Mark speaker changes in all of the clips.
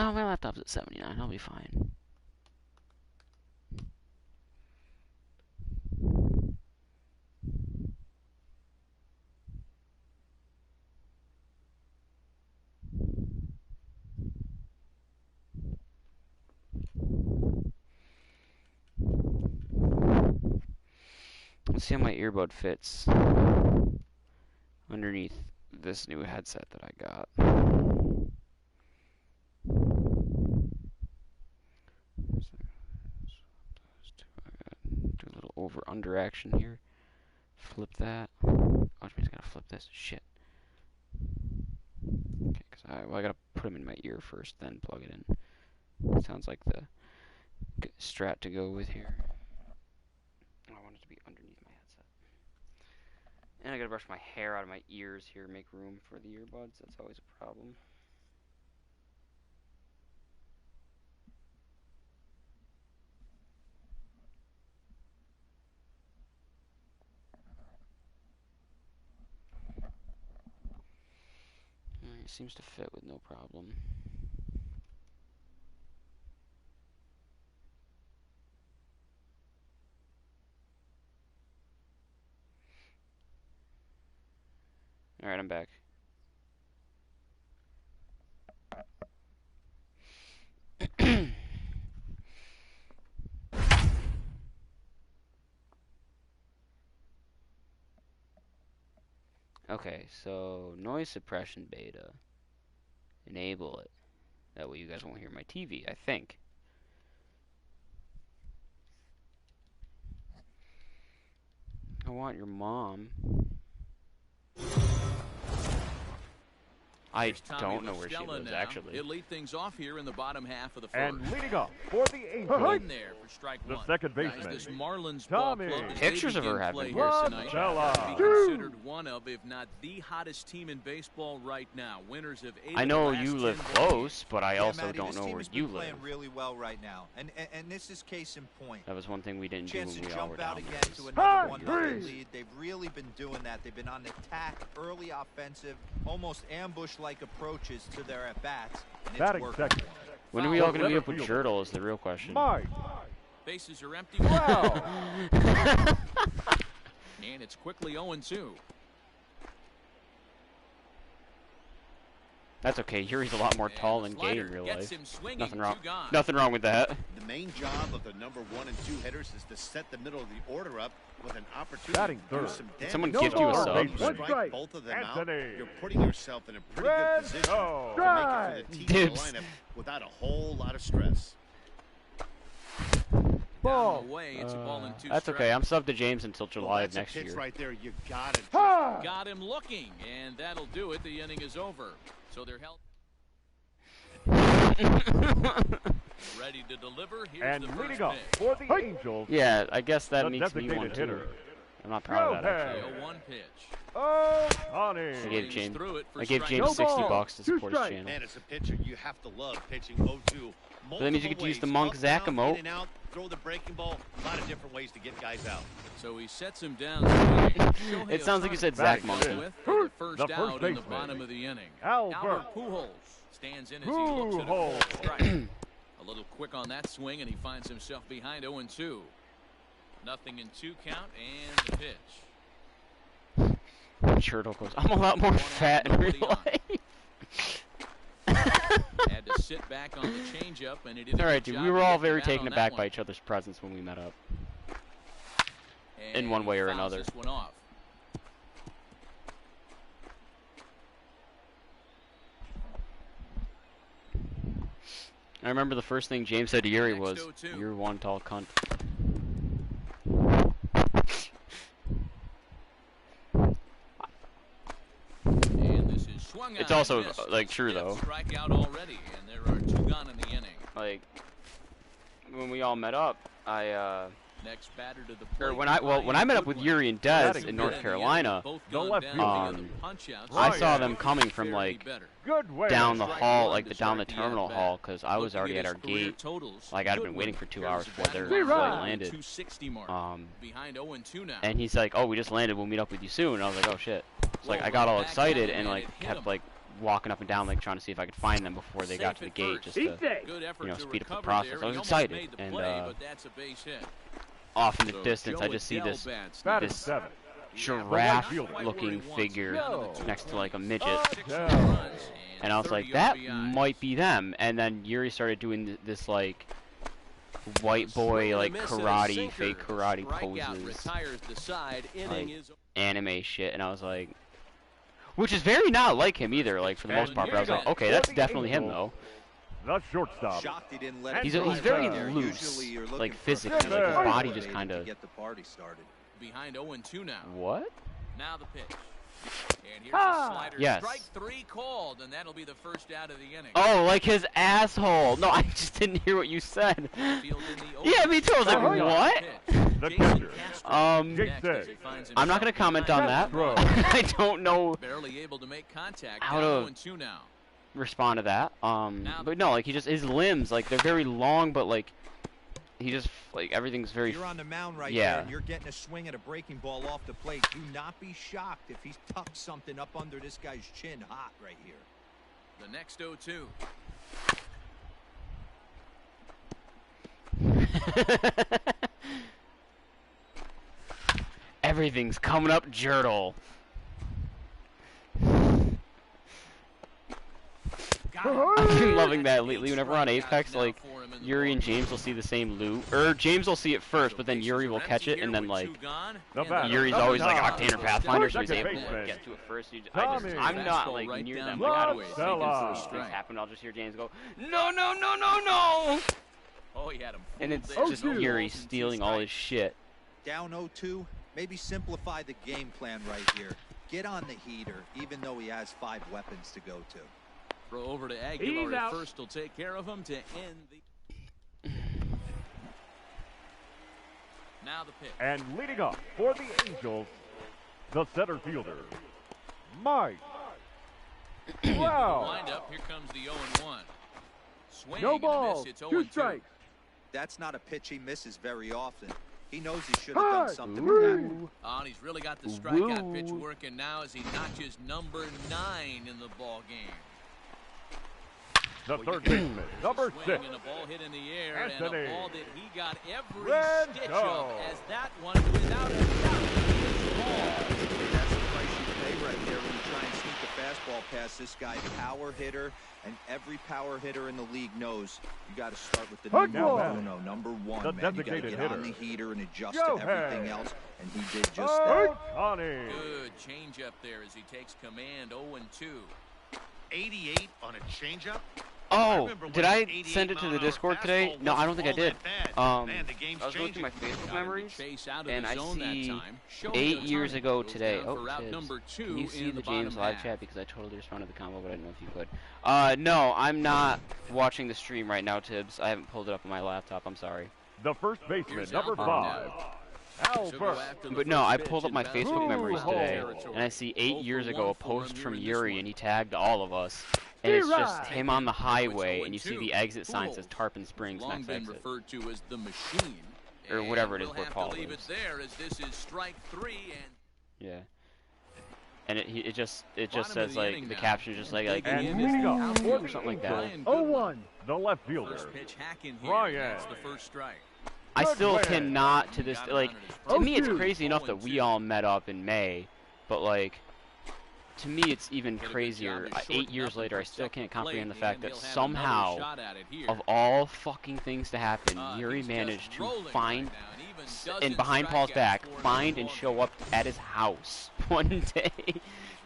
Speaker 1: Oh, my laptop's at 79. I'll be fine. Let's see how my earbud fits underneath this new headset that I got. Do a little over-under action here. Flip that. Oh, which means I gotta flip this. Shit. Okay, because I gotta put them in my ear first, then plug it in. Sounds like the strat to go with here. I want it to be underneath my headset. And I gotta brush my hair out of my ears here, make room for the earbuds. That's always a problem. It seems to fit with no problem. Alright, I'm back. Okay, so noise suppression beta. Enable it. That way you guys won't hear my TV, I think. I want your mom. I don't know where she lives, actually.
Speaker 2: He'll lead things off here in the bottom half of the first.
Speaker 3: And leading off for the Angels,
Speaker 2: in there for strike
Speaker 3: the
Speaker 2: one.
Speaker 3: second baseman,
Speaker 2: This Marlins
Speaker 3: Tommy.
Speaker 2: ball club is
Speaker 1: Pictures of her
Speaker 2: leading
Speaker 1: having
Speaker 2: play here tonight.
Speaker 3: Marcella.
Speaker 2: Be considered one of, if not the hottest team in baseball right now. Winners of 8
Speaker 1: I know
Speaker 2: of the
Speaker 1: you
Speaker 2: last
Speaker 1: live
Speaker 2: 10
Speaker 1: close, but I also
Speaker 4: Matty,
Speaker 1: don't know where you live.
Speaker 4: Playing really well right now, and this is case in point.
Speaker 1: That was one thing we didn't do
Speaker 4: Chance
Speaker 1: when
Speaker 4: to
Speaker 1: we all were
Speaker 4: jump out
Speaker 1: down
Speaker 4: again
Speaker 1: there.
Speaker 4: to another
Speaker 3: Hard
Speaker 4: 1-0 lead. They've really been doing that. They've been on attack, early offensive, almost ambush-like approaches to their at-bats. And
Speaker 3: batting
Speaker 4: it's
Speaker 3: second.
Speaker 1: When are we all going to be up
Speaker 3: Center
Speaker 1: with
Speaker 3: fielder.
Speaker 1: Jurtle is the real question.
Speaker 3: Mike.
Speaker 2: Bases are empty.
Speaker 3: Wow.
Speaker 2: And it's quickly 0-2.
Speaker 1: That's okay. Yuri's a lot more tall and gay in real
Speaker 2: Gets
Speaker 1: life.
Speaker 2: him swinging,
Speaker 1: Nothing wrong.
Speaker 2: 2 gone.
Speaker 1: Nothing wrong with that.
Speaker 5: The main job of the number 1 and 2 hitters is to set the middle of the order up with an opportunity
Speaker 3: Batting
Speaker 5: to do
Speaker 3: third.
Speaker 5: some
Speaker 1: Did
Speaker 5: damage.
Speaker 1: someone
Speaker 3: No
Speaker 1: give you a
Speaker 3: ball.
Speaker 1: sub?
Speaker 5: You
Speaker 3: One
Speaker 5: strike
Speaker 3: strike.
Speaker 5: both of them
Speaker 3: Anthony.
Speaker 5: out, you're putting yourself in a pretty
Speaker 3: Red
Speaker 5: good position
Speaker 3: zone.
Speaker 5: to make it for the team in the
Speaker 1: Dibs.
Speaker 5: lineup without a whole lot of stress.
Speaker 3: Ball.
Speaker 2: Down the way, it's a ball and 2
Speaker 1: That's okay.
Speaker 2: strikes.
Speaker 1: I'm subbed to James until July of
Speaker 5: That's a
Speaker 1: next
Speaker 5: pitch
Speaker 1: year.
Speaker 5: right there. You got it.
Speaker 3: Ha!
Speaker 2: Got him looking, and that'll do it. The inning is over. So they're held ready to deliver. Here's
Speaker 3: And
Speaker 2: the
Speaker 3: leading
Speaker 2: first
Speaker 3: up
Speaker 2: pitch.
Speaker 3: for the Angels,
Speaker 1: Yeah, I guess that
Speaker 3: the
Speaker 1: makes me one
Speaker 3: designated
Speaker 1: too.
Speaker 3: hitter.
Speaker 1: I'm not proud of that,
Speaker 3: Go
Speaker 1: actually.
Speaker 2: The 0-1 pitch.
Speaker 3: Oh,
Speaker 1: I
Speaker 3: Honey.
Speaker 1: gave
Speaker 2: Swings
Speaker 1: James,
Speaker 2: through it for
Speaker 1: I gave
Speaker 2: strike
Speaker 1: James
Speaker 3: No
Speaker 1: 60
Speaker 3: ball.
Speaker 1: bucks to
Speaker 3: Two
Speaker 1: support his
Speaker 3: strikes.
Speaker 1: channel.
Speaker 5: Man, as a pitcher, you have to love pitching 0-2.
Speaker 1: So that means you get to use the
Speaker 5: Multiple
Speaker 1: Monk
Speaker 5: ways.
Speaker 1: Zach
Speaker 5: Up, down,
Speaker 1: emote.
Speaker 5: in and out, throw the breaking ball. A lot of different ways to get guys out.
Speaker 2: So he sets him down. Shohei
Speaker 1: It sounds like you said
Speaker 2: Ohtani
Speaker 3: Zach
Speaker 2: batting
Speaker 3: Monkey.
Speaker 2: with the first
Speaker 3: The
Speaker 2: out
Speaker 3: first
Speaker 2: in the
Speaker 3: baseman.
Speaker 2: bottom of the inning.
Speaker 3: Albert.
Speaker 2: Pujols stands in as he looks at a full
Speaker 3: Pujols.
Speaker 2: strike. A little quick on that swing, and he finds himself behind 0-2. 0-2 count, and the pitch.
Speaker 1: Turtle goes, I'm a lot more fat in real life.
Speaker 2: Had to sit back on the changeup, and he did a
Speaker 1: Alright,
Speaker 2: good
Speaker 1: dude,
Speaker 2: job
Speaker 1: we were
Speaker 2: to
Speaker 1: all
Speaker 2: get
Speaker 1: very
Speaker 2: the bat
Speaker 1: taken
Speaker 2: on
Speaker 1: aback
Speaker 2: that
Speaker 1: by
Speaker 2: one.
Speaker 1: each other's presence when we met up.
Speaker 2: And
Speaker 1: in one way or
Speaker 2: fouls
Speaker 1: another.
Speaker 2: this one off.
Speaker 1: I remember the first thing James said to Yuri was,
Speaker 2: Next 0-2.
Speaker 1: "You're one tall cunt."
Speaker 2: And this is swung
Speaker 1: It's
Speaker 2: on
Speaker 1: also,
Speaker 2: and missed.
Speaker 1: like, true,
Speaker 2: Fifth
Speaker 1: though.
Speaker 2: Strikeout already, and there are 2 gone in the inning.
Speaker 1: Like, when we all met up,
Speaker 2: Next batter to the
Speaker 1: or
Speaker 2: plate.
Speaker 1: when I met up with Yuri and Dez in North Carolina,
Speaker 2: Both
Speaker 3: The
Speaker 2: gone
Speaker 3: left
Speaker 2: down
Speaker 3: field.
Speaker 2: via the punch-outs.
Speaker 1: I
Speaker 3: Right.
Speaker 1: saw them coming from,
Speaker 2: Barely
Speaker 1: like,
Speaker 2: better.
Speaker 3: Good way.
Speaker 1: down the
Speaker 2: Strike
Speaker 1: hall,
Speaker 2: one
Speaker 1: like
Speaker 2: to
Speaker 1: down the
Speaker 2: start the
Speaker 1: terminal
Speaker 2: at-bat.
Speaker 1: hall, because I was
Speaker 2: Looking
Speaker 1: already at
Speaker 2: his
Speaker 1: our
Speaker 2: career
Speaker 1: gate.
Speaker 2: totals,
Speaker 1: Like, I'd been
Speaker 2: Goodwin
Speaker 1: waiting for 2
Speaker 2: carries
Speaker 1: hours
Speaker 2: a
Speaker 1: before their
Speaker 2: batting
Speaker 1: flight
Speaker 2: average of
Speaker 1: landed.
Speaker 2: 260 mark. Behind 0-2 now.
Speaker 1: And he's like, "Oh, we just landed. We'll meet up with you soon." And I was like, "Oh shit!" So like, I got all excited and like kept like walking up and down, like trying to see if I could find them before they got to the gate, just to,
Speaker 2: Good effort
Speaker 1: you know,
Speaker 2: to
Speaker 1: speed up the
Speaker 2: recover
Speaker 1: process.
Speaker 2: there.
Speaker 1: I was
Speaker 2: He almost
Speaker 1: excited,
Speaker 2: made the
Speaker 1: and
Speaker 2: play, but that's a base hit.
Speaker 1: off in the
Speaker 2: So
Speaker 1: distance, I
Speaker 2: Joe
Speaker 1: just see
Speaker 2: Adele
Speaker 1: this
Speaker 2: bats
Speaker 3: Bat
Speaker 2: now.
Speaker 3: is
Speaker 1: this
Speaker 3: 7.
Speaker 1: giraffe-looking figure
Speaker 3: No.
Speaker 1: next to like a midget,
Speaker 3: No.
Speaker 1: and I was like, that might be them. And then Yuri started doing this like white boy like karate, fake karate poses, like anime shit, and I was like, which is very not like him either. Like for the most part, but I was like, okay, that's definitely him though.
Speaker 3: The shortstop.
Speaker 4: Shocked he didn't let
Speaker 1: He's
Speaker 4: it
Speaker 1: very
Speaker 4: there.
Speaker 1: loose,
Speaker 4: Usually you're looking
Speaker 1: like
Speaker 4: for
Speaker 1: physically, like his
Speaker 3: Yeah.
Speaker 1: body just kind of.
Speaker 4: get the party started.
Speaker 2: Behind 0-2 now.
Speaker 1: What?
Speaker 2: Now the pitch. And here's a slider.
Speaker 1: Yes.
Speaker 2: Strike 3 called, and that'll be the first out of the inning.
Speaker 1: Oh, like his asshole. No, I just didn't hear what you said.
Speaker 2: Field in the
Speaker 1: Yeah, me too. I was like,
Speaker 3: Oh, yeah.
Speaker 1: what?
Speaker 3: The
Speaker 2: Jason
Speaker 3: catcher.
Speaker 2: Castro
Speaker 3: Jake
Speaker 2: next
Speaker 3: Say.
Speaker 2: as he finds
Speaker 1: I'm not
Speaker 2: himself
Speaker 1: gonna comment on that.
Speaker 3: Throw.
Speaker 1: I don't know.
Speaker 2: Barely able to make contact.
Speaker 1: How
Speaker 2: Down
Speaker 1: to-
Speaker 2: 0-2 now.
Speaker 1: Respond to that. But no, like he just his limbs, like they're very long, but like he just like everything's very.
Speaker 4: You're on the mound right
Speaker 1: yeah.
Speaker 4: there, and you're getting a swing at a breaking ball off the plate. Do not be shocked if he's tucked something up under this guy's chin hot right here.
Speaker 2: The next 0-2.
Speaker 1: Everything's coming up, Jurtle. I've been loving that lately. Whenever on Apex, like Yuri and James will see the same loot, or James will see it first, but then Yuri will catch it, and then like
Speaker 3: The batter.
Speaker 1: Yuri's
Speaker 3: Number
Speaker 1: always like
Speaker 3: 9.
Speaker 1: Octane or Pathfinder, so he's
Speaker 3: Second
Speaker 1: able to
Speaker 3: baseman.
Speaker 1: get to it first.
Speaker 3: Tommy.
Speaker 1: I'm not like
Speaker 2: Right
Speaker 1: near
Speaker 2: down
Speaker 1: them.
Speaker 2: the
Speaker 1: Like, I
Speaker 2: highway,
Speaker 1: don't
Speaker 3: Stella.
Speaker 2: taken for a
Speaker 1: things
Speaker 2: strike.
Speaker 1: happen. I'll just hear James go, no, no, no, no, no,
Speaker 2: Oh, he had him.
Speaker 1: and it's
Speaker 2: fooled
Speaker 1: just
Speaker 2: there.
Speaker 1: Yuri
Speaker 2: Balls and 2
Speaker 1: stealing all his
Speaker 2: strikes.
Speaker 1: shit.
Speaker 4: Down 0-2, maybe simplify the game plan right here. Get on the heater, even though he has 5 weapons to go to.
Speaker 2: Throw over to Aguilar
Speaker 3: He's
Speaker 2: at
Speaker 3: out.
Speaker 2: first. Will take care of him to end the. Now the pitch.
Speaker 3: And leading off for the Angels, the center fielder, Mike. Wow.
Speaker 2: Wind up. Here comes the 0-1. Swing
Speaker 3: No
Speaker 2: and a
Speaker 3: balls.
Speaker 2: miss. It's
Speaker 3: 2
Speaker 2: 0-2.
Speaker 3: strikes.
Speaker 4: That's not a pitch he misses very often. He knows he should have done something with that one.
Speaker 2: Oh, and he's really got the strikeout
Speaker 1: Woo.
Speaker 2: pitch working now as he notches number 9 in the ball game.
Speaker 3: The
Speaker 2: Well,
Speaker 3: third
Speaker 2: you
Speaker 3: baseman,
Speaker 2: get
Speaker 3: number
Speaker 2: a swing
Speaker 3: 6.
Speaker 2: And a ball hit in the air,
Speaker 3: Anthony.
Speaker 2: and a ball that he got every
Speaker 3: Red
Speaker 2: stitch
Speaker 3: go.
Speaker 2: of, as that one, without a doubt, is ball.
Speaker 4: That's the price you pay right there when you try and sneak a fastball past this guy. Power hitter, and every power hitter in the league knows you got to start with the
Speaker 3: Hook
Speaker 4: number
Speaker 3: ball.
Speaker 4: uno, number 1,
Speaker 3: The
Speaker 4: man. You got to
Speaker 3: designated
Speaker 4: get on the
Speaker 3: hitter.
Speaker 4: heater and adjust
Speaker 3: Yo,
Speaker 4: to everything
Speaker 3: hey.
Speaker 4: else, and he did just that.
Speaker 3: Ohtani.
Speaker 2: Good change up there as he takes command. 0-2.
Speaker 5: 88 on a changeup.
Speaker 1: Oh,
Speaker 5: remember
Speaker 1: did
Speaker 5: when
Speaker 1: I
Speaker 5: an 88
Speaker 1: send it to the
Speaker 5: mile-an-hour
Speaker 1: Discord today?
Speaker 5: fastball
Speaker 1: No, I don't
Speaker 5: wasn't
Speaker 1: think I
Speaker 5: all
Speaker 1: did.
Speaker 5: that bad. Man, the game's
Speaker 1: I was going through my
Speaker 5: changing.
Speaker 1: Facebook
Speaker 2: Got him to
Speaker 1: memories,
Speaker 2: chase out of
Speaker 1: and
Speaker 2: the
Speaker 1: I
Speaker 2: zone that
Speaker 1: see
Speaker 2: time. Shohei
Speaker 1: 8 years
Speaker 2: Ohtani
Speaker 1: ago
Speaker 2: goes
Speaker 1: today.
Speaker 2: down
Speaker 1: Oh,
Speaker 2: for route
Speaker 1: Tibbs.
Speaker 2: number 2
Speaker 1: Can you see
Speaker 2: in
Speaker 1: the
Speaker 2: bottom
Speaker 1: James live
Speaker 2: half.
Speaker 1: chat? Because I totally responded to the combo, but I didn't know if you could. No, I'm not watching the stream right now, Tibbs. I haven't pulled it up on my laptop. I'm sorry.
Speaker 3: The first baseman,
Speaker 2: Here's
Speaker 3: number
Speaker 2: Albert
Speaker 3: 5.
Speaker 2: She'll go
Speaker 3: Albert.
Speaker 2: after the
Speaker 1: But no,
Speaker 2: first
Speaker 1: I
Speaker 2: pitch
Speaker 1: pulled up
Speaker 2: in
Speaker 1: my
Speaker 2: boundary
Speaker 1: Facebook memories
Speaker 2: foul
Speaker 1: today,
Speaker 2: territory.
Speaker 1: and I see 8
Speaker 2: 0
Speaker 1: years
Speaker 2: for
Speaker 1: ago a
Speaker 2: 1 for
Speaker 1: post
Speaker 2: him
Speaker 1: from
Speaker 2: here in this
Speaker 1: Yuri,
Speaker 2: one.
Speaker 1: and he tagged all of us. And it's just
Speaker 3: D-Rod.
Speaker 1: him on the highway,
Speaker 2: Now
Speaker 1: and you
Speaker 2: it's
Speaker 1: see
Speaker 2: 0-2.
Speaker 1: the exit sign says
Speaker 2: Pujols
Speaker 1: Tarpon Springs
Speaker 2: Long
Speaker 1: next
Speaker 2: been
Speaker 1: exit.
Speaker 2: referred to as the machine.
Speaker 1: Or
Speaker 2: And
Speaker 1: whatever it is
Speaker 2: we'll
Speaker 1: we're
Speaker 2: have
Speaker 1: called
Speaker 2: to leave it
Speaker 1: is.
Speaker 2: there as this is strike 3 and
Speaker 1: Yeah. And it just
Speaker 2: Bottom of
Speaker 1: says
Speaker 2: the
Speaker 1: like
Speaker 2: inning
Speaker 1: the
Speaker 2: now.
Speaker 1: caption just like
Speaker 2: Digging
Speaker 3: And
Speaker 2: in
Speaker 3: leading
Speaker 2: is
Speaker 3: off
Speaker 2: the
Speaker 3: for
Speaker 2: outfielder,
Speaker 3: the
Speaker 1: something like that.
Speaker 2: Brian
Speaker 3: Oh,
Speaker 2: Goodwin.
Speaker 3: 1. The left fielder,
Speaker 2: First pitch hack in here.
Speaker 3: Ryan.
Speaker 2: That's the first strike.
Speaker 1: I
Speaker 3: Good
Speaker 1: still
Speaker 3: win.
Speaker 1: cannot to this
Speaker 2: Got it
Speaker 1: like
Speaker 2: on it as
Speaker 1: to me it's
Speaker 3: Oh,
Speaker 1: crazy enough that we
Speaker 2: 0-2.
Speaker 1: all met up in May, but like to me it's even
Speaker 2: Did a good
Speaker 1: crazier.
Speaker 2: job to
Speaker 1: 8
Speaker 2: shorten
Speaker 1: years
Speaker 2: up and
Speaker 1: later I
Speaker 2: puts
Speaker 1: still
Speaker 2: up
Speaker 1: can't
Speaker 2: the plate,
Speaker 1: comprehend the
Speaker 2: and
Speaker 1: fact that
Speaker 2: he'll have another
Speaker 1: somehow
Speaker 2: shot at it here.
Speaker 1: of all fucking things to happen, Yuri
Speaker 2: He's just
Speaker 1: managed to
Speaker 2: rolling right
Speaker 1: find
Speaker 2: now, and even
Speaker 1: and
Speaker 2: dozen
Speaker 1: behind Paul's
Speaker 2: strikeouts
Speaker 1: back,
Speaker 2: for him
Speaker 1: find
Speaker 2: in
Speaker 1: and
Speaker 2: the
Speaker 1: show
Speaker 2: ball
Speaker 1: up at his house one day.
Speaker 2: game. He's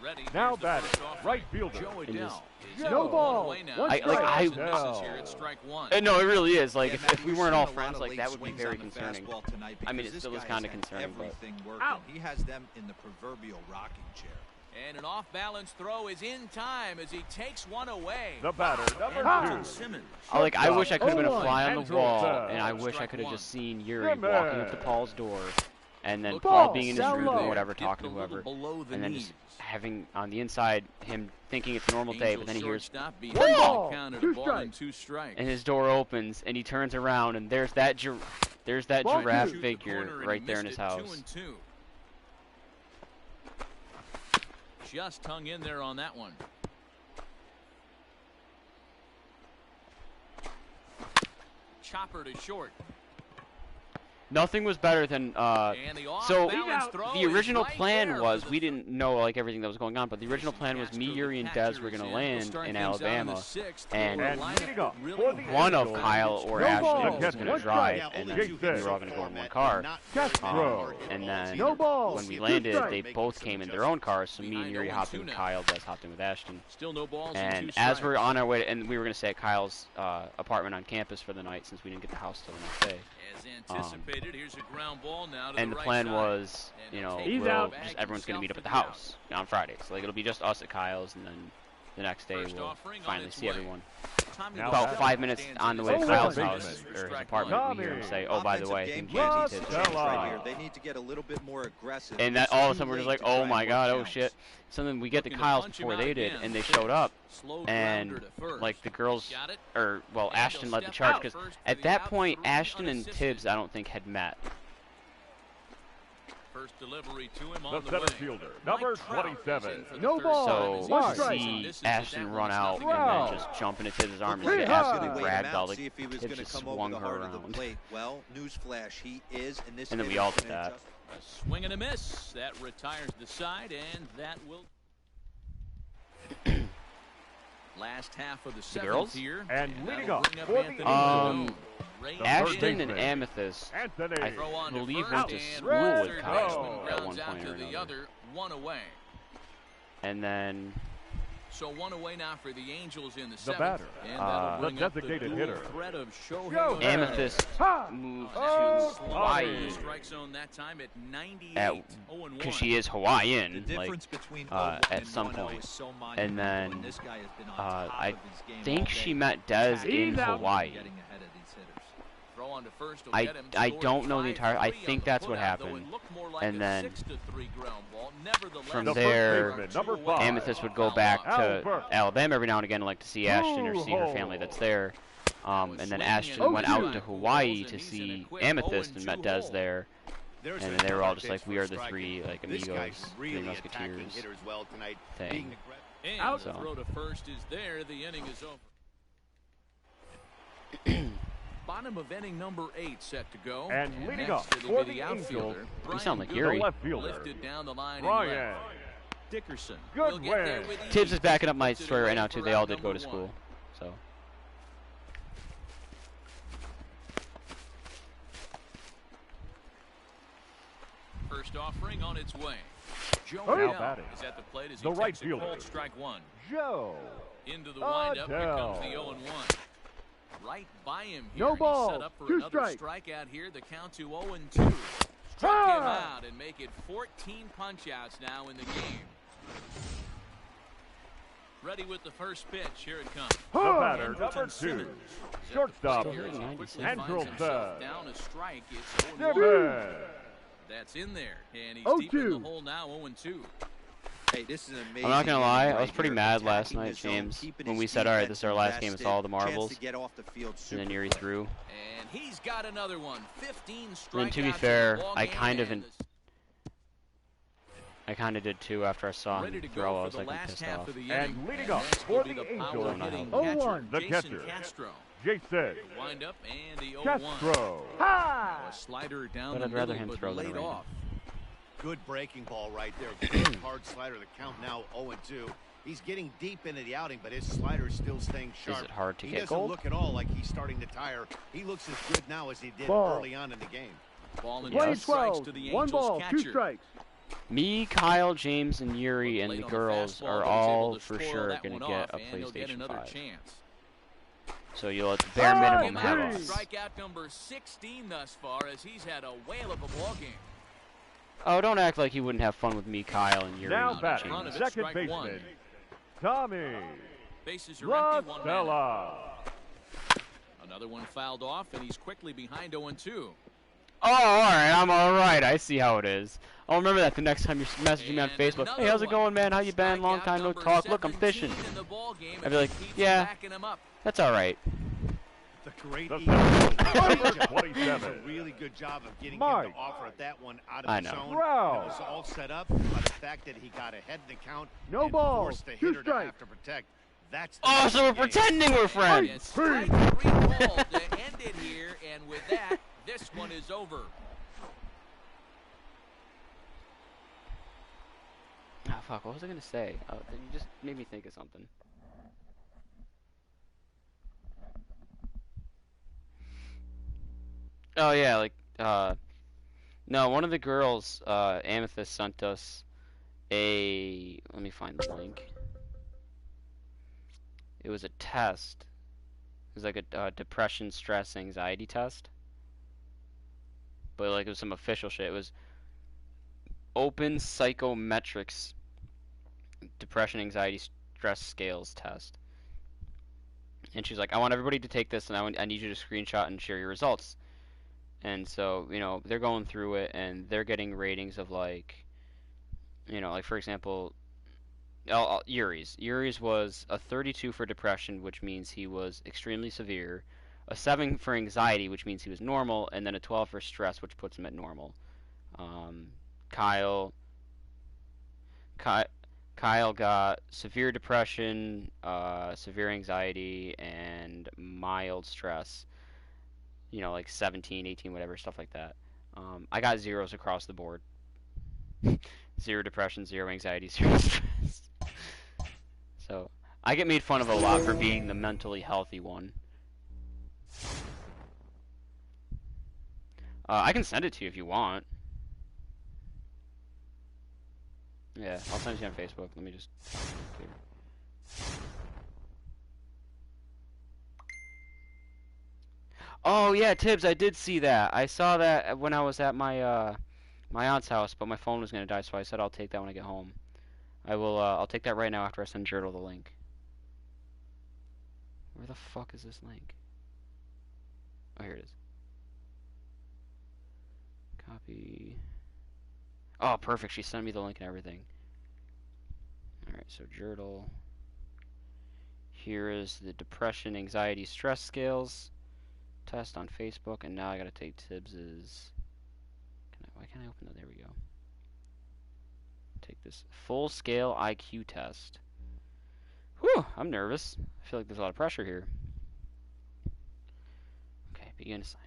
Speaker 2: ready.
Speaker 3: Now
Speaker 2: Here's the
Speaker 3: batting,
Speaker 2: first offering.
Speaker 3: right fielder.
Speaker 2: Joe
Speaker 1: And
Speaker 2: Adele
Speaker 1: just-
Speaker 2: is
Speaker 3: No
Speaker 2: in
Speaker 3: ball,
Speaker 2: one away now.
Speaker 3: one
Speaker 1: I- like, I-
Speaker 2: Misses here at strike 1.
Speaker 1: No, it really is. Like
Speaker 4: Yeah,
Speaker 1: if,
Speaker 4: man,
Speaker 1: if we
Speaker 4: we've
Speaker 1: weren't
Speaker 4: seen
Speaker 1: all
Speaker 4: a lot
Speaker 1: friends,
Speaker 4: of
Speaker 1: like
Speaker 4: late
Speaker 1: that would be
Speaker 4: swings
Speaker 1: very
Speaker 4: on the
Speaker 1: concerning.
Speaker 4: fastball tonight
Speaker 1: I mean,
Speaker 4: because
Speaker 1: it
Speaker 4: this
Speaker 1: still is
Speaker 4: guy
Speaker 1: kinda
Speaker 4: has
Speaker 1: concerning, but-
Speaker 4: everything working.
Speaker 3: Out.
Speaker 4: He has them in the proverbial rocking chair.
Speaker 2: And an off-balance throw is in time as he takes one away.
Speaker 3: The batter, number
Speaker 5: Hamilton
Speaker 3: 2.
Speaker 5: Simmons.
Speaker 1: Like I wish I could have been a
Speaker 3: 0-1.
Speaker 1: fly on the
Speaker 3: Andrew
Speaker 1: wall,
Speaker 3: Bell.
Speaker 1: and I wish I
Speaker 2: Strike
Speaker 1: could have
Speaker 2: one.
Speaker 1: just seen Yuri
Speaker 3: Simmons.
Speaker 1: walking up to Paul's door, and then
Speaker 2: Look
Speaker 1: Paul
Speaker 2: at
Speaker 1: being in his
Speaker 3: down
Speaker 1: room
Speaker 3: low.
Speaker 1: or whatever,
Speaker 2: Dipped
Speaker 1: talking
Speaker 2: a
Speaker 1: to
Speaker 2: little
Speaker 1: whoever,
Speaker 2: below the
Speaker 1: and then
Speaker 2: knees.
Speaker 1: just having on the inside him thinking it's a normal day, but
Speaker 2: Angels
Speaker 1: then he hears
Speaker 2: shortstop behind
Speaker 3: Ball.
Speaker 2: the count at a
Speaker 3: 2
Speaker 2: ball
Speaker 3: strikes.
Speaker 2: and 2 strikes.
Speaker 1: and his door opens and he turns around and there's that
Speaker 3: Ball
Speaker 1: giraffe
Speaker 3: two.
Speaker 2: Shoot the
Speaker 1: figure
Speaker 2: corner, and he
Speaker 1: right there in
Speaker 2: missed
Speaker 1: his
Speaker 2: it,
Speaker 1: house.
Speaker 2: 2-2. Just hung in there on that one. chopper to short.
Speaker 1: Nothing was better than
Speaker 2: And the
Speaker 1: so
Speaker 2: off-balance throw
Speaker 1: the
Speaker 2: is
Speaker 1: original
Speaker 2: right
Speaker 1: plan
Speaker 2: there
Speaker 1: was
Speaker 2: for
Speaker 1: we
Speaker 2: the
Speaker 1: didn't know like everything that was going on, but the original plan was me, Yuri, and Dez were gonna land in Alabama, and
Speaker 3: leading up for the
Speaker 1: one of
Speaker 3: Angels,
Speaker 1: Kyle or
Speaker 3: no
Speaker 1: Ashley
Speaker 3: ball.
Speaker 1: was gonna
Speaker 3: One
Speaker 1: drive,
Speaker 3: strike.
Speaker 1: and
Speaker 3: Yeah,
Speaker 1: then
Speaker 3: Jake
Speaker 1: we
Speaker 3: said.
Speaker 1: were all gonna go in one car.
Speaker 3: Castro.
Speaker 1: And then
Speaker 3: No ball.
Speaker 1: when we
Speaker 3: Two
Speaker 1: landed,
Speaker 3: strikes.
Speaker 1: they both came in their own cars, so me and Yuri hopped in with Kyle, Des hopped in with Ashton.
Speaker 2: Still no balls
Speaker 1: And
Speaker 2: and 2
Speaker 1: as we're
Speaker 2: strikes.
Speaker 1: on our way, and we were gonna stay at Kyle's apartment on campus for the night since we didn't get the house till the next day.
Speaker 2: As anticipated, here's a ground ball now to
Speaker 1: And
Speaker 2: the
Speaker 1: the
Speaker 2: right
Speaker 1: plan
Speaker 2: side.
Speaker 1: was, you know,
Speaker 2: He's
Speaker 1: we'll
Speaker 2: out.
Speaker 1: just everyone's gonna meet up at the house on Friday. So like it'll be just us at Kyle's, and then the next day
Speaker 2: First
Speaker 1: we'll
Speaker 2: offering on
Speaker 1: finally
Speaker 2: its
Speaker 1: see
Speaker 2: way.
Speaker 1: everyone.
Speaker 2: Tommy
Speaker 3: Now
Speaker 1: About
Speaker 3: batter.
Speaker 1: 5 minutes on the way to
Speaker 3: Oh,
Speaker 1: Kyle's
Speaker 3: second
Speaker 1: house
Speaker 3: baseman.
Speaker 1: or his
Speaker 2: Strike
Speaker 1: apartment,
Speaker 3: one.
Speaker 1: we hear him say, "Oh, by the
Speaker 4: Offensive
Speaker 1: way, I
Speaker 4: game
Speaker 1: think
Speaker 4: plan
Speaker 1: Casey
Speaker 4: needs
Speaker 1: did
Speaker 4: to
Speaker 1: something
Speaker 4: change right
Speaker 1: wrong."
Speaker 4: here. They need to get a little bit more aggressive.
Speaker 1: And that
Speaker 4: It's
Speaker 1: all of a
Speaker 4: too
Speaker 1: sudden we're just
Speaker 4: late
Speaker 1: like,
Speaker 4: to try
Speaker 1: "Oh
Speaker 4: and
Speaker 1: my
Speaker 4: work
Speaker 1: God, oh
Speaker 4: counts.
Speaker 1: shit!" So then we get to
Speaker 2: Looking to
Speaker 1: Kyle's
Speaker 2: punch him
Speaker 1: before
Speaker 2: out
Speaker 1: they did,
Speaker 2: again.
Speaker 1: and they showed up,
Speaker 2: Slow
Speaker 1: and
Speaker 2: grounder to first.
Speaker 1: like the girls,
Speaker 2: Got it.
Speaker 1: or well,
Speaker 2: And
Speaker 1: Ashton
Speaker 2: he'll
Speaker 1: led the
Speaker 2: step
Speaker 1: charge
Speaker 2: out
Speaker 1: because
Speaker 2: first for
Speaker 1: at
Speaker 2: the
Speaker 1: that
Speaker 2: out,
Speaker 1: point
Speaker 2: 3
Speaker 1: Ashton and
Speaker 2: unassisted.
Speaker 1: Tibbs I don't think had met.
Speaker 2: First delivery to him
Speaker 3: The
Speaker 2: on the
Speaker 3: center
Speaker 2: way.
Speaker 3: fielder, number
Speaker 2: Mike Trout
Speaker 3: 27.
Speaker 2: is in for the
Speaker 3: No
Speaker 2: third
Speaker 3: ball.
Speaker 2: time
Speaker 1: So
Speaker 2: as
Speaker 3: One
Speaker 2: he
Speaker 1: to
Speaker 3: strike.
Speaker 1: see
Speaker 2: distance, but
Speaker 1: Ashton
Speaker 2: that
Speaker 1: run
Speaker 2: one's
Speaker 1: out
Speaker 2: nothing
Speaker 1: and
Speaker 3: Wow.
Speaker 1: then just jump into Tibbs' arms
Speaker 4: Looked
Speaker 1: and
Speaker 4: like
Speaker 1: get
Speaker 4: he was
Speaker 1: absolutely
Speaker 4: gonna wait him
Speaker 1: ragdolled,
Speaker 4: out,
Speaker 1: like
Speaker 4: see if he was
Speaker 1: Tibbs
Speaker 4: gonna
Speaker 1: just
Speaker 4: come over
Speaker 1: swung
Speaker 4: the
Speaker 1: her
Speaker 4: heart of the
Speaker 1: around.
Speaker 4: plate. Well, newsflash, he is, and this
Speaker 1: And then we
Speaker 4: hitter
Speaker 1: all
Speaker 4: is
Speaker 1: did
Speaker 4: gonna
Speaker 1: that.
Speaker 4: adjust-
Speaker 2: A swing and a miss. That retires the side, and that will. Last half of the seventh
Speaker 1: girls?
Speaker 2: here.
Speaker 3: And
Speaker 2: that'll
Speaker 3: leading up
Speaker 2: bring
Speaker 3: for the
Speaker 2: Anthony
Speaker 1: Angels,
Speaker 2: Rendon. Ray
Speaker 3: the
Speaker 1: Ashton
Speaker 3: third
Speaker 1: and
Speaker 3: baseman,
Speaker 1: Amethyst,
Speaker 3: Anthony.
Speaker 1: I
Speaker 2: Throw on to
Speaker 1: believe
Speaker 2: first,
Speaker 1: went to
Speaker 2: and
Speaker 1: school
Speaker 3: Red
Speaker 1: with
Speaker 2: third
Speaker 1: Kyle
Speaker 2: baseman
Speaker 3: Hall.
Speaker 1: at
Speaker 2: grounds
Speaker 1: one
Speaker 2: out
Speaker 1: point
Speaker 2: to
Speaker 1: or
Speaker 2: the
Speaker 1: another.
Speaker 2: other, one away.
Speaker 1: And then
Speaker 2: So one away now for the Angels in the
Speaker 3: The
Speaker 2: seventh.
Speaker 3: batter,
Speaker 2: And that'll
Speaker 3: the
Speaker 2: bring up the
Speaker 3: designated
Speaker 2: dual
Speaker 3: hitter.
Speaker 2: threat of Shohei
Speaker 3: Joe
Speaker 2: Ohtani.
Speaker 1: Amethyst
Speaker 3: Ha!
Speaker 1: moved
Speaker 3: Oh,
Speaker 1: to
Speaker 2: In the
Speaker 1: Hawaii
Speaker 2: strike zone that time at 98.
Speaker 1: at
Speaker 2: 0-1.
Speaker 1: because she is
Speaker 4: The
Speaker 1: Hawaiian, like
Speaker 4: difference between
Speaker 1: at
Speaker 4: 0 and
Speaker 1: some
Speaker 4: 1-0
Speaker 1: point.
Speaker 4: is so
Speaker 1: And
Speaker 4: monumental,
Speaker 1: then
Speaker 4: and this guy has been on top
Speaker 1: I
Speaker 4: of his game all
Speaker 1: think
Speaker 4: day.
Speaker 1: she met Dez in
Speaker 3: He's out.
Speaker 1: Hawaii.
Speaker 4: Getting ahead of these hitters.
Speaker 2: Throw on to first will
Speaker 1: I-
Speaker 2: get him.
Speaker 1: I
Speaker 2: Scored
Speaker 1: don't know the entire- I
Speaker 2: 5-3
Speaker 1: think
Speaker 2: on the
Speaker 1: that's what
Speaker 2: putout, though
Speaker 1: happened.
Speaker 2: it looked more like
Speaker 1: And
Speaker 2: a
Speaker 1: then
Speaker 2: 6-3 ground ball. Nevertheless,
Speaker 1: from
Speaker 3: The first
Speaker 1: there,
Speaker 3: baseman, number 5.
Speaker 1: Amethyst would go back to
Speaker 3: Albert.
Speaker 1: Alabama every now and again, like to see Ashton or see her family that's there. And then Ashton went out to Hawaii to see Amethyst and met Dez there.
Speaker 5: There's
Speaker 1: And
Speaker 5: a
Speaker 1: then they were all
Speaker 5: number
Speaker 1: just
Speaker 5: pitch
Speaker 1: like,
Speaker 5: for
Speaker 1: we are the
Speaker 5: striking.
Speaker 1: three like
Speaker 5: This guy
Speaker 1: amigos,
Speaker 5: can
Speaker 1: three
Speaker 5: really attacking
Speaker 1: musketeers
Speaker 5: hitters well tonight.
Speaker 1: thing.
Speaker 5: Being aggressive.
Speaker 2: and
Speaker 1: So.
Speaker 2: the throw to first is there. The inning is over. Bottom of inning number 8 set to go.
Speaker 3: And leading
Speaker 2: next
Speaker 3: up
Speaker 2: it'll
Speaker 3: for
Speaker 2: be
Speaker 3: the
Speaker 2: outfielder,
Speaker 3: Angels,
Speaker 1: You sound like
Speaker 2: Brian
Speaker 1: Yuri.
Speaker 3: The left fielder,
Speaker 2: lifted down the line and
Speaker 3: Brian.
Speaker 2: left. Dickerson.
Speaker 3: Good
Speaker 2: will get there
Speaker 3: win.
Speaker 2: with ease.
Speaker 1: Tibbs is backing up my
Speaker 2: Puts it
Speaker 1: story right
Speaker 2: away
Speaker 1: now too.
Speaker 2: for
Speaker 1: They all
Speaker 2: out
Speaker 1: did go to
Speaker 2: number
Speaker 1: school,
Speaker 2: one.
Speaker 1: so.
Speaker 2: First offering on its way. Joe
Speaker 3: Now
Speaker 2: Adele
Speaker 3: batting.
Speaker 2: is at the plate as he
Speaker 3: The right
Speaker 2: takes a
Speaker 3: fielder.
Speaker 2: cold strike one.
Speaker 3: Joe.
Speaker 2: Into the windup, here comes the
Speaker 3: Adele.
Speaker 2: 0-1. Right by him here.
Speaker 3: No
Speaker 2: and
Speaker 3: ball.
Speaker 2: He's set up for
Speaker 3: 2
Speaker 2: another
Speaker 3: strikes.
Speaker 2: strikeout here. The count to 0-2. Strike him
Speaker 3: Ah!
Speaker 2: out and make it 14 punch-outs now in the game. Ready with the first pitch. Here it comes.
Speaker 3: The batter,
Speaker 2: Andrelton
Speaker 3: number 2.
Speaker 2: Simmons.
Speaker 3: Shortstop,
Speaker 1: Still
Speaker 2: Here
Speaker 1: hitting
Speaker 2: as he quickly
Speaker 1: 97.
Speaker 2: finds himself
Speaker 3: Andrelton.
Speaker 2: down a strike. It's 0-1.
Speaker 3: Simmons.
Speaker 2: That's in there. And he's
Speaker 3: 0-2.
Speaker 2: deep in the hole now, 0-2.
Speaker 4: Hey, this is an amazing
Speaker 1: I'm not gonna
Speaker 4: inning
Speaker 1: lie, I
Speaker 4: right
Speaker 1: was pretty
Speaker 4: here.
Speaker 1: mad last
Speaker 4: Attacking
Speaker 1: night,
Speaker 4: the zone,
Speaker 1: James,
Speaker 4: keeping
Speaker 1: when
Speaker 4: his
Speaker 1: we said, all right,
Speaker 4: defense
Speaker 1: this is our last game, it's
Speaker 4: invested,
Speaker 1: all the
Speaker 4: chance
Speaker 1: marbles.
Speaker 4: to get off the field
Speaker 1: And
Speaker 4: super
Speaker 1: then Yuri
Speaker 4: quick.
Speaker 1: threw.
Speaker 2: And he's got another one. 15 strikeouts.
Speaker 1: And to be
Speaker 2: in the
Speaker 1: fair,
Speaker 2: ball
Speaker 1: I
Speaker 2: game,
Speaker 1: kind of
Speaker 2: and
Speaker 1: I kind of did too after I saw
Speaker 2: ready
Speaker 1: him
Speaker 2: to
Speaker 1: throw.
Speaker 2: go
Speaker 1: I
Speaker 2: for
Speaker 1: was
Speaker 2: the
Speaker 1: like, I'm
Speaker 2: last
Speaker 1: pissed
Speaker 2: half
Speaker 1: off.
Speaker 2: of the inning.
Speaker 3: And leading up
Speaker 2: next
Speaker 3: for
Speaker 2: will be
Speaker 3: the
Speaker 2: power
Speaker 3: Angels,
Speaker 2: hitting
Speaker 3: 0-1,
Speaker 2: catcher,
Speaker 3: the
Speaker 2: Jason
Speaker 3: catcher.
Speaker 2: Castro.
Speaker 3: Jason.
Speaker 2: Wind up and the 0-1.
Speaker 3: Castro.
Speaker 2: Now a slider down
Speaker 1: But
Speaker 2: the
Speaker 1: I'd rather
Speaker 2: middle,
Speaker 1: him
Speaker 2: but
Speaker 1: throw than
Speaker 2: laid
Speaker 1: Raymond.
Speaker 2: off.
Speaker 5: Good breaking ball right there. Good hard slider. The count now 0-2. He's getting deep into the outing, but his slider's still staying sharp.
Speaker 1: Is it hard to
Speaker 5: he
Speaker 1: get
Speaker 5: doesn't
Speaker 1: gold?
Speaker 5: look at all like he's starting to tire. He looks as good now as he did
Speaker 3: Ball.
Speaker 5: early on in the game.
Speaker 2: Ball and
Speaker 1: Yes.
Speaker 2: two strikes to the
Speaker 3: 1
Speaker 2: Angels
Speaker 3: ball, 2
Speaker 2: catcher.
Speaker 3: strikes.
Speaker 1: Me, Kyle, James, and Yuri, and
Speaker 2: Late
Speaker 1: the
Speaker 2: on
Speaker 1: girls
Speaker 2: fastball,
Speaker 1: are
Speaker 2: but he's able
Speaker 1: all
Speaker 2: to
Speaker 1: for
Speaker 2: squirrel
Speaker 1: sure
Speaker 2: that
Speaker 1: going to
Speaker 2: one
Speaker 1: get
Speaker 2: off,
Speaker 1: a
Speaker 2: and he'll get
Speaker 1: PlayStation
Speaker 2: another
Speaker 1: 5.
Speaker 2: chance.
Speaker 1: So you'll at the bare minimum
Speaker 3: Ah,
Speaker 1: have
Speaker 3: three.
Speaker 1: us.
Speaker 2: Strikeout number 16 thus far, as he's had a whale of a ball game.
Speaker 1: Oh, don't act like you wouldn't have fun with me, Kyle, and Yuri.
Speaker 3: Now
Speaker 1: and
Speaker 3: batting,
Speaker 2: James.
Speaker 1: James.
Speaker 3: second
Speaker 2: Strike one.
Speaker 3: baseman, Tommy
Speaker 2: Bases are empty, 1 man.
Speaker 3: Rostella.
Speaker 2: Another one fouled off, and he's quickly behind 0-2.
Speaker 1: Oh, alright, I'm alright. I see how it is. I'll remember that the next time you're messaging me on
Speaker 2: And
Speaker 1: Facebook.
Speaker 2: another
Speaker 1: Hey, how's it
Speaker 2: one.
Speaker 1: going, man? How you been? Long
Speaker 2: Strikeout
Speaker 1: time no
Speaker 2: number
Speaker 1: talk. Look, I'm
Speaker 2: 17
Speaker 1: fishing.
Speaker 2: in the ball game,
Speaker 1: I'd be like,
Speaker 2: and he keeps
Speaker 1: yeah.
Speaker 2: backing him up.
Speaker 1: That's alright.
Speaker 5: The great
Speaker 3: The
Speaker 5: Eagle.
Speaker 3: number
Speaker 5: Does a
Speaker 3: 27.
Speaker 5: really good job of getting him
Speaker 3: Mike.
Speaker 5: to offer that one out of
Speaker 1: I
Speaker 5: the
Speaker 1: know.
Speaker 5: zone.
Speaker 3: Wow.
Speaker 5: It was all set up by the fact that he got ahead in the count
Speaker 3: No
Speaker 5: and
Speaker 3: ball,
Speaker 5: forced the
Speaker 3: 2
Speaker 5: hitter to
Speaker 3: strikes.
Speaker 5: have to protect. That's the
Speaker 1: Oh, so we're
Speaker 5: game.
Speaker 1: pretending we're
Speaker 2: And
Speaker 1: friends.
Speaker 2: it's strike 3 ball to end it here, and with that, this one is over.
Speaker 1: Oh, fuck, what was I gonna say? Oh, you just made me think of something. Oh, yeah, like, no, one of the girls, Amethyst, sent us let me find the link. It was a test. It was like a depression, stress, anxiety test. But, like, it was some official shit. It was Open Psychometrics Depression, Anxiety, Stress Scales Test. And she's like, I want everybody to take this, and I need you to screenshot and share your results. And so, you know, they're going through it, and they're getting ratings of, like, you know, like, for example, Yuri's was a 32 for depression, which means he was extremely severe, a 7 for anxiety, which means he was normal, and then a 12 for stress, which puts him at normal. Um, Kyle, Ky- Kyle got severe depression, severe anxiety, and mild stress. You know, like 17, 18, whatever, stuff like that. I got zeros across the board. Zero depression, zero anxiety, zero stress. So, I get made fun of a lot for being the mentally healthy one. I can send it to you if you want. Yeah, I'll send it to you on Facebook. Let me just... Oh, yeah, Tibbs, I did see that. I saw that when I was at my aunt's house, but my phone was going to die, so I said I'll take that when I get home. I'll take that right now after I send Jerdal the link. Where the fuck is this link? Oh, here it is. Copy. Oh, perfect. She sent me the link and everything. Alright, so Jerdal. Here is the depression, anxiety, stress scales test on Facebook, and now I gotta take Tibbs's. Why can't I open that? There we go. Take this full scale IQ test. Whew, I'm nervous. I feel like there's a lot of pressure here. Okay, begin assignment.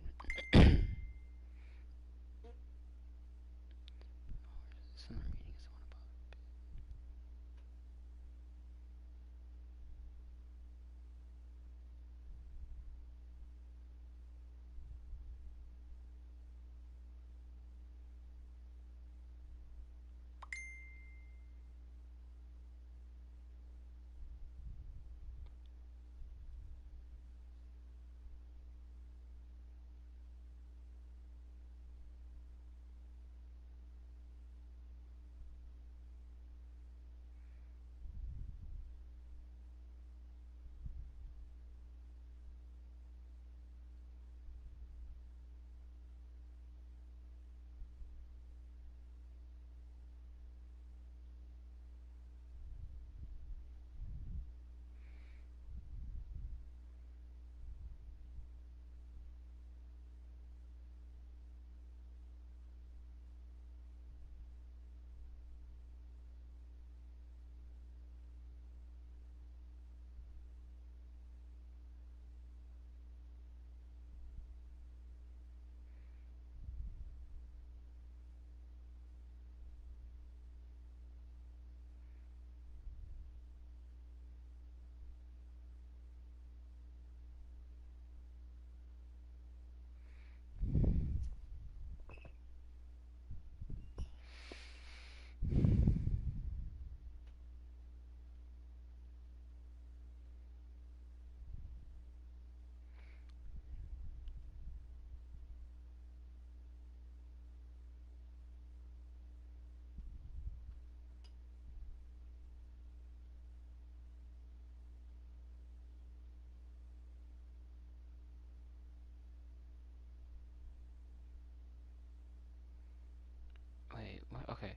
Speaker 1: Wait, what? Okay.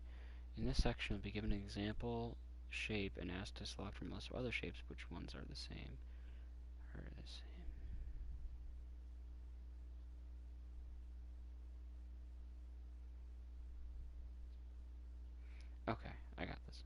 Speaker 1: In this section, we'll be given an example shape and asked to select from a list of other shapes which ones are the same. Are the same. Okay, I got this.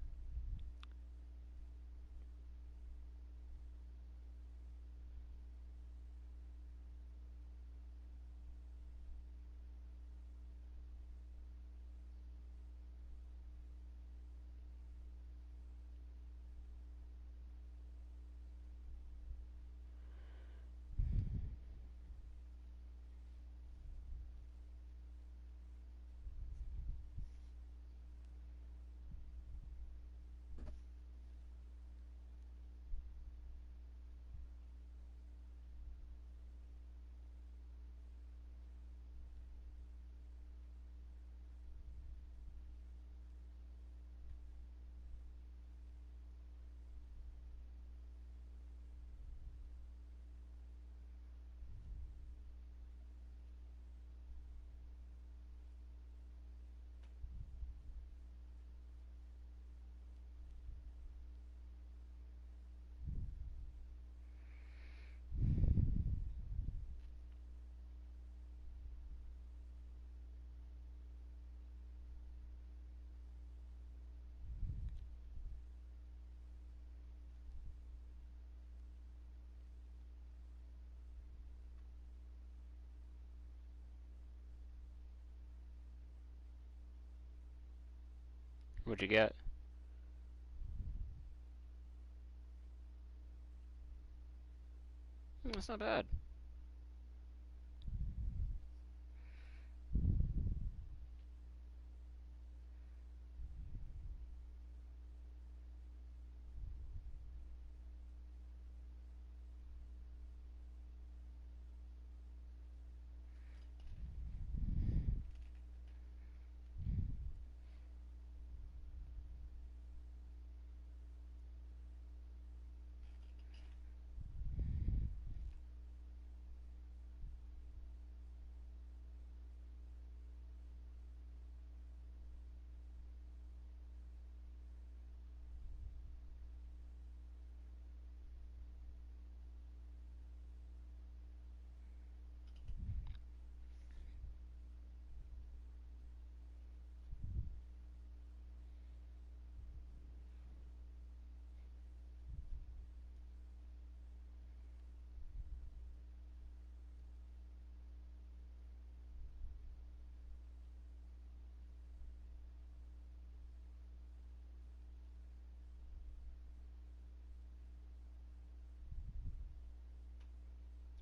Speaker 1: What'd you get? That's not bad.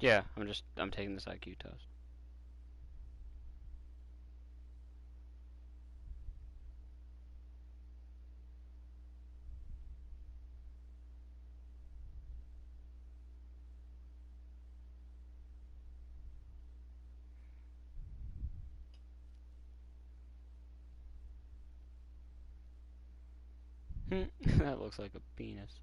Speaker 1: Yeah, I'm taking this IQ test. That looks like a penis.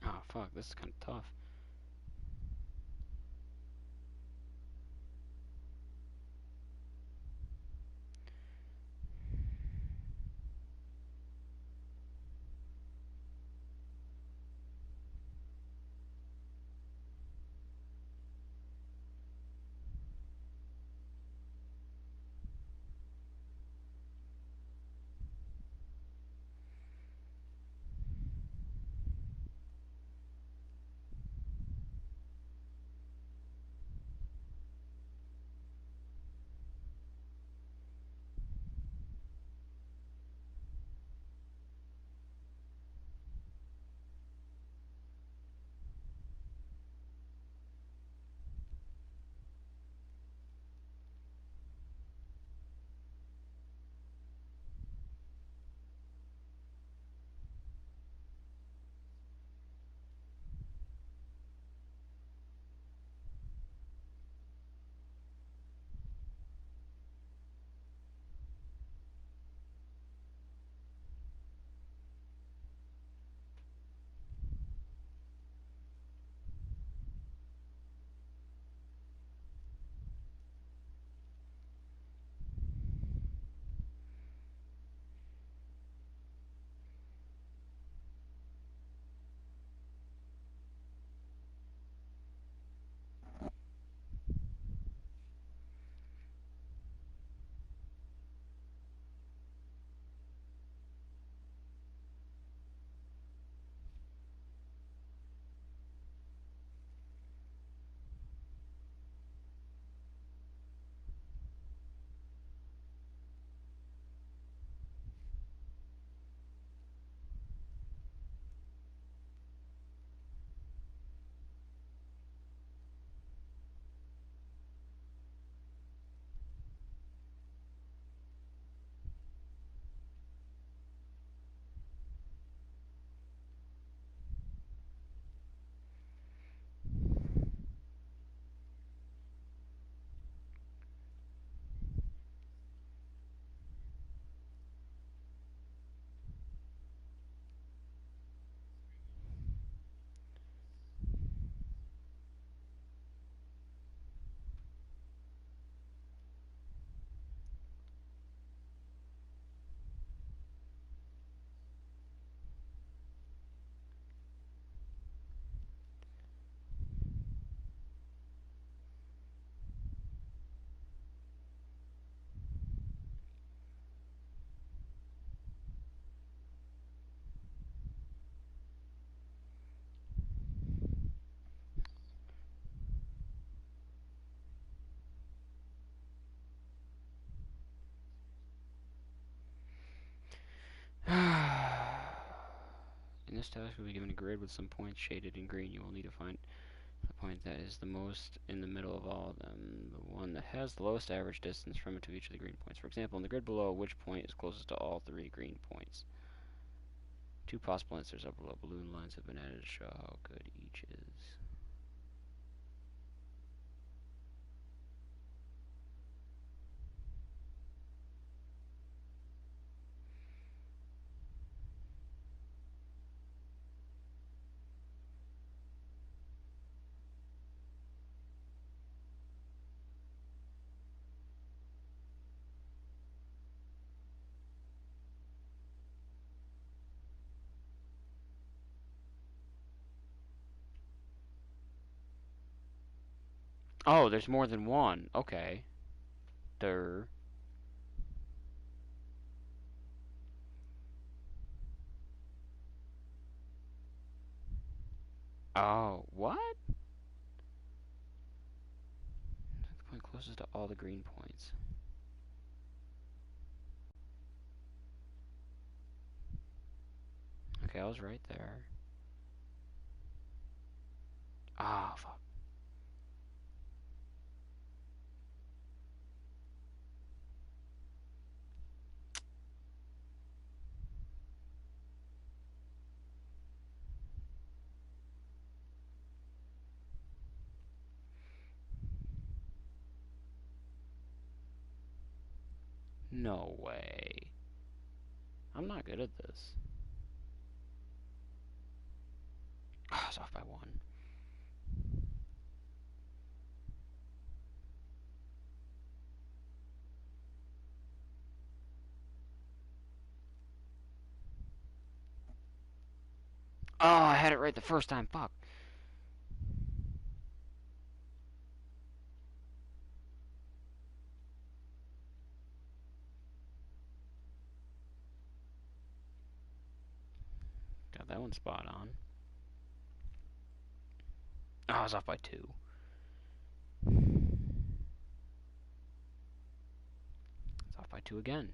Speaker 1: Oh fuck, this is kind of tough. this task, you'll be given a grid with some points shaded in green. You will need to find the point that is the most in the middle of all of them, the one that has the lowest average distance from it to each of the green points. For example, in the grid below, which point is closest to all 3 green points? 2 possible answers up below. Balloon lines have been added to show how good each is. Oh, there's more than one. Okay. Durr. Oh, what? The point closest to all the green points. Okay, I was right there. Ah, fuck. No way. I'm not good at this. Ah, I was off by 1. Oh, I had it right the first time. Fuck. Got that one spot on. Oh, I was off by 2. It's off by 2 again.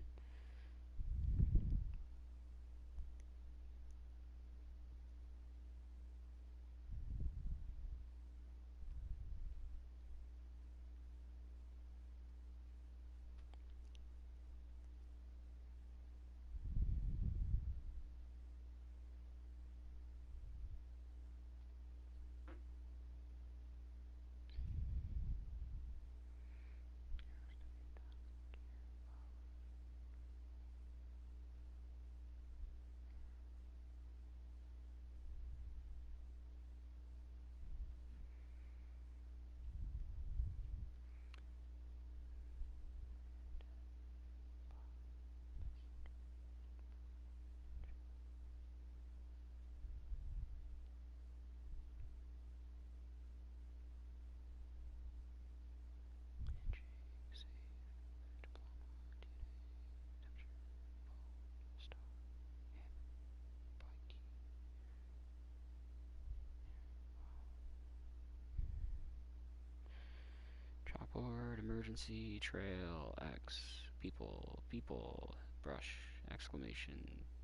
Speaker 1: Chalkboard, emergency, trail, X, people, brush, exclamation,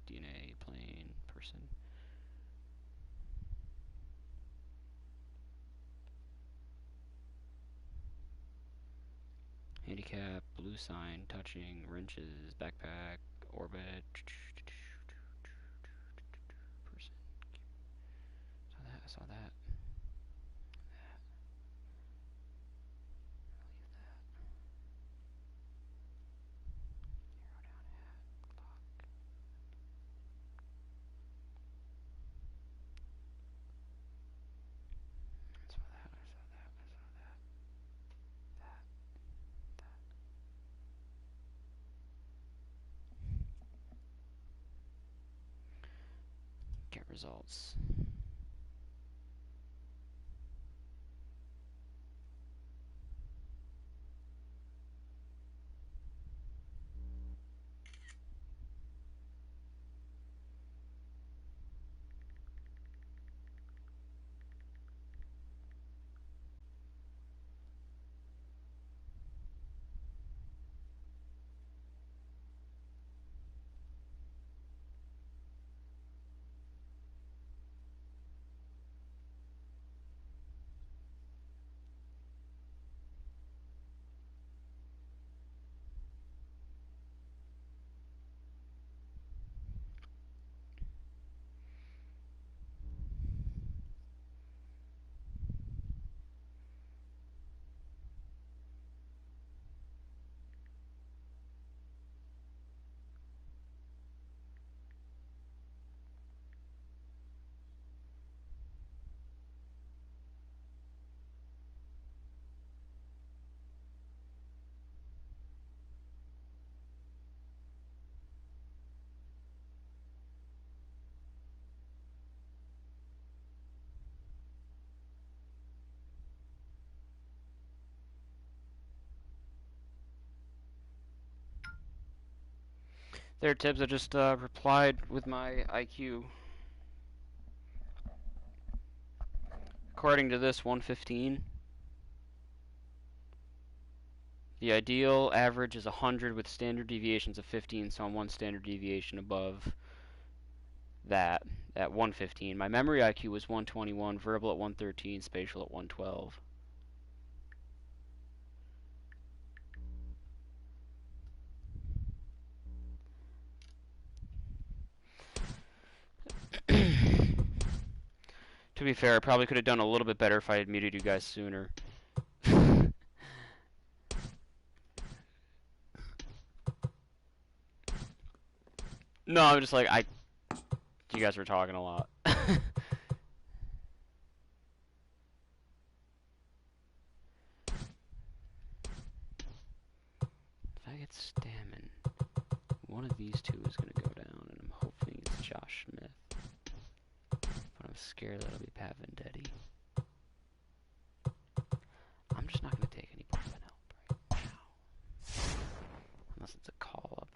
Speaker 1: DNA, plane, person. Handicap, blue sign, touching, wrenches, backpack, orbit, person. I saw that. I saw that. Get results. There, Tibbs. I just replied with my IQ. According to this, 115. The ideal average is 100 with standard deviations of 15, so I'm one standard deviation above that at 115. My memory IQ was 121, verbal at 113, spatial at 112. To be fair, I probably could have done a little bit better if I had muted you guys sooner. No, I'm just like, you guys were talking a lot. If I get Stammen, one of these two is going to go down, and I'm hoping it's Josh Smith. But I'm scared that'll be Pat Vendetti. I'm just not going to take any bullpen help right now. Unless it's a call-up.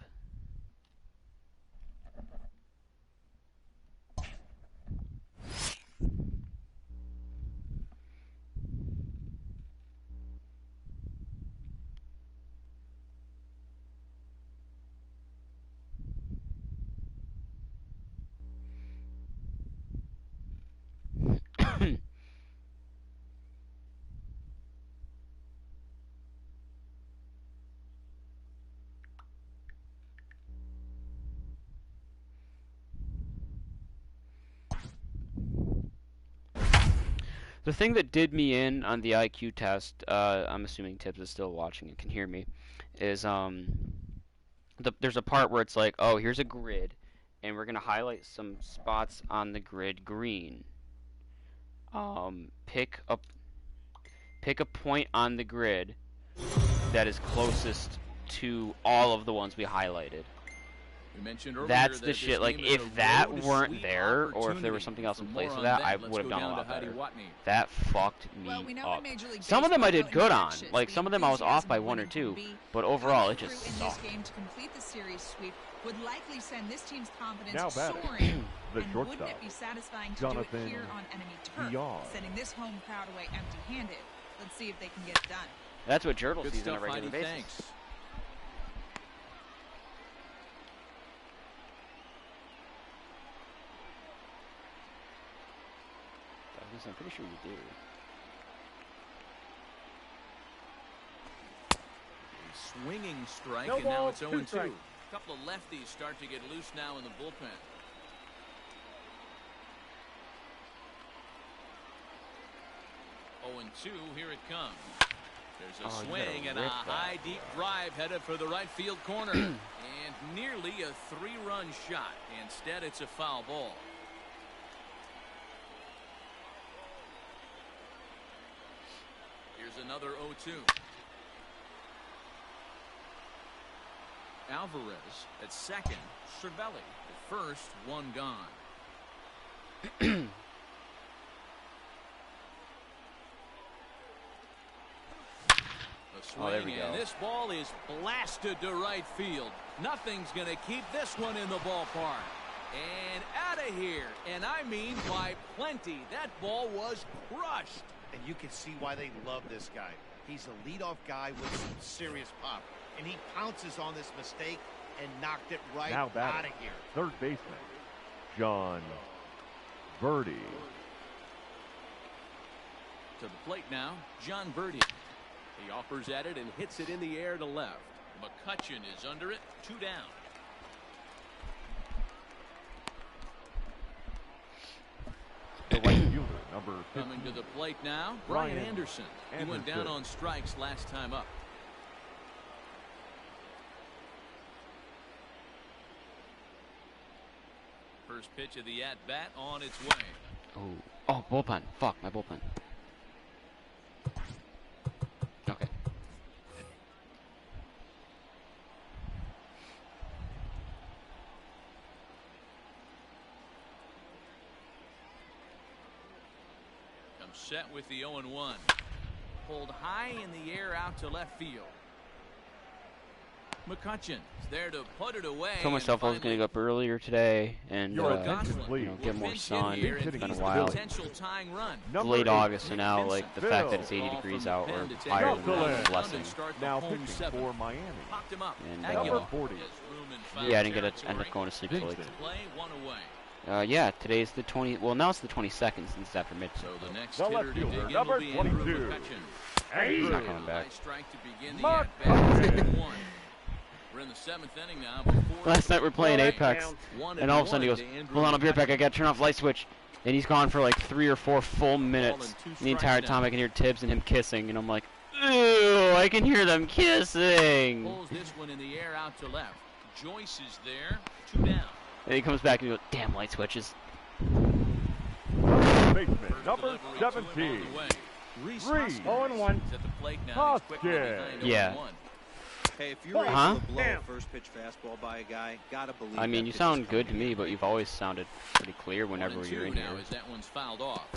Speaker 1: The thing that did me in on the IQ test, I'm assuming Tibbs is still watching and can hear me, is there's a part where it's like, oh, here's a grid, and we're gonna highlight some spots on the grid green. Pick a point on the grid that is closest to all of the ones we highlighted. That's the shit. Like, if that weren't there, or if there was something else in place of that, I would have done a lot better. That fucked me up. Some of them I did good on. Like, some of them I was off by 1 or 2, but overall it just sucked.
Speaker 6: Would likely send this team's confidence
Speaker 3: Now batting,
Speaker 6: soaring.
Speaker 3: the
Speaker 6: And
Speaker 3: shortstop,
Speaker 6: wouldn't it be satisfying to
Speaker 3: Jonathan
Speaker 6: do it here on enemy turf,
Speaker 3: Villar.
Speaker 6: sending this home crowd away empty-handed? Let's see if they can get it done.
Speaker 1: That's what Jurtle
Speaker 2: Good
Speaker 1: sees on a
Speaker 2: stuff,
Speaker 1: regular
Speaker 2: Heidi.
Speaker 1: basis.
Speaker 2: Thanks.
Speaker 1: I'm pretty sure you do.
Speaker 2: A swinging strike,
Speaker 3: No
Speaker 2: and now
Speaker 3: ball,
Speaker 2: it's 0-2.
Speaker 3: 2 strikes.
Speaker 2: A couple of lefties start to get loose now in the bullpen. Oh, and 2, here it comes. There's a swing and a high, deep drive headed for the right field corner. And nearly a 3-run shot. Instead, it's a foul ball. Here's another 0-2. Alvarez at second. Cervelli at first. 1 gone. A swing,
Speaker 1: there we go.
Speaker 2: and this ball is blasted to right field. Nothing's going to keep this one in the ballpark. And out of here. And I mean by plenty. That ball was crushed.
Speaker 5: And you can see why they love this guy. He's a leadoff guy with some serious pop. And he pounces on this mistake and knocked it right
Speaker 3: Now
Speaker 5: out
Speaker 3: batting,
Speaker 5: of here.
Speaker 3: third baseman, John Birdie.
Speaker 2: To the plate now, John Birdie. He offers at it and hits it in the air to left. McCutchen is under it, 2 down.
Speaker 3: The right fielder, number 15.
Speaker 2: Coming to the plate now, Brian
Speaker 3: Brian
Speaker 2: Anderson. He went down
Speaker 3: Anderson.
Speaker 2: on strikes last time up. First pitch of the at-bat on its way.
Speaker 1: Oh, bullpen. Fuck, my bullpen. Okay.
Speaker 2: Comes set with the 0-1. Pulled high in the air out to left field. McCutcheon's there to put it away.
Speaker 1: Told myself I was going to get up earlier today and
Speaker 3: Your attention, please.
Speaker 1: get more sun.
Speaker 2: Here,
Speaker 1: It's
Speaker 2: and
Speaker 1: been a
Speaker 2: he's
Speaker 1: while.
Speaker 2: the potential tying run.
Speaker 1: It's
Speaker 3: Number
Speaker 1: late
Speaker 3: 8,
Speaker 1: August, and now like the fact that it's 80 degrees out or higher than that is a blessing.
Speaker 3: Now pitching for Miami.
Speaker 2: Popped him up.
Speaker 1: And,
Speaker 3: Number 40.
Speaker 1: Yeah, I didn't get to end up going to sleep till like.
Speaker 2: Play one away.
Speaker 1: Yeah, today's the 20. Well, now it's the 22nd since it's after midnight.
Speaker 2: So the next
Speaker 3: The
Speaker 2: hitter
Speaker 3: left
Speaker 2: to
Speaker 3: fielder,
Speaker 2: dig in
Speaker 3: number
Speaker 2: will be Andrew
Speaker 3: 22.
Speaker 2: McCutcheon.
Speaker 1: He's not coming back.
Speaker 2: Nice strike to begin the
Speaker 3: Mark
Speaker 2: at-bat. We're in the 7th inning now.
Speaker 1: Last night we're playing Apex, and all of a sudden he goes, "Hold on, I'll be right back. I gotta turn off light switch." And he's gone for like 3 or 4 full minutes. The entire time I can hear Tibbs and him kissing, and I'm like, "Ew, I can hear them kissing."
Speaker 2: Pulls this one in the air out to left. Joyce is there. 2 down.
Speaker 1: And he comes back and he goes, "Damn light switches."
Speaker 3: Baseman, number 17.
Speaker 2: Reese
Speaker 3: 0-1.
Speaker 2: at the plate now.
Speaker 3: Toss
Speaker 2: He's quickly
Speaker 3: kick.
Speaker 2: behind
Speaker 1: Yeah.
Speaker 2: 0-1.
Speaker 4: Hey, if you're
Speaker 1: Huh?
Speaker 4: able to blow a first pitch fastball by a guy, gotta believe.
Speaker 1: I mean,
Speaker 4: that
Speaker 1: you
Speaker 4: pitch
Speaker 1: sound
Speaker 4: is
Speaker 1: good to
Speaker 4: coming
Speaker 1: me,
Speaker 4: in.
Speaker 1: but you've always sounded pretty clear whenever
Speaker 2: 1-2
Speaker 1: you're in
Speaker 2: now
Speaker 1: here.
Speaker 2: as that one's fouled off.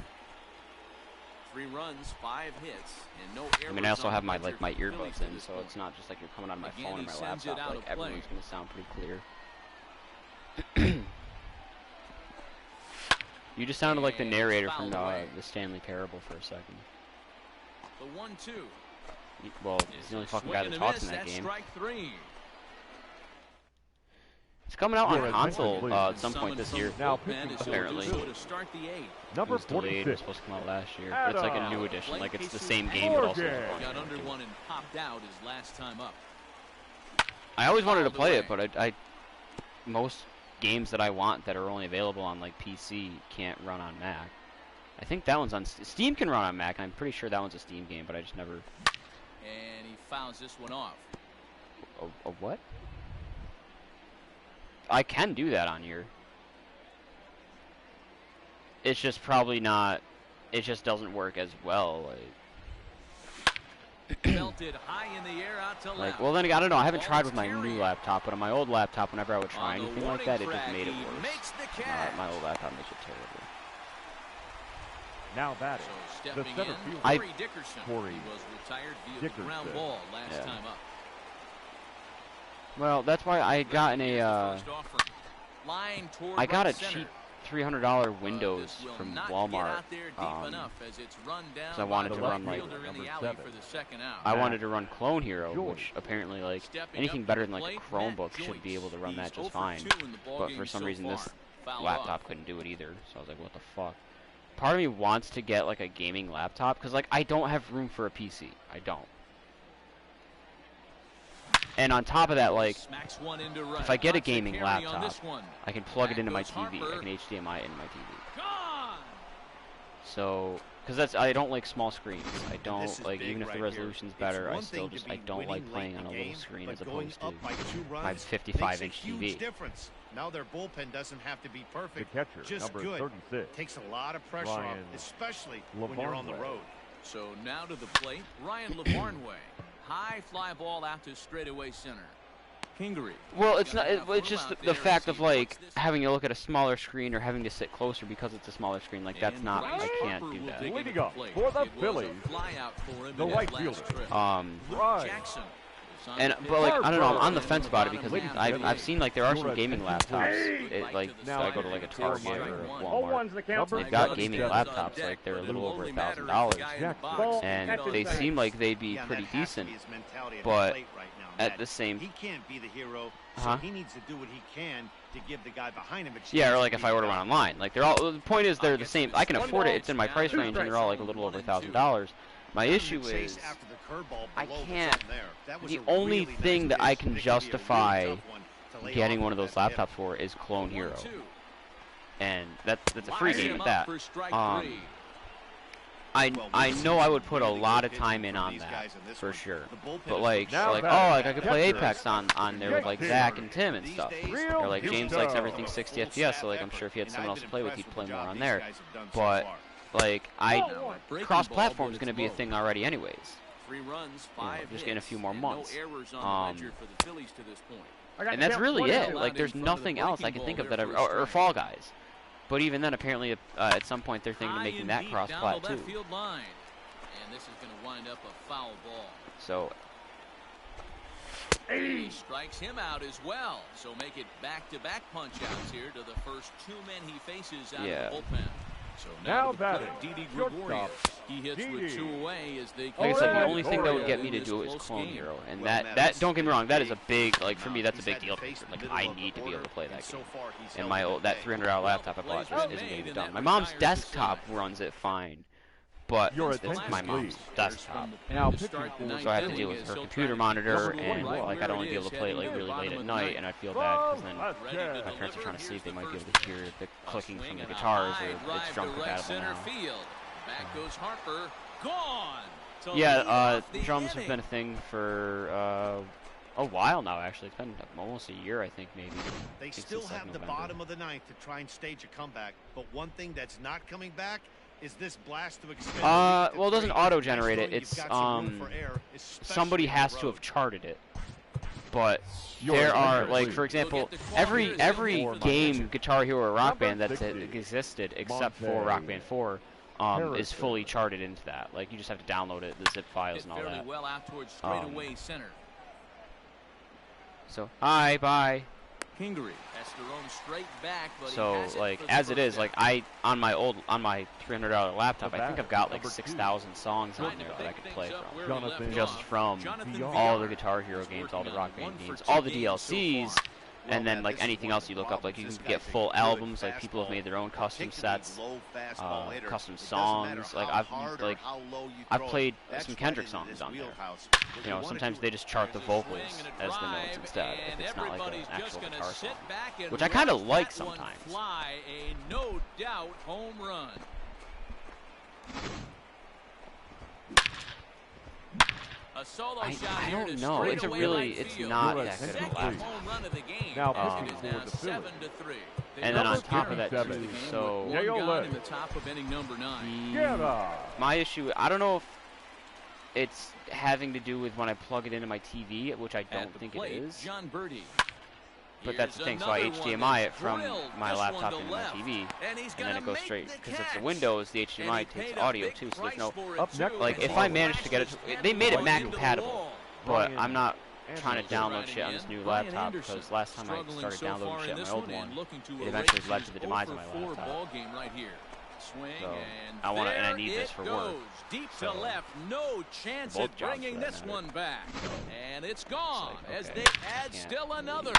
Speaker 2: 3 runs, 5 hits, and no errors.
Speaker 1: I mean, I also
Speaker 2: on
Speaker 1: have
Speaker 2: the
Speaker 1: my
Speaker 2: pitcher
Speaker 1: my
Speaker 2: for the Phillies
Speaker 1: earbuds
Speaker 2: to
Speaker 1: in,
Speaker 2: this
Speaker 1: so
Speaker 2: point.
Speaker 1: it's not just like you're coming on my
Speaker 2: Again,
Speaker 1: phone or
Speaker 2: he
Speaker 1: my
Speaker 2: sends it
Speaker 1: laptop.
Speaker 2: out
Speaker 1: Like
Speaker 2: of play.
Speaker 1: everyone's gonna sound pretty clear. You just sounded like the
Speaker 2: And
Speaker 1: narrator from
Speaker 2: fouled away.
Speaker 1: the Stanley Parable for a second.
Speaker 2: The 1-2.
Speaker 1: Well, he's the only fucking guy that talks in that game.
Speaker 2: Strike 3.
Speaker 1: It's coming out on
Speaker 3: Your
Speaker 1: console
Speaker 3: attention,
Speaker 1: at some point this year.
Speaker 3: Now
Speaker 2: Bullpen
Speaker 3: pitching
Speaker 2: is
Speaker 1: apparently.
Speaker 2: Silva to start the 8th.
Speaker 3: Number
Speaker 1: It was delayed. It
Speaker 3: 46.
Speaker 1: was supposed to come out last year. But it's like a new edition. Like it's the same game, but also.
Speaker 3: Morgan.
Speaker 2: Got under one and popped out his last time up.
Speaker 1: I always wanted to play it, but I most games that I want that are only available on like PC can't run on Mac. I think that one's on Steam can run on Mac. And I'm pretty sure that one's a Steam game, but I just never.
Speaker 2: And he fouls this one off.
Speaker 1: A what? I can do that on here. It's just probably not. It just doesn't work as well.
Speaker 2: Belted high in the air out to
Speaker 1: Like,
Speaker 2: left.
Speaker 1: well then again, I don't know. I haven't
Speaker 2: Ball
Speaker 1: tried
Speaker 2: is
Speaker 1: with my
Speaker 2: carried.
Speaker 1: new laptop, but on my old laptop, whenever I would try
Speaker 2: On the
Speaker 1: anything like
Speaker 2: warning
Speaker 1: that, it just
Speaker 2: track,
Speaker 1: made it
Speaker 2: he
Speaker 1: worse.
Speaker 2: makes the catch.
Speaker 1: My old laptop makes it terrible.
Speaker 3: Now batting.
Speaker 2: So
Speaker 3: The
Speaker 2: stepping
Speaker 3: center
Speaker 2: in,
Speaker 3: fielder.
Speaker 2: Corey Dickerson.
Speaker 3: Corey
Speaker 2: He was retired via
Speaker 3: Dickerson.
Speaker 2: the ground ball last
Speaker 1: Yeah.
Speaker 2: time up.
Speaker 1: Well, that's why I had gotten
Speaker 2: Here's the
Speaker 1: a.
Speaker 2: first offering. Line toward
Speaker 1: I got
Speaker 2: right
Speaker 1: a
Speaker 2: center.
Speaker 1: cheap $300
Speaker 2: This
Speaker 1: Windows
Speaker 2: will
Speaker 1: from
Speaker 2: not
Speaker 1: Walmart.
Speaker 2: get out there deep enough as it's run down
Speaker 1: 'cause I wanted
Speaker 2: by
Speaker 1: to
Speaker 2: the
Speaker 1: run,
Speaker 2: right
Speaker 1: like,
Speaker 2: fielder in the
Speaker 3: number
Speaker 2: alley
Speaker 3: 7.
Speaker 2: for the second out.
Speaker 1: I wanted to run Clone Hero,
Speaker 3: Joyce.
Speaker 1: which apparently, like,
Speaker 2: Stepping
Speaker 1: anything
Speaker 2: up
Speaker 1: better
Speaker 2: to
Speaker 1: than
Speaker 2: the
Speaker 1: like a
Speaker 2: plate, Matt
Speaker 1: Chromebook should be
Speaker 2: Joyce.
Speaker 1: able to run that
Speaker 2: He's
Speaker 1: just
Speaker 2: 0 for
Speaker 1: fine.
Speaker 2: 2 in the ball
Speaker 1: But
Speaker 2: game
Speaker 1: for some
Speaker 2: so
Speaker 1: reason,
Speaker 2: far.
Speaker 1: this
Speaker 2: Foul
Speaker 1: laptop
Speaker 2: off.
Speaker 1: couldn't do it either. So I was like, what the fuck? Part of me wants to get like a gaming laptop because like I don't have room for a PC. I don't. And on top of that, like,
Speaker 2: Smacks one into right.
Speaker 1: if I get a
Speaker 2: Lots of
Speaker 1: gaming
Speaker 2: carry on
Speaker 1: laptop,
Speaker 2: this one.
Speaker 1: I can plug it
Speaker 2: Back
Speaker 1: into my
Speaker 2: goes
Speaker 1: TV. I
Speaker 2: Harper.
Speaker 1: can HDMI it into my TV.
Speaker 2: Gone.
Speaker 1: So, because I don't like small screens. I
Speaker 5: This
Speaker 1: don't
Speaker 5: is
Speaker 1: like
Speaker 5: big
Speaker 1: even if
Speaker 5: right
Speaker 1: the
Speaker 5: here.
Speaker 1: resolution's
Speaker 5: It's
Speaker 1: better. I
Speaker 5: one
Speaker 1: still
Speaker 5: thing to
Speaker 1: just
Speaker 5: be
Speaker 1: I don't like
Speaker 5: winning
Speaker 1: playing
Speaker 5: late
Speaker 1: on a
Speaker 5: in the
Speaker 1: little
Speaker 5: game,
Speaker 1: screen
Speaker 5: but
Speaker 1: as
Speaker 5: going
Speaker 1: opposed to
Speaker 5: up by 2
Speaker 1: my
Speaker 5: runs
Speaker 1: 55-inch
Speaker 5: makes a huge
Speaker 1: TV.
Speaker 5: difference. Now their bullpen doesn't have to be
Speaker 3: The
Speaker 5: perfect.
Speaker 3: catcher,
Speaker 5: Just
Speaker 3: number
Speaker 5: good.
Speaker 3: 36.
Speaker 5: Takes a lot of pressure off,
Speaker 3: Ryan
Speaker 5: especially when you're on the
Speaker 3: Lavarnway.
Speaker 5: road.
Speaker 2: So now to the plate, Ryan Lavarnway. High fly ball out to straightaway center. Kingery.
Speaker 1: Well, it's
Speaker 2: Got
Speaker 1: not.
Speaker 2: enough
Speaker 1: It's
Speaker 2: room
Speaker 1: just
Speaker 2: out
Speaker 1: the
Speaker 2: there
Speaker 1: fact
Speaker 2: as
Speaker 1: of
Speaker 2: he
Speaker 1: like
Speaker 2: puts this
Speaker 1: having to look at a smaller screen or having to sit closer because it's a smaller screen. Like that's
Speaker 2: And
Speaker 1: not.
Speaker 2: Bryce
Speaker 1: I can't
Speaker 2: Harper
Speaker 1: do
Speaker 2: will
Speaker 1: that.
Speaker 2: dig
Speaker 3: Leading
Speaker 2: into the
Speaker 3: up
Speaker 2: plate.
Speaker 3: for the
Speaker 2: It was a
Speaker 3: Phillies,
Speaker 2: flyout for him
Speaker 3: the
Speaker 2: in his
Speaker 3: right
Speaker 2: last
Speaker 3: fielder.
Speaker 2: trip. Luke
Speaker 3: Right.
Speaker 2: Jackson.
Speaker 1: And
Speaker 2: Son of
Speaker 1: but like I don't know. I'm on the
Speaker 2: Harper.
Speaker 1: fence about it because
Speaker 2: Bottom half
Speaker 1: I've
Speaker 2: of the
Speaker 1: I've seen like there are some
Speaker 3: Your
Speaker 1: gaming
Speaker 3: attention,
Speaker 1: laptops.
Speaker 3: please.
Speaker 1: It, like
Speaker 2: Now
Speaker 1: I go to like a Target or a
Speaker 2: Strike
Speaker 1: Walmart.
Speaker 3: one's the count.
Speaker 1: They've got gaming laptops like they're a little over $1,000, and they seem like they'd be
Speaker 5: Yeah,
Speaker 1: pretty
Speaker 5: that has to
Speaker 1: decent.
Speaker 5: be his mentality at the
Speaker 1: but
Speaker 5: plate right now,
Speaker 1: at
Speaker 5: Matt.
Speaker 1: the same
Speaker 5: He can't be the hero,
Speaker 1: Uh-huh.
Speaker 5: so he needs to do what he can to give the guy behind him a chance
Speaker 1: Yeah, or
Speaker 5: to
Speaker 1: like if
Speaker 5: beat
Speaker 1: I
Speaker 5: the
Speaker 1: order
Speaker 5: guy.
Speaker 1: one online, like they're all. The point is they're the
Speaker 2: Gets
Speaker 1: same.
Speaker 2: this
Speaker 1: I can
Speaker 2: one
Speaker 1: afford it.
Speaker 2: ball.
Speaker 1: It's in my price range, and they're all like a little over $1,000. My
Speaker 5: On the
Speaker 1: issue
Speaker 5: chase
Speaker 1: is
Speaker 5: after the curveball
Speaker 1: I
Speaker 5: below the
Speaker 1: can't-
Speaker 5: zone there. That was
Speaker 1: the
Speaker 5: a
Speaker 1: only
Speaker 5: really
Speaker 1: thing
Speaker 5: nice
Speaker 1: that I
Speaker 5: pitch.
Speaker 1: can
Speaker 5: This could be a really
Speaker 1: justify
Speaker 5: tough one to lay
Speaker 1: getting
Speaker 5: off
Speaker 1: one of
Speaker 5: with
Speaker 1: those
Speaker 5: that hit.
Speaker 1: laptops for is Clone Hero,
Speaker 2: 1-2.
Speaker 1: and that's a free
Speaker 2: Lines
Speaker 1: game
Speaker 2: him
Speaker 1: at
Speaker 2: up
Speaker 1: that.
Speaker 2: for strike
Speaker 1: Um,
Speaker 2: three.
Speaker 5: Well,
Speaker 1: I
Speaker 5: we've
Speaker 1: know
Speaker 5: seen
Speaker 1: I
Speaker 5: some
Speaker 1: would put a
Speaker 5: really
Speaker 1: lot
Speaker 5: good
Speaker 1: of time
Speaker 5: pitching
Speaker 1: in
Speaker 5: from
Speaker 1: on
Speaker 5: these
Speaker 1: that
Speaker 5: guys in this
Speaker 1: for
Speaker 5: one.
Speaker 1: sure.
Speaker 5: The bullpen
Speaker 1: But
Speaker 5: is
Speaker 1: like,
Speaker 3: Now
Speaker 1: like
Speaker 3: batting,
Speaker 1: oh, like I could play
Speaker 3: catcher.
Speaker 1: Apex on there with like Zach and Tim and
Speaker 5: These
Speaker 1: stuff.
Speaker 5: days,
Speaker 3: Real
Speaker 1: Or like James likes
Speaker 3: Houston.
Speaker 1: everything 60 FPS, so like I'm sure if he had
Speaker 5: And
Speaker 1: someone
Speaker 5: I've
Speaker 1: else to
Speaker 5: been
Speaker 1: play with,
Speaker 5: impressed
Speaker 1: he'd play
Speaker 5: the
Speaker 1: more
Speaker 5: job
Speaker 1: on
Speaker 5: these
Speaker 1: there.
Speaker 5: guys have done so
Speaker 1: But
Speaker 5: far.
Speaker 1: like
Speaker 2: Breaking
Speaker 1: cross-platform
Speaker 2: ball,
Speaker 1: is
Speaker 2: but
Speaker 1: going to
Speaker 2: it's
Speaker 1: be a
Speaker 2: low.
Speaker 1: thing already anyways.
Speaker 2: 3 runs, 5
Speaker 1: just getting a few
Speaker 2: hits,
Speaker 1: more
Speaker 2: and
Speaker 1: months.
Speaker 2: No errors on the ledger
Speaker 1: Um,
Speaker 2: for the Phillies to this point.
Speaker 1: And that's really it.
Speaker 2: out
Speaker 1: Like
Speaker 2: in
Speaker 1: there's
Speaker 2: front of the
Speaker 1: nothing else I
Speaker 2: breaking
Speaker 1: can think
Speaker 2: ball
Speaker 1: of that
Speaker 2: there
Speaker 1: I,
Speaker 2: for a
Speaker 1: or
Speaker 2: strike.
Speaker 1: Fall Guys. But even then, apparently at some point they're thinking of
Speaker 2: High
Speaker 1: making
Speaker 2: and
Speaker 1: that
Speaker 2: deep
Speaker 1: cross-plat
Speaker 2: down the
Speaker 1: too.
Speaker 2: left field line. And this is going to wind up a foul ball.
Speaker 1: So
Speaker 2: He strikes him out as well. So make it back-to-back punch-outs here to the first 2 men he faces out of the bullpen. So now
Speaker 3: batting,
Speaker 2: Didi Gregorius. He hits with 2 away as they.
Speaker 1: Like I said, the only thing that would get me to do it is Clone Hero, and that don't get me wrong, that is a big, like for me, that's a big deal. Like I need to be able to play that game. And my old that $300 laptop I bought just isn't going to be done. My mom's desktop runs it fine, but it's my mom's desktop.
Speaker 3: Now,
Speaker 1: So I have to deal with her computer monitor, and like I don't want to be able to play it like really late at night, and I feel bad because then my parents are trying to see if they might be able to hear the clicking from the guitars or it's drum compatible now.
Speaker 2: Back goes Harper. Gone.
Speaker 1: Yeah, drums have been a thing for a while now. Actually, it's been almost a year, I think, maybe.
Speaker 5: They still have the bottom of the 9th to try and stage a comeback, but one thing that's not coming back is this blast to extend.
Speaker 1: Well, it doesn't auto-generate it. It's somebody has to have charted it. But there are, like, for example, every game Guitar Hero or Rock Band that's existed except for Rock Band 4 is fully charted into that. Like, you just have to download it, the zip files and all that.
Speaker 2: Well out towards straightaway center.
Speaker 1: So, hi, bye.
Speaker 2: Kingery has to roam straight back, but
Speaker 1: so, like, as it is, like, on my $300 laptop, I think I've got like 6,000 songs on there that I could play from. Just from all the Guitar Hero games, all the Rock Band games, all the DLCs, and then like anything else you look up, like you can get full albums, like people have made their own custom sets, custom songs. Like I've played some Kendrick songs on there. You know, sometimes they just chart the vocals as the notes instead, if it's not like an actual guitar song, which I kind of like sometimes.
Speaker 2: A no doubt home run. A solo shot
Speaker 1: I
Speaker 2: here
Speaker 1: don't
Speaker 2: to
Speaker 1: know. It's a
Speaker 2: straightaway
Speaker 1: really,
Speaker 2: right
Speaker 1: it's
Speaker 2: field.
Speaker 1: not that good of a
Speaker 2: Second
Speaker 1: laptop.
Speaker 2: home run of the game.
Speaker 3: Now
Speaker 2: It is now 7-3.
Speaker 1: And then on top of that, too, so
Speaker 2: one gone in the top of inning number 9.
Speaker 1: my issue, I don't know if it's having to do with when I plug it into my TV, which I don't think it is.
Speaker 2: John Birdie.
Speaker 1: But that's the thing, so I HDMI it from my laptop into my TV, and then it goes straight, because it's the Windows, the HDMI takes audio too, so there's no, like, if I manage to get it, they made it Mac compatible, but I'm not trying to download shit on this new laptop, because last time I started downloading shit on my old one, it eventually led to the demise of my laptop. So, I want to, and I need this for work.
Speaker 2: Deep to left, no chance at bringing this one back, and it's gone as they add still another.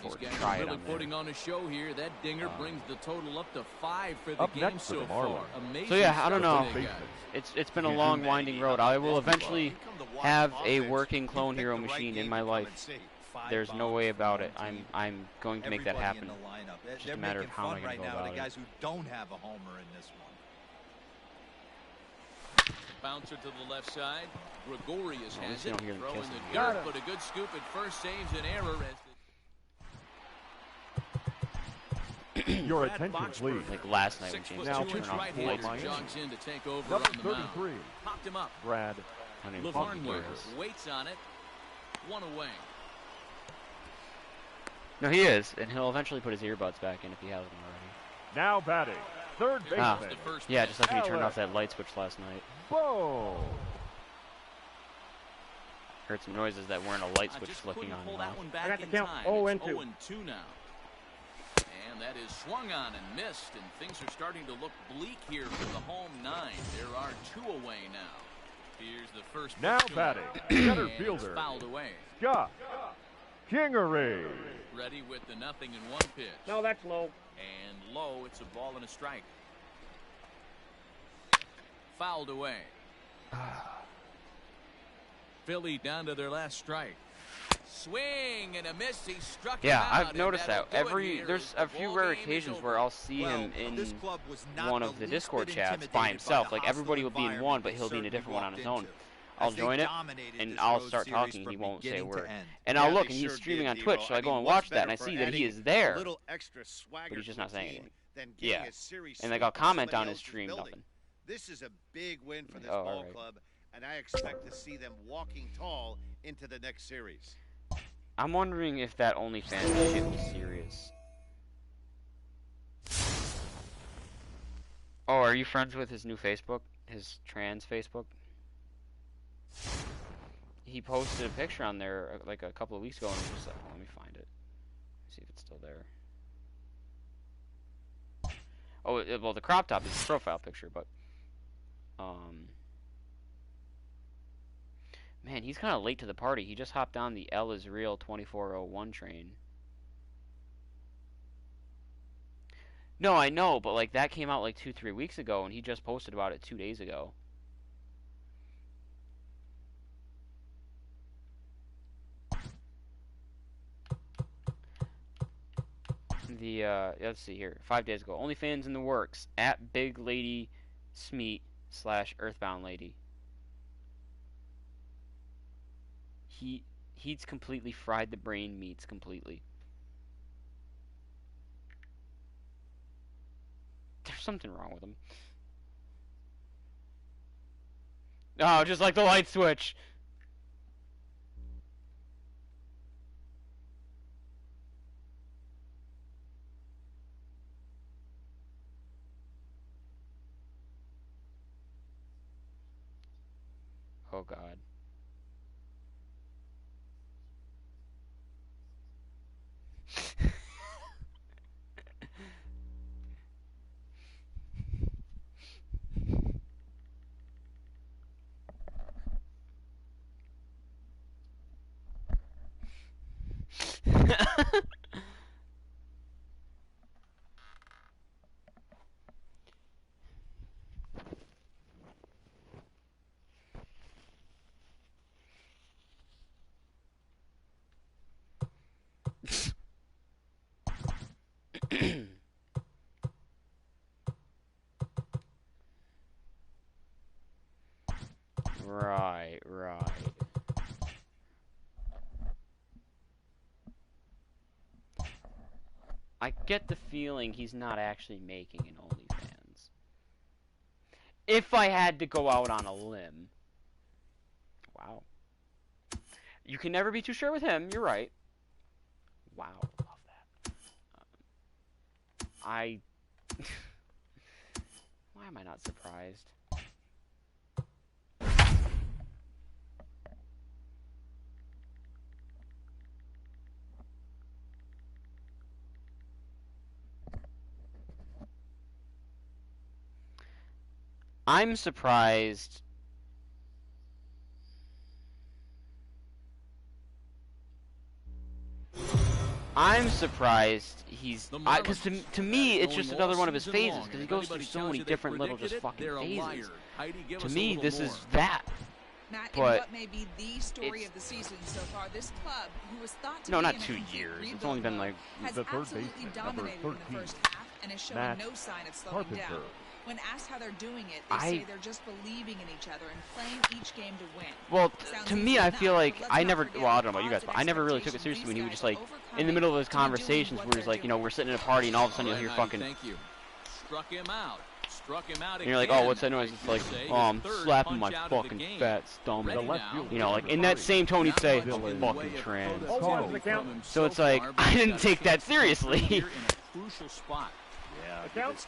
Speaker 2: These guys really putting on a show here. That dinger brings the total up to 5 for the game so far.
Speaker 1: So yeah, I don't know. It's been a long, winding road. I will eventually have a working Clone Hero machine in my life. There's no way about it. I'm going to make that happen. It's just a matter of how I'm going to go about it.
Speaker 4: Guys who don't have a homer in this one.
Speaker 2: Bouncer to the left side. Gregorius has it.
Speaker 1: Throwing
Speaker 2: the dirt, but a good scoop at first saves an error as
Speaker 3: Your attention, please.
Speaker 1: Like last night when James
Speaker 3: Now
Speaker 1: turned off
Speaker 2: right
Speaker 1: the lights.
Speaker 2: jogs in to take over
Speaker 3: Number
Speaker 2: on the mound.
Speaker 3: 33,
Speaker 2: Popped him up.
Speaker 3: Brad.
Speaker 1: I don't even fucking know who it
Speaker 2: Lavarnware
Speaker 1: is.
Speaker 2: waits on it. One away.
Speaker 1: No, he is, and he'll eventually put his earbuds back in if he hasn't already.
Speaker 3: Now batting, third baseman.
Speaker 1: Yeah, just like when he turned off that light switch last night.
Speaker 3: Boom.
Speaker 1: Heard some noises that weren't a light switch flicking on and off.
Speaker 2: I got the count 0-2 now. And that is swung on and missed, and things are starting to look bleak here for the home 9. There are 2 away now. Here's the first
Speaker 3: Now batting, center fielder,
Speaker 2: fouled away.
Speaker 3: Scott Kingery.
Speaker 2: Ready with the 0-1 pitch.
Speaker 7: No, that's low.
Speaker 2: And low, it's a ball and a strike. Fouled away. Philly down to their last strike. Swing and a miss. He struck him out,
Speaker 1: I've noticed that. There's a few rare occasions where I'll see him in one of the Discord chats by himself. Like everybody will be in one, but he'll be in a different one on his own. I'll join it, and I'll start talking, and he won't say a word. And I'll look, and he's streaming on Twitch, so I go and watch that, and I see that he is there, but he's just not saying anything. Yeah, and like I'll comment on his stream, nothing.
Speaker 5: This is a big win for this
Speaker 1: Oh,
Speaker 5: ball
Speaker 1: alright.
Speaker 5: club, and I expect to see them walking tall into the next series.
Speaker 1: I'm wondering if that OnlyFans shit was serious. Oh, are you friends with his new Facebook? His trans Facebook? he posted a picture on there like a couple of weeks ago, and he was just like, oh, let me find it. See if it's still there. Oh, well, the crop top is his profile picture, but man, he's kind of late to the party. He just hopped on the L is Real 2401 train. No, I know, but like that came out like 2-3 weeks ago, and he just posted about it 2 days ago. Let's see here. 5 days ago. OnlyFans in the works. At Big Lady Smeet / Earthbound Lady. He's completely fried the brain meats completely. There's something wrong with him. Oh, just like the light switch. Oh God. Right. I get the feeling he's not actually making an OnlyFans. If I had to go out on a limb. Wow. You can never be too sure with him, you're right. Wow, love that. Why am I not surprised? I'm surprised. I'm surprised he's, because to me it's just another one of his phases, because he goes through so many different little just fucking phases. To me, this is that.
Speaker 6: Matt,
Speaker 1: But
Speaker 6: in what may be the story of the season so far, this club, who was thought to be
Speaker 1: not
Speaker 6: in a
Speaker 1: 2
Speaker 6: complete
Speaker 1: years. It's
Speaker 6: rebuild
Speaker 1: only been
Speaker 6: mode,
Speaker 1: like
Speaker 6: has
Speaker 3: the third
Speaker 6: absolutely
Speaker 3: baseman, number
Speaker 6: dominated in the
Speaker 3: 13,
Speaker 6: first half and is showing
Speaker 3: Matt
Speaker 6: no sign of slowing down.
Speaker 3: Carpenter.
Speaker 6: When asked how they're doing it, they say they're just believing in each other and playing each game to win.
Speaker 1: Well,
Speaker 6: Sounds
Speaker 1: to
Speaker 6: easy
Speaker 1: me, I
Speaker 6: enough,
Speaker 1: feel like
Speaker 6: but let's
Speaker 1: I
Speaker 6: not
Speaker 1: never.
Speaker 6: forget
Speaker 1: Well, I
Speaker 6: the
Speaker 1: don't know about you guys, but I
Speaker 6: positive
Speaker 1: never really took it
Speaker 6: expectations
Speaker 1: seriously when he would
Speaker 6: these
Speaker 1: just like
Speaker 6: guys
Speaker 1: in the middle of his
Speaker 6: overcoming to be doing
Speaker 1: conversations
Speaker 6: what
Speaker 1: where he's
Speaker 6: they're
Speaker 1: like, you know,
Speaker 6: doing.
Speaker 1: we're sitting in a party and all of a sudden you'll hear fucking.
Speaker 2: Thank you. Struck him out.
Speaker 1: And you're like, oh, what's that noise? It's like, oh, I'm slapping my fucking fat stomach. You know, like in that same tone he'd say, fucking trans. So it's like, I didn't take that seriously.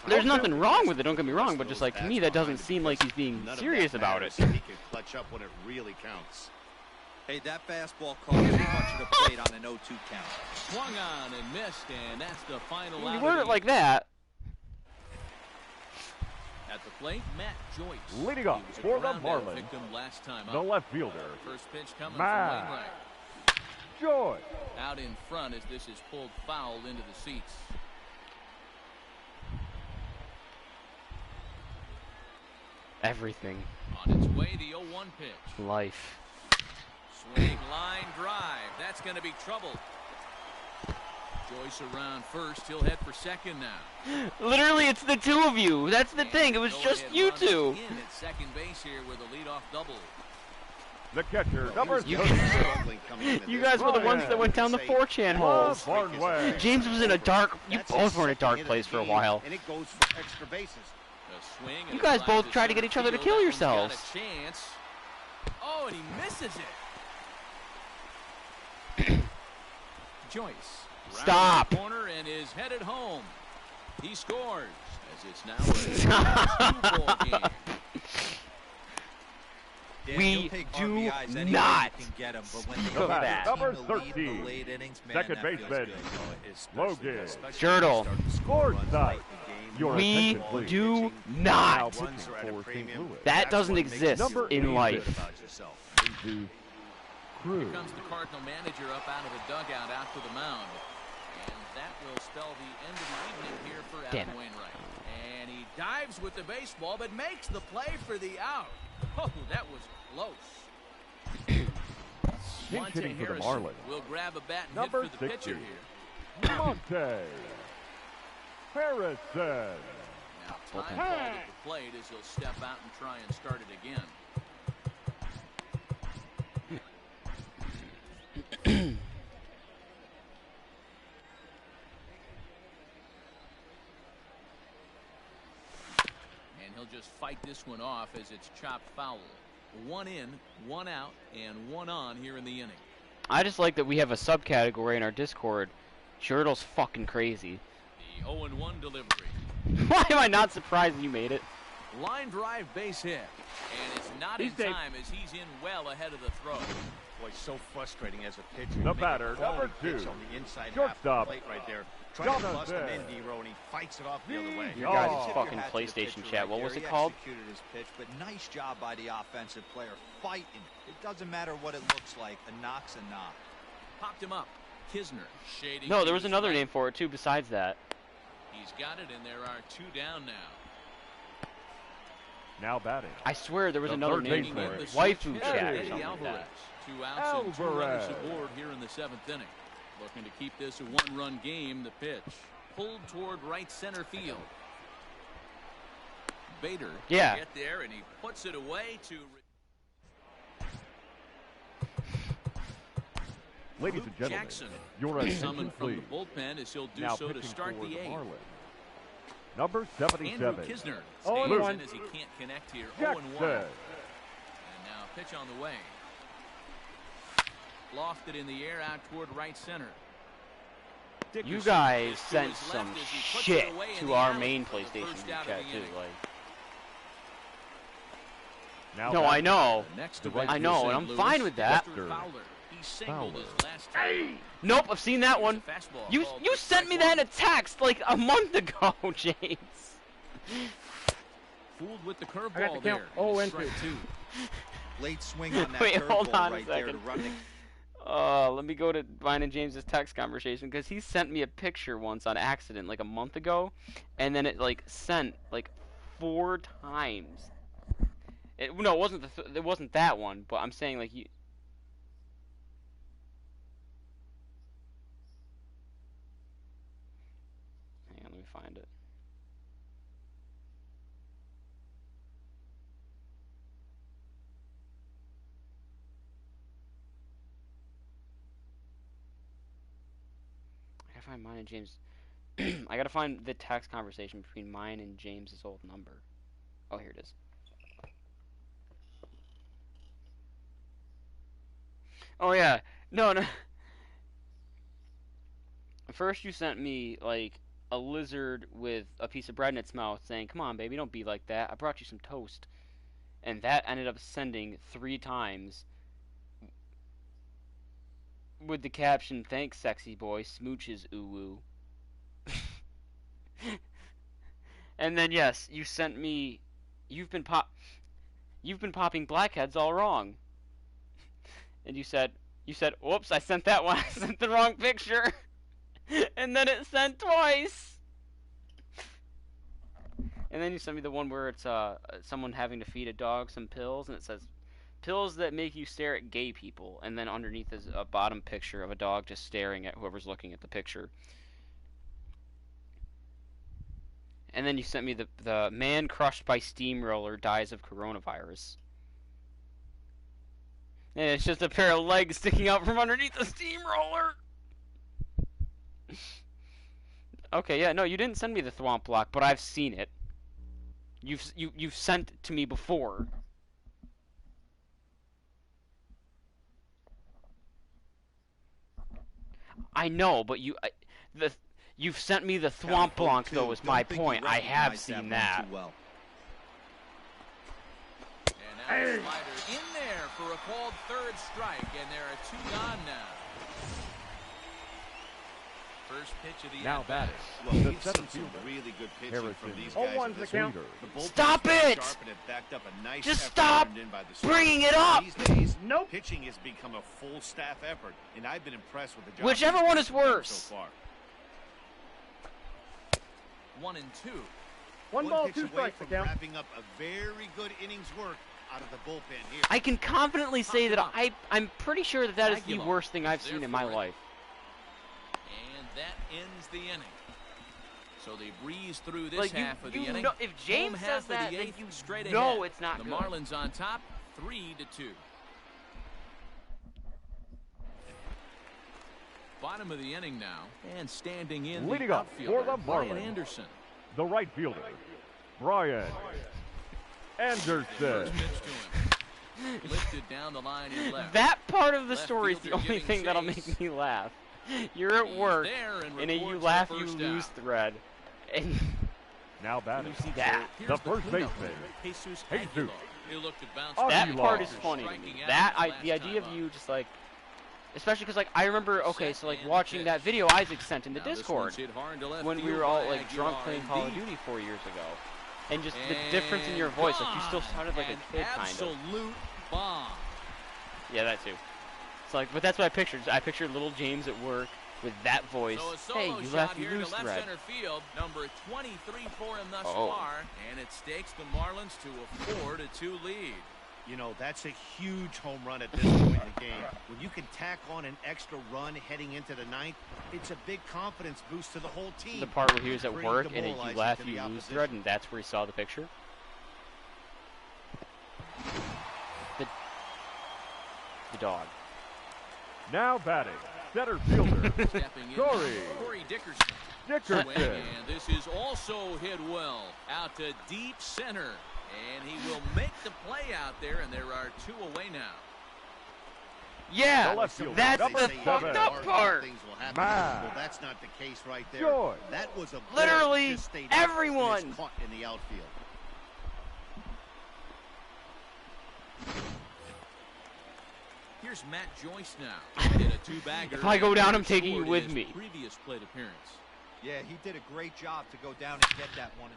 Speaker 1: There's nothing wrong with it, don't get me wrong, but just like to me that doesn't seem like he's being serious about it.
Speaker 5: He can clutch up when it really counts.
Speaker 4: Hey, that fastball caught too much of the plate on an 0-2 count.
Speaker 2: Swung on and missed, and that's the final
Speaker 1: When
Speaker 2: out.
Speaker 1: you word it like that.
Speaker 2: At the plate, Matt Joyce.
Speaker 3: Leading off for the Marlins,
Speaker 2: Last time
Speaker 3: the
Speaker 2: up.
Speaker 3: left fielder,
Speaker 2: First pitch coming
Speaker 3: Matt
Speaker 2: from Wainwright.
Speaker 3: Joyce.
Speaker 2: Out in front as this is pulled foul into the seats.
Speaker 1: Everything.
Speaker 2: On its way, the 0-1 pitch.
Speaker 1: Life.
Speaker 2: Swing, line drive. That's going to be trouble. Joyce around first. He'll head for second now.
Speaker 1: Literally, it's the two of you. That's the thing. It was just you two.
Speaker 2: In at second base here with a leadoff double.
Speaker 3: The catcher, number
Speaker 1: You
Speaker 3: 30.
Speaker 1: You guys were the ones that went down the 4chan holes.
Speaker 3: Barnway.
Speaker 1: James was in a dark. You both were in a dark place for a while.
Speaker 5: And it goes for extra bases.
Speaker 2: A swing and
Speaker 1: You
Speaker 2: a
Speaker 1: guys
Speaker 2: drive
Speaker 1: both
Speaker 2: to
Speaker 1: tried to
Speaker 2: center
Speaker 1: get each other to
Speaker 2: field.
Speaker 1: kill
Speaker 2: That one's
Speaker 1: yourselves.
Speaker 2: got a chance. Oh, and he misses it. Joyce.
Speaker 1: Stop.
Speaker 2: Round the corner and is headed home. He scores as it's now a 2-ball game.
Speaker 1: We do not.
Speaker 3: Look at that. Number 13, second baseman, Logan
Speaker 1: Jurtle.
Speaker 3: Scores side.
Speaker 1: We do not. That doesn't exist in life.
Speaker 2: Here comes the Cardinal manager up out of the dugout after the mound. And that will spell the end of the evening here for Adam Wainwright. And he dives with the baseball, but makes the play for the out. Oh, that was close.
Speaker 3: Monte for the Marlins.
Speaker 2: Will grab a bat and
Speaker 3: Number
Speaker 2: hit for the
Speaker 3: 60,
Speaker 2: pitcher here.
Speaker 3: Monte Harrison.
Speaker 2: Now time called at the plate as he'll step out and try and start it again. And he'll just fight this one off as it's chopped foul. 1 in, 1 out, and 1 on here in the inning.
Speaker 1: I just like that we have a subcategory in our Discord. Jurtle's fucking crazy.
Speaker 2: The 0-1 delivery.
Speaker 1: Why am I not surprised you made it?
Speaker 2: Line drive base hit. And it's not in time as he's in well ahead of the throw.
Speaker 5: Boy, so frustrating as a pitcher.
Speaker 3: The batter, number 2,
Speaker 5: on the inside
Speaker 3: shortstop,
Speaker 5: plate right there. Trying to bust him in, D-Row, and he fights it off the other way.
Speaker 1: Your guys' fucking PlayStation chat. What was it called?
Speaker 4: Executed his pitch, but nice job by the offensive player fighting. It doesn't matter what it looks like. A knock's a knock.
Speaker 2: Popped him up. Kisner shading.
Speaker 1: No, there was another name for it too besides that.
Speaker 2: He's got it, and there are 2 down now.
Speaker 3: now batting.
Speaker 1: I swear there was another name for it. Waifu chat or something like that.
Speaker 2: 2 outs and 2 runners aboard here in the 7th inning. Looking to keep this a 1-run game. The pitch pulled toward right center field. Bader get there, and he puts it away to.
Speaker 3: Ladies and gentlemen,
Speaker 2: Jackson
Speaker 3: your attention,
Speaker 2: summoned from
Speaker 3: please.
Speaker 2: the bullpen as he'll do
Speaker 3: Now
Speaker 2: so to start
Speaker 3: for
Speaker 2: the 8th.
Speaker 3: Marlins. Number 77.
Speaker 2: Andrew Kisner
Speaker 3: Oh,
Speaker 2: stays
Speaker 3: one.
Speaker 2: in as he can't connect here.
Speaker 3: Jackson.
Speaker 2: 0-1. And now pitch on the way. Lofted in the air out toward right center.
Speaker 1: You guys sent some shit to our main PlayStation group chat too. Like,
Speaker 3: Now
Speaker 1: no, I know. I know, and I'm fine with that.
Speaker 2: He singled his last time.
Speaker 1: Nope, I've seen that one. You sent me that in a text like a month ago, James.
Speaker 2: Fooled with the curveball there.
Speaker 4: Oh, and 2. Late swing on that
Speaker 1: Wait, hold
Speaker 4: curveball
Speaker 1: on a
Speaker 4: right there to
Speaker 1: second.
Speaker 4: run the.
Speaker 1: Let me go to mine and James's text conversation because he sent me a picture once on accident like a month ago, and then it like sent like 4 times. No, it wasn't it wasn't that one, but I'm saying like you. Hang on, let me find it. I gotta find mine and James. I gotta find the text conversation between mine and James's old number. Oh, here it is. Oh yeah, no. First you sent me like a lizard with a piece of bread in its mouth saying, "Come on, baby, don't be like that. I brought you some toast." And that ended up sending 3 times with the caption, "Thanks, sexy boy, smooches, ooh-woo." And then yes, you sent me, you've been popping blackheads all wrong. And you said, "Whoops, I sent that one. I sent the wrong picture." And then it sent twice. And then you sent me the one where it's someone having to feed a dog some pills, and it says, "Pills that make you stare at gay people." And then underneath is a bottom picture of a dog just staring at whoever's looking at the picture. And then you sent me the man crushed by steamroller dies of coronavirus. And it's just a pair of legs sticking out from underneath the steamroller. Okay, yeah, no, you didn't send me the Thwomp Block, but I've seen it. You've sent it to me before. I know, but you've sent me the Thwomp Block, though, is my point. I have seen that.
Speaker 2: And now the slider in there. for a called third strike, and there are 2 gone now. First pitch of the
Speaker 3: now batting.
Speaker 5: Well,
Speaker 3: The
Speaker 5: we've
Speaker 3: center
Speaker 5: seen some
Speaker 3: fielder,
Speaker 5: really good pitching
Speaker 3: Harrison.
Speaker 5: from these guys.
Speaker 3: 0-1's the count.
Speaker 1: Stop it! Just stop bringing it up!
Speaker 5: These days, pitching has become a full staff effort, and I've been impressed with the job.
Speaker 1: Whichever one is worse.
Speaker 5: So far.
Speaker 2: 1-2.
Speaker 3: One ball,
Speaker 5: pitch
Speaker 3: 2
Speaker 5: away
Speaker 3: strikes to
Speaker 5: from
Speaker 3: count.
Speaker 5: wrapping up a very good innings work out of the bullpen here.
Speaker 1: I can confidently say that I'm pretty sure that is the
Speaker 2: Aguilar
Speaker 1: worst thing I've
Speaker 2: is
Speaker 1: seen
Speaker 2: there
Speaker 1: in my
Speaker 2: for it.
Speaker 1: life.
Speaker 2: And that ends the inning. So they breeze through this
Speaker 1: Like,
Speaker 2: half of the
Speaker 1: you
Speaker 2: inning.
Speaker 1: know, if James
Speaker 2: Home
Speaker 1: says
Speaker 2: half of
Speaker 1: that,
Speaker 2: the
Speaker 1: then
Speaker 2: 8th,
Speaker 1: you
Speaker 2: straight
Speaker 1: know
Speaker 2: ahead.
Speaker 1: it's not
Speaker 2: the
Speaker 1: good.
Speaker 2: Marlins on top, 3-2. Bottom of the inning now, and standing in
Speaker 3: Leading
Speaker 2: the
Speaker 3: up
Speaker 2: outfielder,
Speaker 3: for the
Speaker 2: Brian
Speaker 3: Marlins.
Speaker 2: Anderson.
Speaker 3: The right fielder, Brian Anderson.
Speaker 2: First pitch to him. Lifted down the line in left.
Speaker 1: That part of the
Speaker 2: Left
Speaker 1: story is the
Speaker 2: fielder
Speaker 1: only
Speaker 2: giving
Speaker 1: thing that'll
Speaker 2: chase.
Speaker 1: make me laugh. You're at
Speaker 2: He's
Speaker 1: work
Speaker 2: there and
Speaker 1: in a you
Speaker 2: reports
Speaker 1: laugh,
Speaker 2: the
Speaker 1: you
Speaker 2: first
Speaker 1: lose
Speaker 2: out.
Speaker 1: thread, and
Speaker 3: Now batting.
Speaker 1: you see that.
Speaker 2: Here's
Speaker 3: The first
Speaker 2: cleanup
Speaker 3: baseman,
Speaker 2: hitter, Jesus
Speaker 3: Jesus.
Speaker 2: Aguilar. He looked to bounce
Speaker 3: Aguilar.
Speaker 1: That
Speaker 2: back
Speaker 1: part is
Speaker 2: after
Speaker 1: funny to
Speaker 2: striking
Speaker 1: me.
Speaker 2: out
Speaker 1: That
Speaker 2: his
Speaker 1: the
Speaker 2: last
Speaker 1: idea of
Speaker 2: time
Speaker 1: you
Speaker 2: up.
Speaker 1: just like, especially because like I remember, okay, so like
Speaker 2: Set
Speaker 1: watching
Speaker 2: and
Speaker 1: that
Speaker 2: pitch.
Speaker 1: video Isaac sent in the
Speaker 2: Now this
Speaker 1: Discord
Speaker 2: one's hit hard to left
Speaker 1: when we
Speaker 2: field
Speaker 1: were all
Speaker 2: by
Speaker 1: like drunk
Speaker 2: Aguilar
Speaker 1: playing
Speaker 2: in
Speaker 1: Call of
Speaker 2: deep.
Speaker 1: Duty 4 years ago, and just the
Speaker 2: And
Speaker 1: difference in your voice, like you still
Speaker 2: gone.
Speaker 1: sounded like a
Speaker 2: An
Speaker 1: kid kind of.
Speaker 2: absolute bomb.
Speaker 1: Yeah, that too. It's like, but that's what I pictured. I pictured little James at work with that voice.
Speaker 2: So a
Speaker 1: Hey,
Speaker 2: solo
Speaker 1: you
Speaker 2: shot
Speaker 1: left, you
Speaker 2: here
Speaker 1: lose
Speaker 2: to left
Speaker 1: thread.
Speaker 2: center field, number 23 for him thus
Speaker 1: Oh.
Speaker 2: far, and it stakes the Marlins to a 4-2 lead.
Speaker 5: You know, that's a huge home run at this point in the game. When you can tack on an extra run heading into the 9th, it's a big confidence boost to the whole team.
Speaker 1: The part where he was at
Speaker 5: Pretty
Speaker 1: work and you
Speaker 5: demoralizing
Speaker 1: laugh,
Speaker 5: to the
Speaker 1: you lose
Speaker 5: opposition.
Speaker 1: thread, and that's where he saw the picture. The dog.
Speaker 3: Now batting. Center fielder,
Speaker 2: Stepping in, Corey Dickerson.
Speaker 3: Dickerson.
Speaker 2: Swing, and this is also hit well out to deep center, and he will make the play out there, and there are 2 away now.
Speaker 1: Yeah,
Speaker 3: The left fielder,
Speaker 1: that's
Speaker 3: number
Speaker 1: the
Speaker 3: 7.
Speaker 1: fucked up part.
Speaker 5: Things will happen.
Speaker 3: Man.
Speaker 5: Well, that's not the case right there.
Speaker 3: Joy.
Speaker 5: That was a
Speaker 1: Literally
Speaker 5: just stayed
Speaker 1: everyone.
Speaker 5: and it's caught in the outfield.
Speaker 2: Here's Matt Joyce now. Hit a 2-bagger.
Speaker 1: If I go down, I'm
Speaker 2: and
Speaker 1: taking you
Speaker 2: scored
Speaker 1: with
Speaker 2: in his
Speaker 1: me.
Speaker 2: Previous plate appearance.
Speaker 4: Yeah, he did a great job to go down and get that one.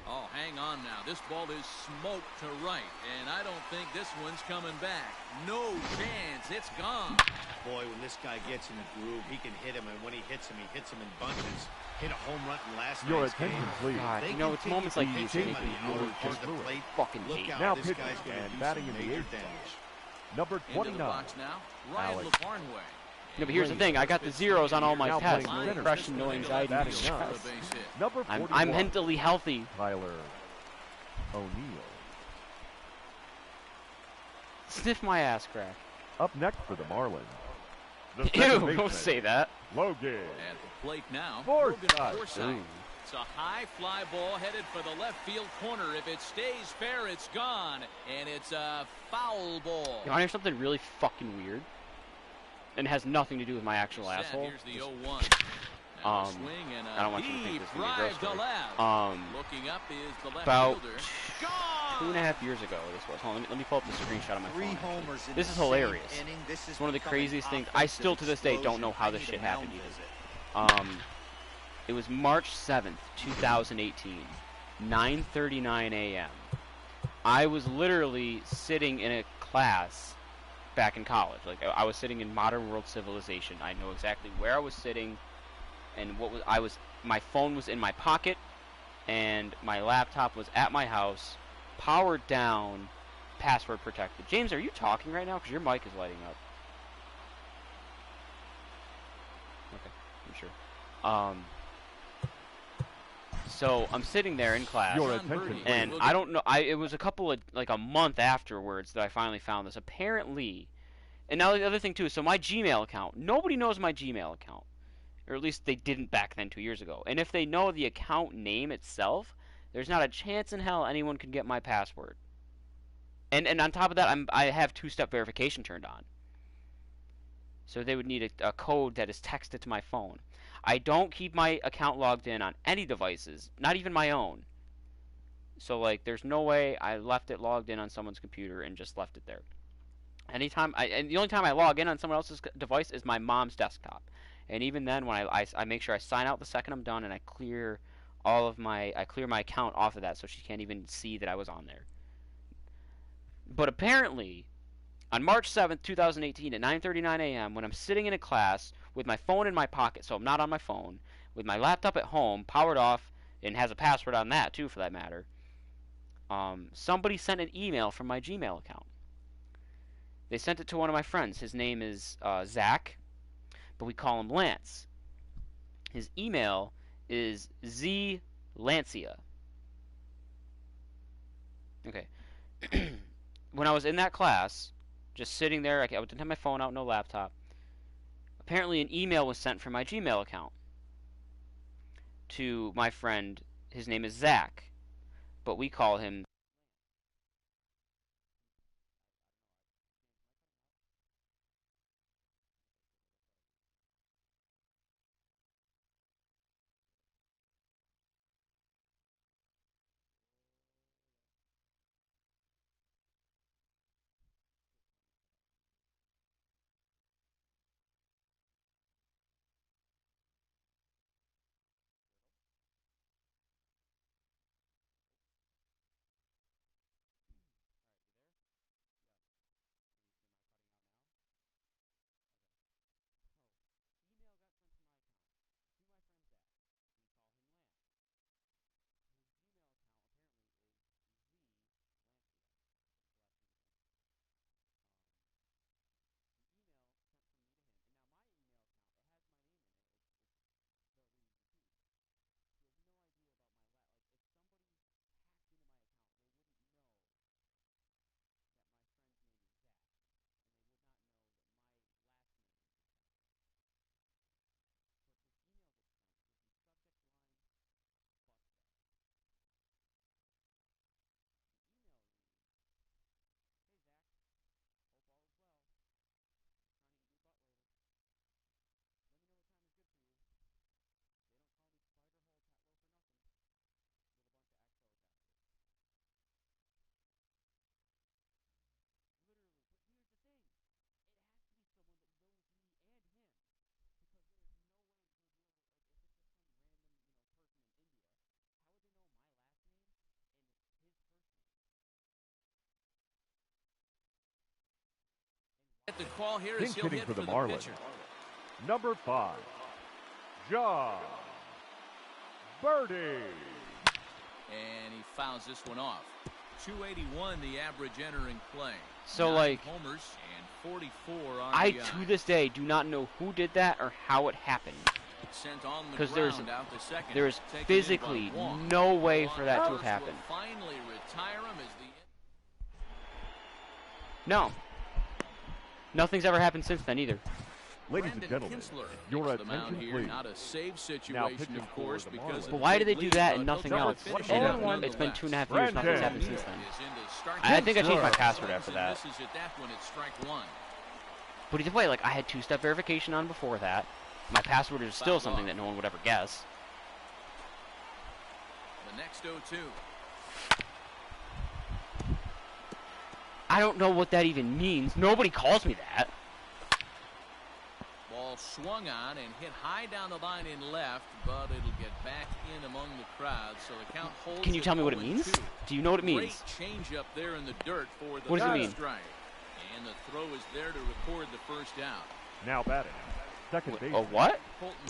Speaker 2: Oh, hang on now. This ball is smoked to right, and I don't think this one's coming back. No chance. It's gone.
Speaker 5: Boy, when this guy gets in the groove, he can hit him, and when he hits him in bunches. Hit a home run in last
Speaker 3: Your
Speaker 5: night's
Speaker 3: attention,
Speaker 5: game.
Speaker 3: please.
Speaker 1: God,
Speaker 5: They
Speaker 1: you know, it's
Speaker 5: continue
Speaker 1: moments
Speaker 5: to
Speaker 1: like
Speaker 5: pitch
Speaker 1: these
Speaker 5: him
Speaker 1: that
Speaker 5: on
Speaker 1: make
Speaker 5: the
Speaker 1: me
Speaker 5: outer
Speaker 1: really
Speaker 5: part
Speaker 1: just
Speaker 5: of the plate.
Speaker 1: fucking
Speaker 5: Look
Speaker 1: hate.
Speaker 5: out,
Speaker 3: Now
Speaker 5: this
Speaker 3: pitching
Speaker 5: guy's gonna
Speaker 3: and
Speaker 5: do
Speaker 3: batting
Speaker 5: some
Speaker 3: in the
Speaker 5: major
Speaker 3: 8th spot.
Speaker 5: damage.
Speaker 3: Number
Speaker 2: Into the
Speaker 3: 29.
Speaker 2: box now. Ryan
Speaker 3: Alex.
Speaker 2: LaFarnway.
Speaker 1: No, but here's the thing. I got the zeros on all my
Speaker 3: Now
Speaker 1: tests.
Speaker 3: playing center.
Speaker 1: Depression, no anxiety, no
Speaker 3: Batting
Speaker 1: stress.
Speaker 3: nine.
Speaker 2: Base hit.
Speaker 3: Number 41.
Speaker 1: I'm mentally healthy.
Speaker 3: Tyler O'Neill.
Speaker 1: Sniff my ass crack.
Speaker 3: Up next for the Marlins. The
Speaker 1: Ew,
Speaker 3: second
Speaker 1: don't
Speaker 3: baseman,
Speaker 1: say that.
Speaker 3: Logan.
Speaker 2: At the plate now.
Speaker 3: Forsythe.
Speaker 2: Logan Forsythe.
Speaker 1: Ooh.
Speaker 2: It's a high fly ball headed for the left field corner. If it stays fair, it's gone. And it's a foul ball.
Speaker 1: You want to hear something really fucking weird? And has nothing to do with my actual
Speaker 2: Set.
Speaker 1: asshole.
Speaker 2: Here's the
Speaker 1: Just-
Speaker 2: 0-1. Now a swing and
Speaker 1: I don't
Speaker 2: a
Speaker 1: want you to think
Speaker 2: deep
Speaker 1: this is gonna be a
Speaker 2: drive
Speaker 1: gross
Speaker 2: to
Speaker 1: story.
Speaker 2: left. Looking up is the left
Speaker 1: About
Speaker 2: fielder. Gone!
Speaker 1: 2.5 years ago this was. Hold on, let me pull up the screenshot on my
Speaker 4: 3
Speaker 1: phone.
Speaker 4: homers in
Speaker 1: This
Speaker 4: the
Speaker 1: is
Speaker 4: same
Speaker 1: hilarious.
Speaker 4: inning. This is
Speaker 1: It's one of the
Speaker 4: becoming
Speaker 1: craziest things. I
Speaker 4: offensive
Speaker 1: still to this day don't know how this
Speaker 4: explosion.
Speaker 1: shit
Speaker 4: I
Speaker 1: happened
Speaker 4: need a
Speaker 1: either.
Speaker 4: mound visit.
Speaker 1: It was March 7th, 2018, 9:39 a.m. I was literally sitting in a class back in college. Like I was sitting in Modern World Civilization. I know exactly where I was sitting and what was my phone was in my pocket and my laptop was at my house, powered down, password protected. James, are you talking right now? Because your mic is lighting up. Okay, I'm sure. So I'm sitting there in class,
Speaker 3: Your attention,
Speaker 1: and
Speaker 3: please.
Speaker 1: I don't know. It was a couple of like a month afterwards that I finally found this. Apparently, and now the other thing too. So my Gmail account. Nobody knows my Gmail account, or at least they didn't back then 2 years ago. And if they know the account name itself, there's not a chance in hell anyone can get my password. And on top of that, I have two-step verification turned on. So they would need a code that is texted to my phone. I don't keep my account logged in on any devices, not even my own. So, like, there's no way I left it logged in on someone's computer and just left it there. And the only time I log in on someone else's device is my mom's desktop. And even then, when I make sure I sign out the second I'm done, and I clear my account off of that, so she can't even see that I was on there. But apparently, on March 7th, 2018, at 9:39 a.m., when I'm sitting in a class with my phone in my pocket, so I'm not on my phone, with my laptop at home, powered off, and has a password on that too, for that matter, somebody sent an email from my Gmail account. They sent it to one of my friends. His name is Zach, but we call him Lance. His email is zlancia. Okay. When I was in that class, just sitting there, I didn't have my phone out, no laptop. Apparently an email was sent from my Gmail account to my friend. His name is Zach, but we call him...
Speaker 2: The call here is
Speaker 3: Pinch hitting
Speaker 2: hit
Speaker 3: for the
Speaker 2: the
Speaker 3: Marlins.
Speaker 2: pitcher.
Speaker 3: Number 5, John Birdie.
Speaker 2: And he fouls this one off. 281 the average entering play.
Speaker 1: So,
Speaker 2: 9
Speaker 1: like,
Speaker 2: homers and 44 RBI.
Speaker 1: I, to this day, do not know who did that or how it happened. Because there's physically no way for that to have happened.
Speaker 2: Finally retire him as
Speaker 1: No. Nothing's ever happened since then either.
Speaker 3: Ladies and gentlemen, your attention please.
Speaker 2: Not a save situation,
Speaker 3: Now pitching
Speaker 2: of course,
Speaker 3: for the
Speaker 2: because
Speaker 1: But why do they do that and nothing
Speaker 3: Number
Speaker 1: else?
Speaker 3: 24.
Speaker 1: And it's been 2.5 years, nothing's happened since then. I think I changed my password after that. But either way, like, I had two-step verification on before that. My password is still something that no one would ever guess.
Speaker 2: The next 0-2.
Speaker 1: I don't know what that even means. Nobody calls me that.
Speaker 2: Ball swung on and hit high down the line in left, but it'll get back in among the crowd, so the count holds.
Speaker 1: Can you tell me what it means?
Speaker 2: 0-2.
Speaker 1: Do you know what it means?
Speaker 2: Great change up there in the dirt for the
Speaker 1: what does it mean?
Speaker 2: strike. And the throw is there to record the first out.
Speaker 3: Now batting, second base.
Speaker 1: Oh, what?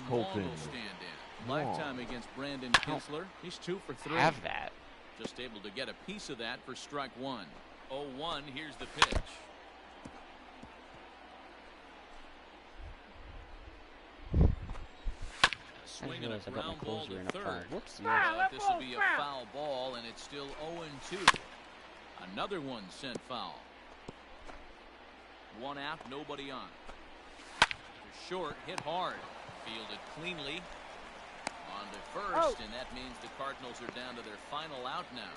Speaker 3: Colton
Speaker 2: will stand in. Lifetime against Brandon Kinsler. He's 2 for 3.
Speaker 1: Have that.
Speaker 2: Just able to get a piece of that for strike 1. 0-1, here's the pitch. Swing and a ground ball to third.
Speaker 1: Whoops.
Speaker 2: This will be a foul ball, and it's still 0-2. Another one sent foul. 1 out, nobody on. To short, hit hard. Fielded cleanly. On to first, and that means the Cardinals are down to their final out now.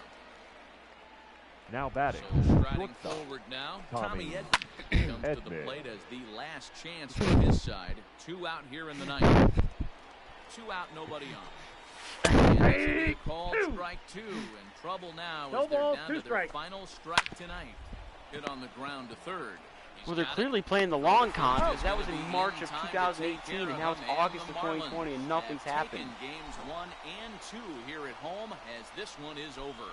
Speaker 3: Now batting,
Speaker 2: So striding
Speaker 3: shortstop,
Speaker 2: forward now,
Speaker 3: Tommy
Speaker 2: Edman comes to the plate as the last chance for his side. 2 out here in the ninth. 2 out, nobody on. And that's a call, strike 2. In trouble now as they're down to their final strike tonight. Hit on the ground to third. He's
Speaker 1: Well, they're clearly playing the long con, because that was in March of 2018, and now it's August of 2020, and nothing's happened.
Speaker 2: Games 1 and 2 here at home, as this one is over.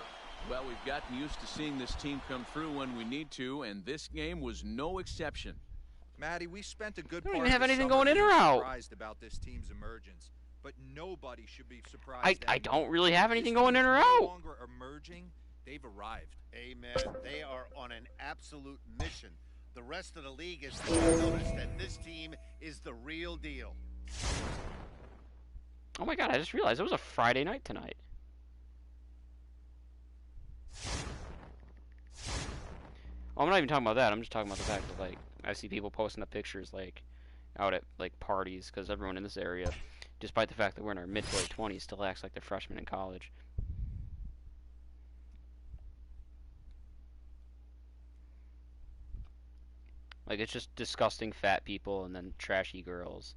Speaker 2: Well, we've gotten used to seeing this team come through when we need to, and this game was no exception.
Speaker 4: Matty, we spent a good
Speaker 1: don't
Speaker 4: part
Speaker 1: even have
Speaker 4: of the
Speaker 1: anything
Speaker 4: summer
Speaker 1: going in or
Speaker 4: being
Speaker 1: out.
Speaker 4: surprised about this team's emergence, but nobody should be surprised.
Speaker 1: I don't really have anything going in or
Speaker 4: no
Speaker 1: out.
Speaker 4: longer emerging, they've arrived.
Speaker 5: Amen. They are on an absolute mission. The rest of the league is to notice that this team is the real deal.
Speaker 1: Oh my god, I just realized it was a Friday night tonight. Oh, I'm not even talking about that. I'm just talking about the fact that, like, I see people posting up pictures, like, out at, like, parties, because everyone in this area, despite the fact that we're in our mid to late 20s, still acts like they're freshmen in college. Like, it's just disgusting fat people and then trashy girls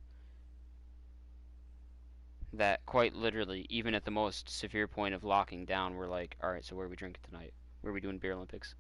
Speaker 1: that quite literally, even at the most severe point of locking down, we're like, alright, so where are we drinking tonight? Where are we doing beer Olympics?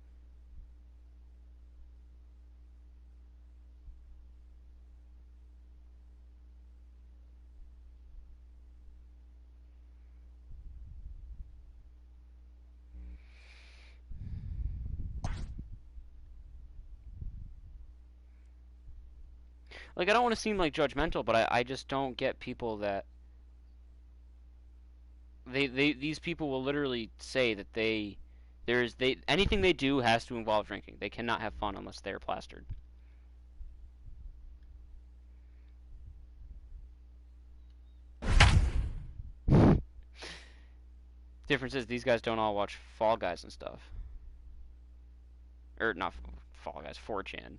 Speaker 1: Like, I don't want to seem like judgmental, but I just don't get people that these people will literally say that anything they do has to involve drinking. They cannot have fun unless they're plastered. Difference is these guys don't all watch Fall Guys and stuff. Or not Fall Guys, 4chan.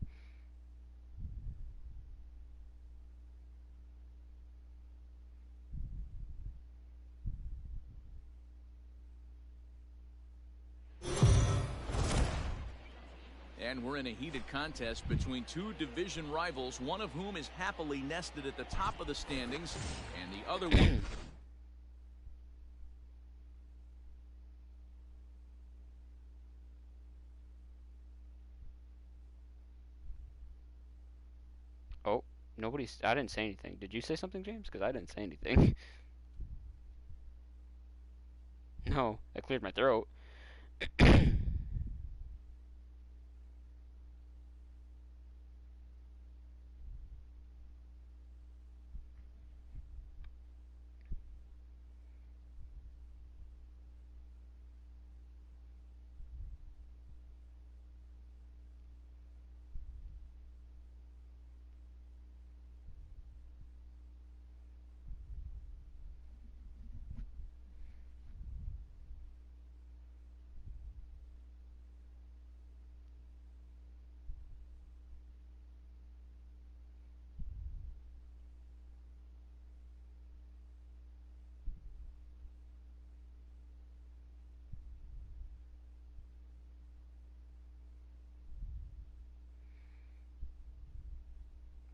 Speaker 2: And we're in a heated contest between two division rivals, one of whom is happily nested at the top of the standings, and the other one...
Speaker 1: Oh, I didn't say anything. Did you say something, James? Because I didn't say anything. No, I cleared my throat.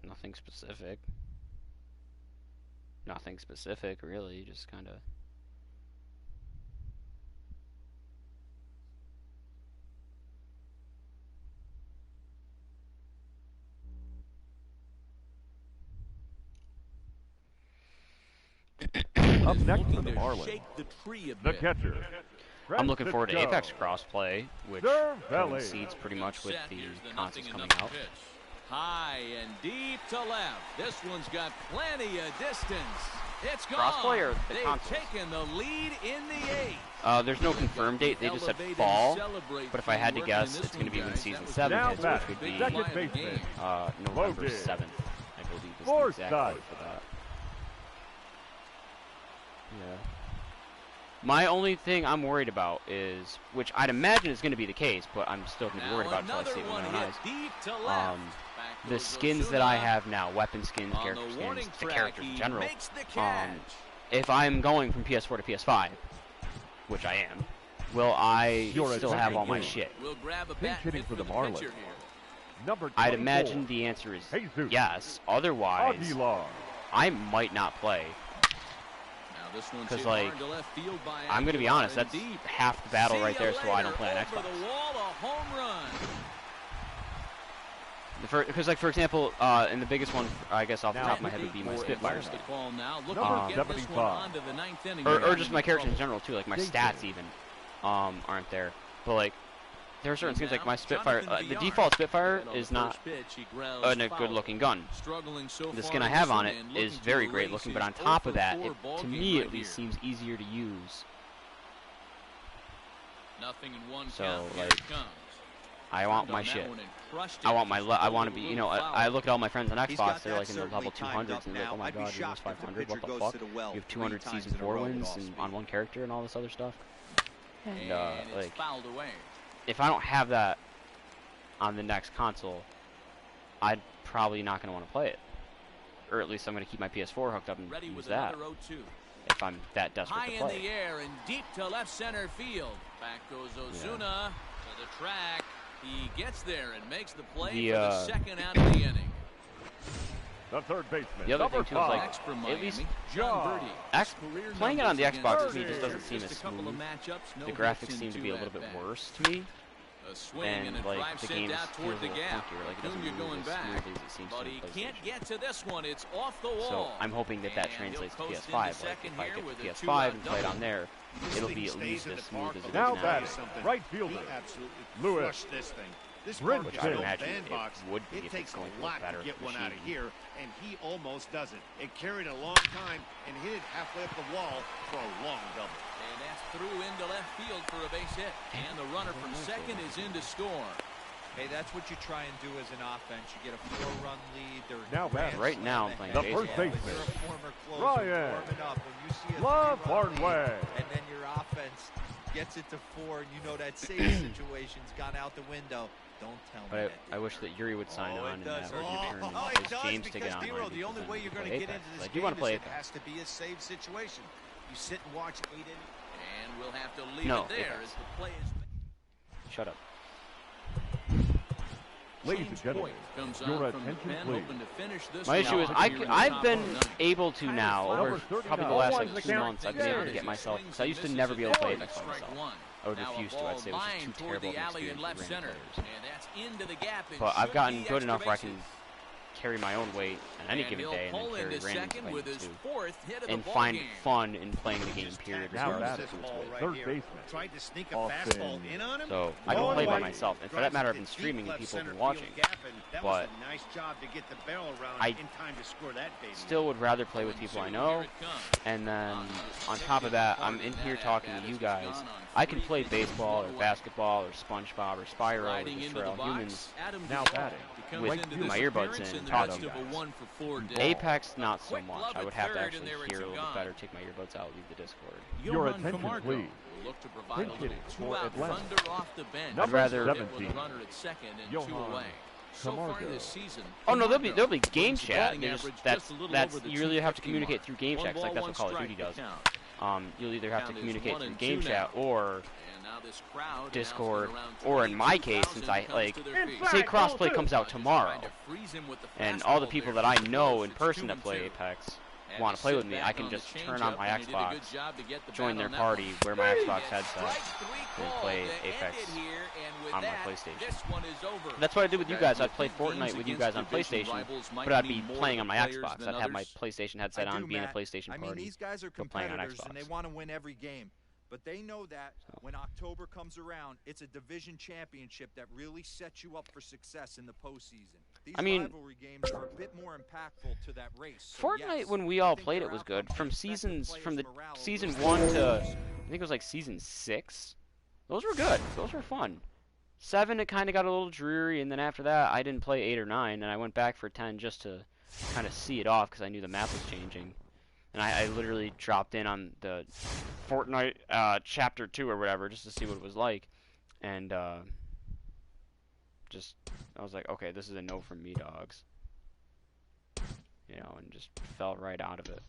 Speaker 1: Nothing specific. Nothing specific, really. Just kind of...
Speaker 3: Up next for the Marlins, the catcher.
Speaker 1: I'm looking forward to Apex Crossplay, which coincides pretty much with the consoles coming out.
Speaker 2: High and deep to left. This one's got plenty of distance. It's gone.
Speaker 1: Crossplay or the
Speaker 2: They've
Speaker 1: consoles?
Speaker 2: taken the lead in the 8th.
Speaker 1: There's no confirmed date. They just said fall. But if I had to guess, it's going to be when Season 7 hits, which would be
Speaker 3: second baseman,
Speaker 1: November
Speaker 3: Logan.
Speaker 1: 7th, I believe is the
Speaker 3: Fourth
Speaker 1: exact
Speaker 3: side.
Speaker 1: date for that. Yeah. My only thing I'm worried about is, which I'd imagine is going to be the case, but I'm still going to be worried about until I see it with my own eyes. The skins that I have now, weapon skins, character skins, the characters in general, if I'm going from PS4 to PS5, which I am, will I still have all my shit?
Speaker 3: Pinch hitting for the Marlins. Number 24,
Speaker 1: I'd imagine the answer is yes. Otherwise,
Speaker 3: Aguilar.
Speaker 1: I might not play. Because, like, I'm going to be honest, that's half the battle right there, so I don't play on Xbox. Because like for example, and the biggest one I guess off the top of my head would be my Spitfire stuff.
Speaker 3: Number 75.
Speaker 1: Or just my character in general too, like my stats even aren't there. But like there are certain things like my Spitfire, the default Spitfire is not a good looking gun. The skin I have on it is very great looking, but on top of that, it, to me at least, seems easier to use. So like, I want my shit. I want to be, you know, I look at all my friends on Xbox, they're like in the level 200s, and they're like, oh my god, you're almost 500, what the fuck? You have 200 Season 4 wins on one character and all this other stuff. And, like, if I don't have that on the next console, I'm probably not going to want to play it. Or at least I'm going to keep my PS4 hooked up and use that. If I'm that desperate to play.
Speaker 2: High in the air and deep to left center field. Back goes Ozuna to the track. He gets there and makes the play for the second out of the inning.
Speaker 3: The third baseman.
Speaker 1: The other thing too is like, at least playing it on the Xbox to me just doesn't seem as smooth. The graphics seem to be a little bit worse to me. And like the game feels a little funkier, like it doesn't move as smoothly as it seems to in PlayStation. So I'm hoping that that translates to PS5. Like if I get the PS5 and play it on there, it'll be at least as smooth as it is now.
Speaker 3: Batting, right fielder, Lewis.
Speaker 1: Which I imagine it would be if it's going to a better
Speaker 5: get one
Speaker 1: machine.
Speaker 5: out of here, and he almost does it. It carried a long time and hit it halfway up the wall for a long double.
Speaker 2: And that's through into left field for a base hit. And the runner from second is in to score.
Speaker 4: Hey, that's what you try and do as an offense. You get a 4-run lead.
Speaker 3: Now batting.
Speaker 1: Right now I'm playing
Speaker 3: the
Speaker 1: baseball.
Speaker 3: first baseman,
Speaker 4: You're a former closer,
Speaker 3: Ryan.
Speaker 4: warming up. When you see a
Speaker 3: Love
Speaker 4: 3-run lead,
Speaker 3: Hardway.
Speaker 4: and then your offense gets it to 4, and you know that save situation's gone out the window. Don't tell me
Speaker 1: But
Speaker 4: that.
Speaker 1: I wish that Yuri would sign on and that would return
Speaker 5: It
Speaker 1: his
Speaker 5: does,
Speaker 1: James to
Speaker 5: because
Speaker 1: get
Speaker 5: Dero,
Speaker 1: online.
Speaker 5: the only way you're going to get into this
Speaker 1: I do
Speaker 5: game
Speaker 1: want to play
Speaker 5: is it
Speaker 1: Apex.
Speaker 5: has to be a save situation. You sit and watch 8 innings.
Speaker 2: And we'll have to leave
Speaker 1: No,
Speaker 2: it there
Speaker 1: Apex.
Speaker 2: as the play is.
Speaker 1: Shut up.
Speaker 3: Ladies and gentlemen, your attention please.
Speaker 1: My issue is I've been able to now, over probably the last like 2 months, I've been able to get myself, because I used to never be able to play Apex by myself. I would refuse to. I'd say it was just too terrible of an experience for random players. But I've gotten good enough where I can carry my own weight on any given day and then carry randoms if I need to. And find fun in playing the game, period, regardless of who it's with.
Speaker 3: Third baseman,
Speaker 5: Tried to sneak a
Speaker 3: Austin.
Speaker 5: fastball in on him.
Speaker 1: So I can play by myself. And for that matter, I've been streaming and people have been watching. But
Speaker 5: nice job to get the barrel around
Speaker 1: I
Speaker 5: in time to score that baby.
Speaker 1: still would rather play with people I know. And then on top of that, I'm in here talking to you guys. I can play baseball or basketball or SpongeBob or Spyro or Destroy All Humans
Speaker 3: now batting.
Speaker 1: with my earbuds in and talk to you guys. Apex, not so much. I would have to actually hear a little bit better, take my earbuds out, leave the Discord.
Speaker 3: Your attention please. Pinch hitting for Atlanta.
Speaker 1: I'd
Speaker 3: Number
Speaker 1: rather
Speaker 3: 17, Johan Camargo.
Speaker 1: Oh no, there'll be game chat. That's you really have to communicate through game chat, 'cause like that's what Call of Duty does. You'll either have to communicate through game chat or Discord, or in my case, since I like say crossplay comes out tomorrow, and all the people that I know in person that play Apex want to play with me, I can just turn on my Xbox, join their party, wear my Xbox headset, and play Apex on my PlayStation. That's what I did with you guys. I'd play Fortnite with you guys on PlayStation, but I'd be playing on my Xbox. I'd have my PlayStation headset on, be in a PlayStation
Speaker 4: I
Speaker 1: party,
Speaker 4: mean, these guys are
Speaker 1: go playing on
Speaker 4: competitors, and they
Speaker 1: Xbox.
Speaker 4: want to win every game. But they know that when October comes around, it's a division championship that really sets you up for success in the postseason. These rivalry games are a bit more impactful to that race. So
Speaker 1: Fortnite,
Speaker 4: yes,
Speaker 1: when we
Speaker 4: I
Speaker 1: all
Speaker 4: think
Speaker 1: played
Speaker 4: they're
Speaker 1: it, was
Speaker 4: out
Speaker 1: good. From
Speaker 4: the
Speaker 1: season 1 to, I think it was like season 6. Those were good. Those were fun. 7, it kind of got a little dreary, and then after that, I didn't play 8 or 9, and I went back for 10 just to kind of see it off, because I knew the map was changing. And I literally dropped in on the Fortnite Chapter 2 or whatever, just to see what it was like. And I was like, okay, this is a no from me, dogs. You know, and just fell right out of it.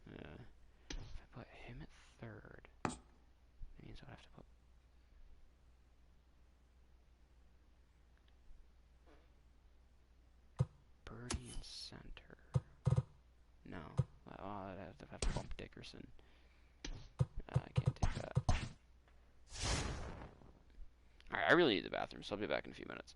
Speaker 1: If I put him at third, that means I'd have to put Birdie in center. No, I'd have to bump Dickerson. I can't take that. I really need the bathroom, so I'll be back in a few minutes.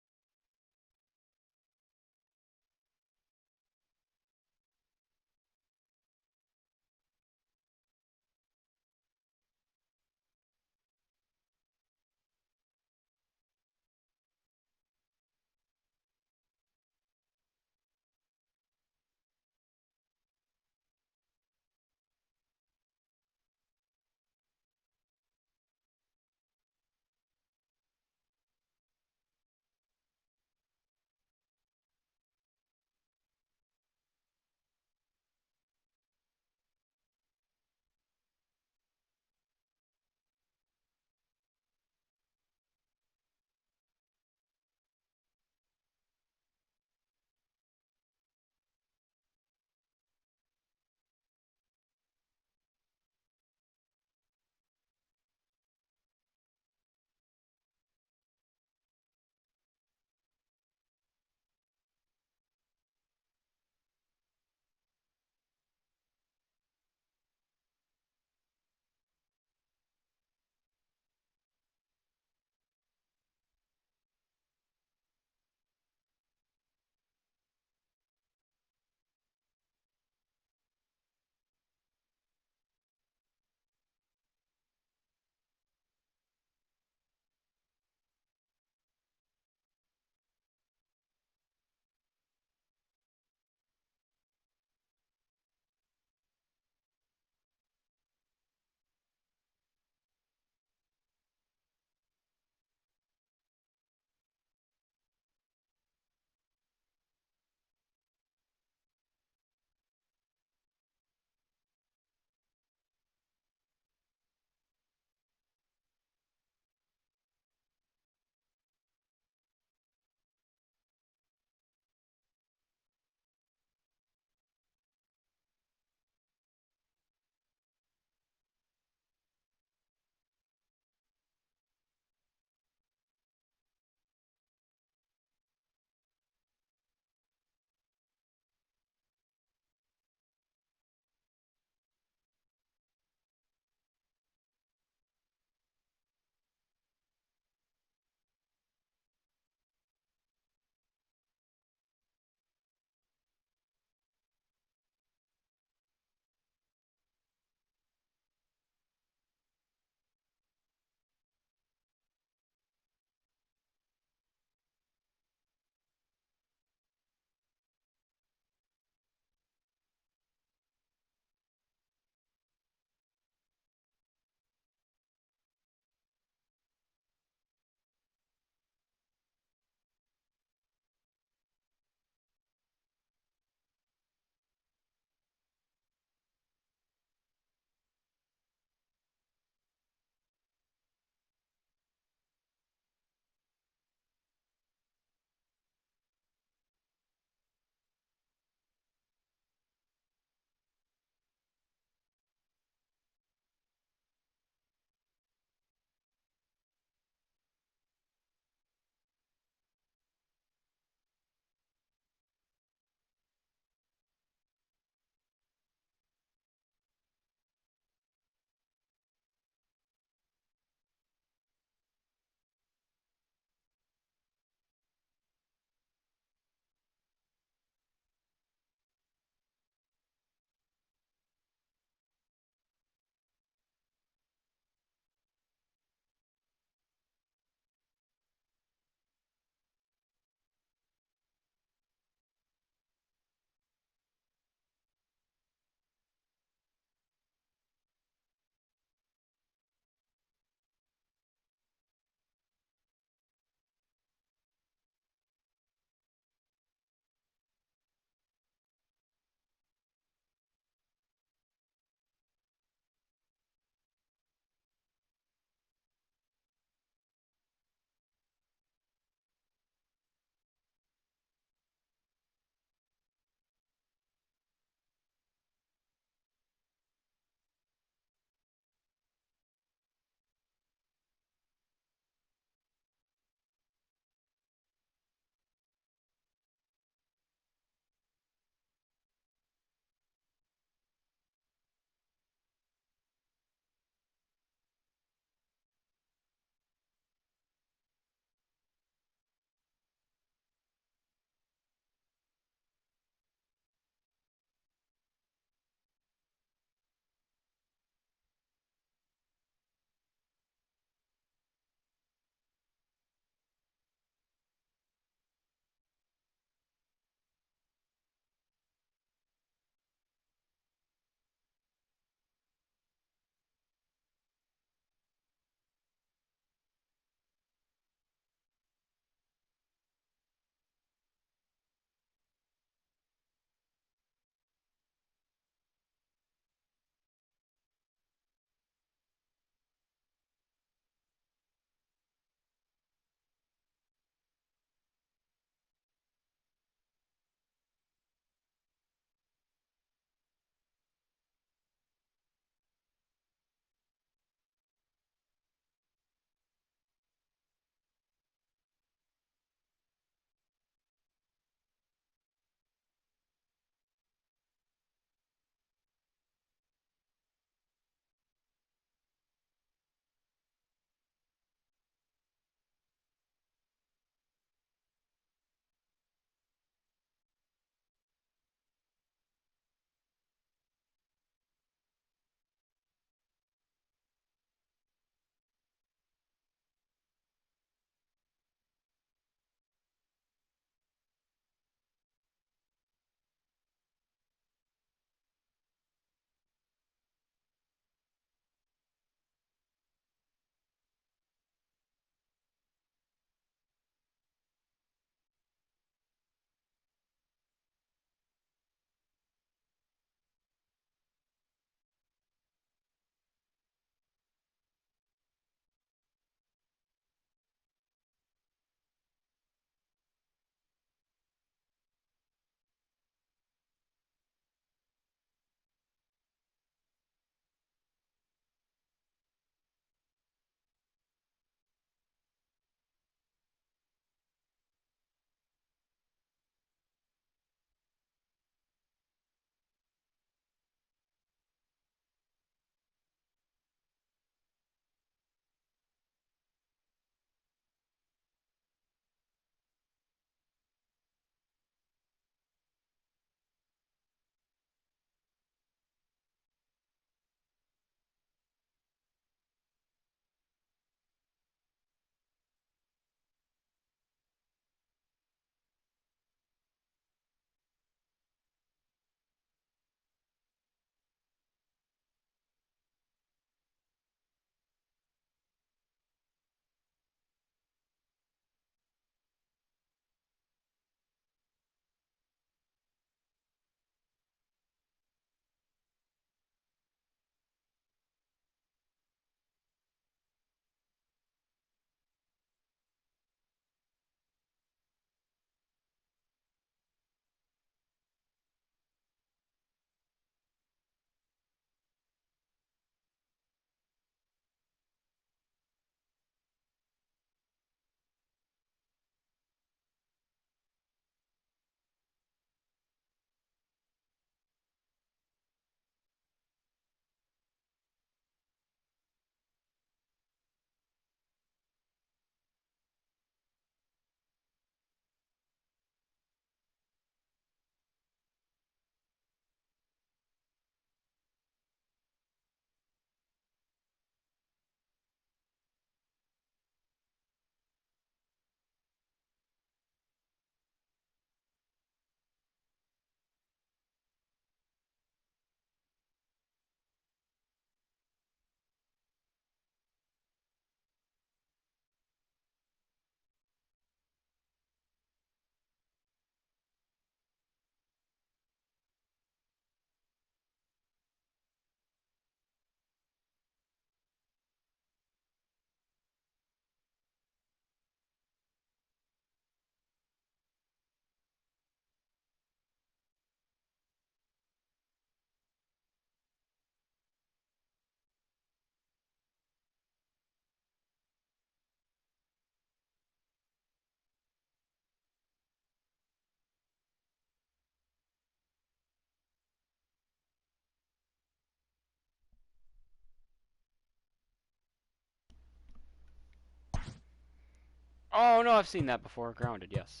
Speaker 1: Oh no, I've seen that before. Grounded, yes.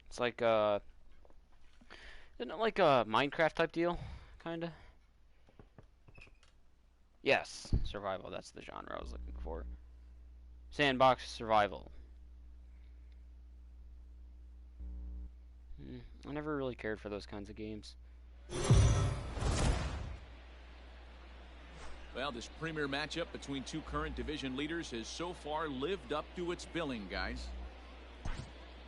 Speaker 1: It's like isn't it like a Minecraft type deal, kinda? Yes, survival. That's the genre I was looking for. Sandbox survival. I never really cared for those kinds of games.
Speaker 2: Well, this premier matchup between two current division leaders has so far lived up to its billing, guys.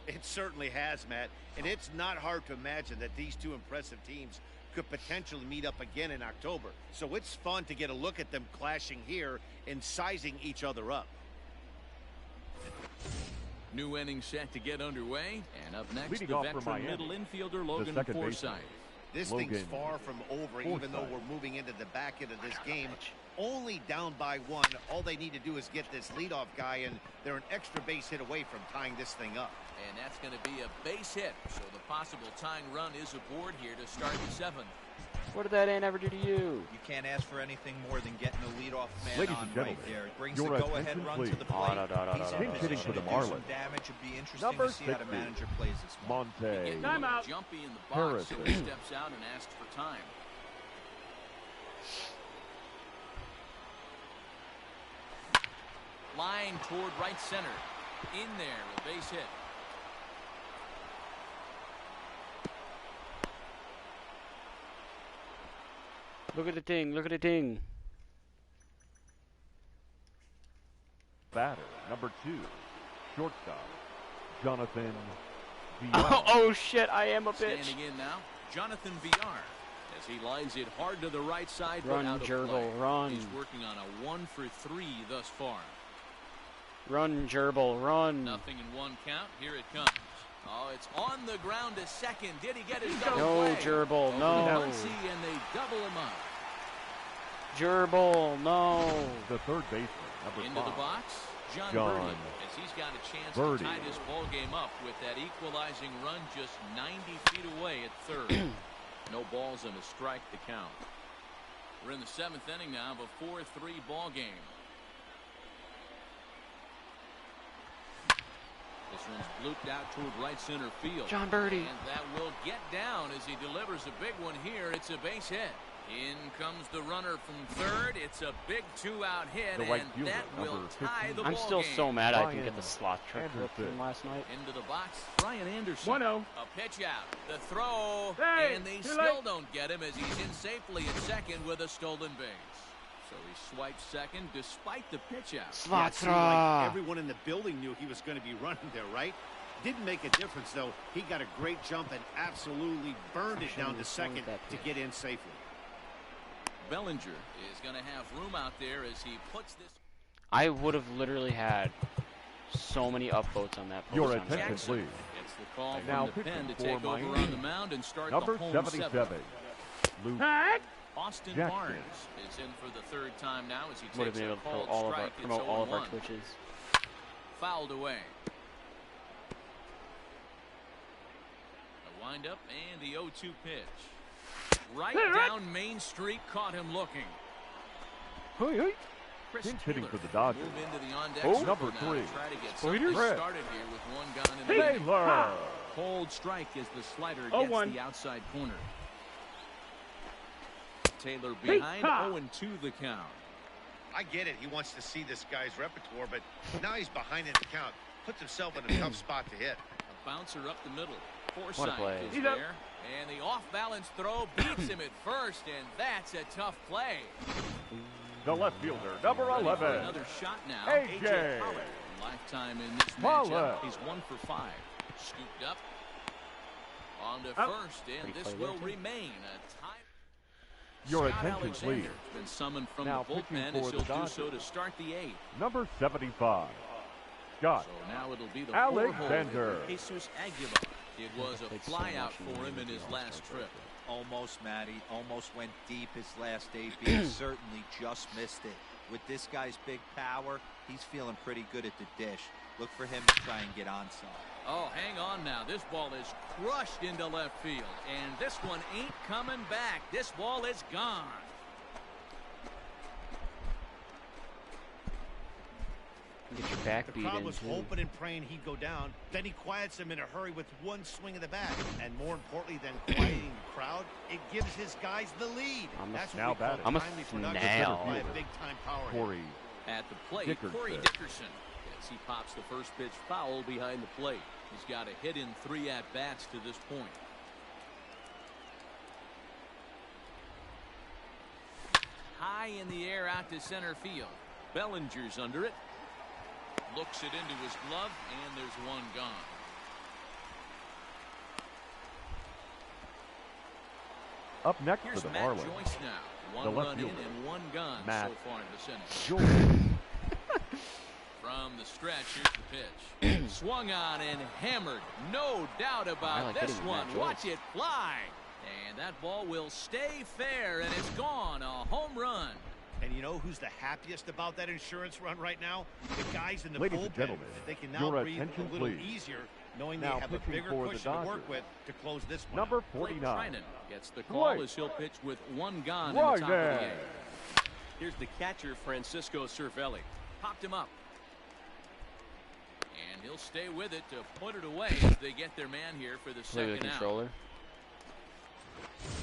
Speaker 5: It certainly has, Matt, and it's not hard to imagine that these two impressive teams could potentially meet up again in October. So it's fun to get a look at them clashing here and sizing each other up.
Speaker 2: New inning set to get underway, and up next,
Speaker 3: Leading
Speaker 2: the
Speaker 3: off for
Speaker 2: veteran
Speaker 3: Miami,
Speaker 2: middle infielder Logan Forsythe.
Speaker 5: This thing's far from over, even though we're moving into the back end of this game. Only down by one. All they need to do is get this leadoff guy, and they're an extra base hit away from tying this thing up.
Speaker 2: And that's going to be a base hit, so the possible tying run is aboard here to start the seventh.
Speaker 1: What did that ant ever do to you?
Speaker 4: You can't ask for anything more than getting a leadoff man
Speaker 3: Ladies
Speaker 4: on
Speaker 3: and gentlemen,
Speaker 4: right there. It brings
Speaker 3: your
Speaker 4: the go-ahead
Speaker 3: attention,
Speaker 4: run
Speaker 3: please.
Speaker 4: to the plate. He's in
Speaker 3: Pinch hitting
Speaker 4: position
Speaker 3: for
Speaker 4: to
Speaker 3: the
Speaker 4: do some
Speaker 3: Marlins.
Speaker 4: damage. It'd be interesting
Speaker 3: Number
Speaker 4: to see how the
Speaker 3: 60,
Speaker 4: manager plays this one.
Speaker 2: Getting a little jumpy in the box, so he steps out and asks for time. Line toward right center. In there, a base hit.
Speaker 1: Look at the thing, look at the thing.
Speaker 3: Batter, number 2, shortstop, Jonathan
Speaker 1: Oh shit, I am a bitch.
Speaker 2: Standing in now, Jonathan VR. As he lines it hard to the right side,
Speaker 1: Run,
Speaker 2: but out of
Speaker 1: Gerbil,
Speaker 2: play.
Speaker 1: run.
Speaker 2: He's working on a 1-for-3 thus far.
Speaker 1: Run, Gerbil, run.
Speaker 2: Nothing in one count. Here it comes. Oh, it's on the ground to second. Did he get his double
Speaker 1: No,
Speaker 2: play?
Speaker 1: Gerbil,
Speaker 2: Over
Speaker 1: no.
Speaker 2: to Muncy, and they double him up.
Speaker 1: Gerbil, no.
Speaker 3: the third baseman, number
Speaker 2: Into
Speaker 3: 5.
Speaker 2: the box, John
Speaker 3: John
Speaker 2: Birdie, as he's got a chance
Speaker 3: Birdie.
Speaker 2: to tie this ball game up with that equalizing run just 90 feet away at third. No balls and a strike to count. We're in the 7th inning now of a 4-3 ball game. This one's blooped out toward right center field.
Speaker 1: John Birdie.
Speaker 2: And that will get down as he delivers a big one here. It's a base hit. In comes the runner from third. It's a big 2-out hit,
Speaker 3: The right
Speaker 2: and
Speaker 3: fielder,
Speaker 2: that will
Speaker 3: number
Speaker 2: tie
Speaker 3: 15.
Speaker 2: the
Speaker 1: I'm
Speaker 2: ball
Speaker 1: still
Speaker 2: game.
Speaker 1: so mad I
Speaker 3: Brian
Speaker 1: didn't get the slot trick from last night.
Speaker 2: Into the box, Brian Anderson.
Speaker 7: 1-0.
Speaker 2: A pitch out. The throw,
Speaker 7: Hey,
Speaker 2: and they
Speaker 7: too
Speaker 2: still
Speaker 7: late.
Speaker 2: don't get him as he's in safely at second with a stolen base. So he swipes second despite the pitch out.
Speaker 5: Yeah, it seemed like everyone in the building knew he was going to be running there, right? Didn't make a difference, though. He got a great jump and absolutely burned it down to second to get in safely.
Speaker 2: Bellinger is going to have room out there as he puts this.
Speaker 1: I would have literally had so many upvotes on that post.
Speaker 3: Your
Speaker 1: on
Speaker 3: attention,
Speaker 1: Jackson.
Speaker 3: please.
Speaker 2: Gets the call
Speaker 3: Now
Speaker 2: from the pen to
Speaker 3: pitching
Speaker 2: take
Speaker 3: for
Speaker 2: over
Speaker 3: Miami,
Speaker 2: on the mound and start
Speaker 3: number
Speaker 2: the home
Speaker 3: 77,
Speaker 2: seventh.
Speaker 3: Luke
Speaker 2: Austin
Speaker 3: Jackson.
Speaker 2: Barnes is in for the third time now as he
Speaker 1: Would have
Speaker 2: takes
Speaker 1: been
Speaker 2: a
Speaker 1: able to
Speaker 2: called
Speaker 1: promote all of our
Speaker 2: strike. It's 0-1.
Speaker 1: Twitches.
Speaker 2: Fouled away. A windup and the 0-2 pitch. Right down Main Street, caught him looking. Chris
Speaker 3: Pinch hitting
Speaker 2: Taylor
Speaker 3: for the Dodgers.
Speaker 2: move into the on-deck
Speaker 3: Oh,
Speaker 2: circle
Speaker 3: number
Speaker 2: now
Speaker 3: 3.
Speaker 2: to try to get
Speaker 1: Spoilers?
Speaker 2: something started here with one gun in the inning.
Speaker 3: Taylor.
Speaker 2: Cold strike as the slider gets
Speaker 7: 0-1.
Speaker 2: the outside corner. Taylor behind, 0-2 the count.
Speaker 5: I get it. He wants to see this guy's repertoire, but now he's behind in the count. Puts himself in a tough spot to hit.
Speaker 2: A bouncer up the middle.
Speaker 1: What a
Speaker 2: Forsythe
Speaker 1: play.
Speaker 2: is
Speaker 7: He's
Speaker 2: there.
Speaker 7: up.
Speaker 2: And the off-balance throw beats him at first, and that's a tough play.
Speaker 3: The left fielder, number
Speaker 2: Ready for
Speaker 3: 11.
Speaker 2: another shot now.
Speaker 3: AJ
Speaker 2: Pollock. Lifetime in this
Speaker 3: Pollock.
Speaker 2: matchup. He's 1 for 5. Scooped up. On to
Speaker 7: Out.
Speaker 2: first, and
Speaker 1: Pretty
Speaker 2: this
Speaker 1: play
Speaker 2: will
Speaker 1: there, too.
Speaker 2: remain a tie.
Speaker 3: Your
Speaker 2: Scott
Speaker 3: attention,
Speaker 2: Alexander
Speaker 3: please.
Speaker 2: has been summoned from
Speaker 3: Now
Speaker 2: the
Speaker 3: pitching
Speaker 2: bullpen
Speaker 3: for
Speaker 2: as
Speaker 3: the
Speaker 2: he'll do
Speaker 3: Dodgers.
Speaker 2: so to start the 8th.
Speaker 3: Number 75, Scott
Speaker 2: So now it'll be the
Speaker 3: Alexander.
Speaker 2: 4-hole. Jesus Aguilar. It was a
Speaker 1: Played so
Speaker 2: flyout
Speaker 1: much in the
Speaker 2: for him in
Speaker 1: All-Star
Speaker 2: his last
Speaker 1: break.
Speaker 2: trip.
Speaker 4: Almost, Matty. Almost went deep his last AB. Certainly just missed it. With this guy's big power, he's feeling pretty good at the dish. Look for him to try and get on some.
Speaker 2: Oh, hang on now. This ball is crushed into left field. And this one ain't coming back. This ball is gone.
Speaker 1: Get your back
Speaker 5: The
Speaker 1: beat
Speaker 5: crowd
Speaker 1: in,
Speaker 5: was
Speaker 1: too.
Speaker 5: hoping and praying he'd go down. Then he quiets him in a hurry with one swing of the bat. And more importantly than quieting the crowd, it gives his guys the lead. That's what we call timely production by a big-time power hitter.
Speaker 2: At the plate, Corey Dickerson. As he pops the first pitch foul behind the plate. He's got a hit in 3 at-bats to this point. High in the air out to center field. Bellinger's under it. Looks it into his glove, and there's one gone.
Speaker 3: Up next
Speaker 2: Here's
Speaker 3: for the
Speaker 2: Matt
Speaker 3: Marlins.
Speaker 2: Joyce now. One run in and one gone so far in the center. From the stretch, here's the pitch. Swung on and hammered. No doubt about this one. Watch it fly. And that ball will stay fair, and it's gone. A home run.
Speaker 5: And you know who's the happiest about that insurance run right now? The guys in the
Speaker 3: Ladies and
Speaker 5: bullpen.
Speaker 3: gentlemen,
Speaker 5: They can now
Speaker 3: your
Speaker 5: breathe
Speaker 3: attention,
Speaker 5: a little
Speaker 3: please.
Speaker 5: easier, knowing
Speaker 3: Now
Speaker 5: they have a
Speaker 3: pitching
Speaker 5: bigger
Speaker 3: for the
Speaker 5: cushion to work
Speaker 3: Dodgers.
Speaker 5: with to close this one.
Speaker 3: Number
Speaker 5: out.
Speaker 3: 49.
Speaker 2: Trinan gets the call
Speaker 3: Right.
Speaker 2: as he'll pitch with one gone in the top of the 8th. Here's the catcher, Francisco Cervelli. Popped him up. And he'll stay with it to put it away as they get their man here for the second
Speaker 1: controller.
Speaker 2: out.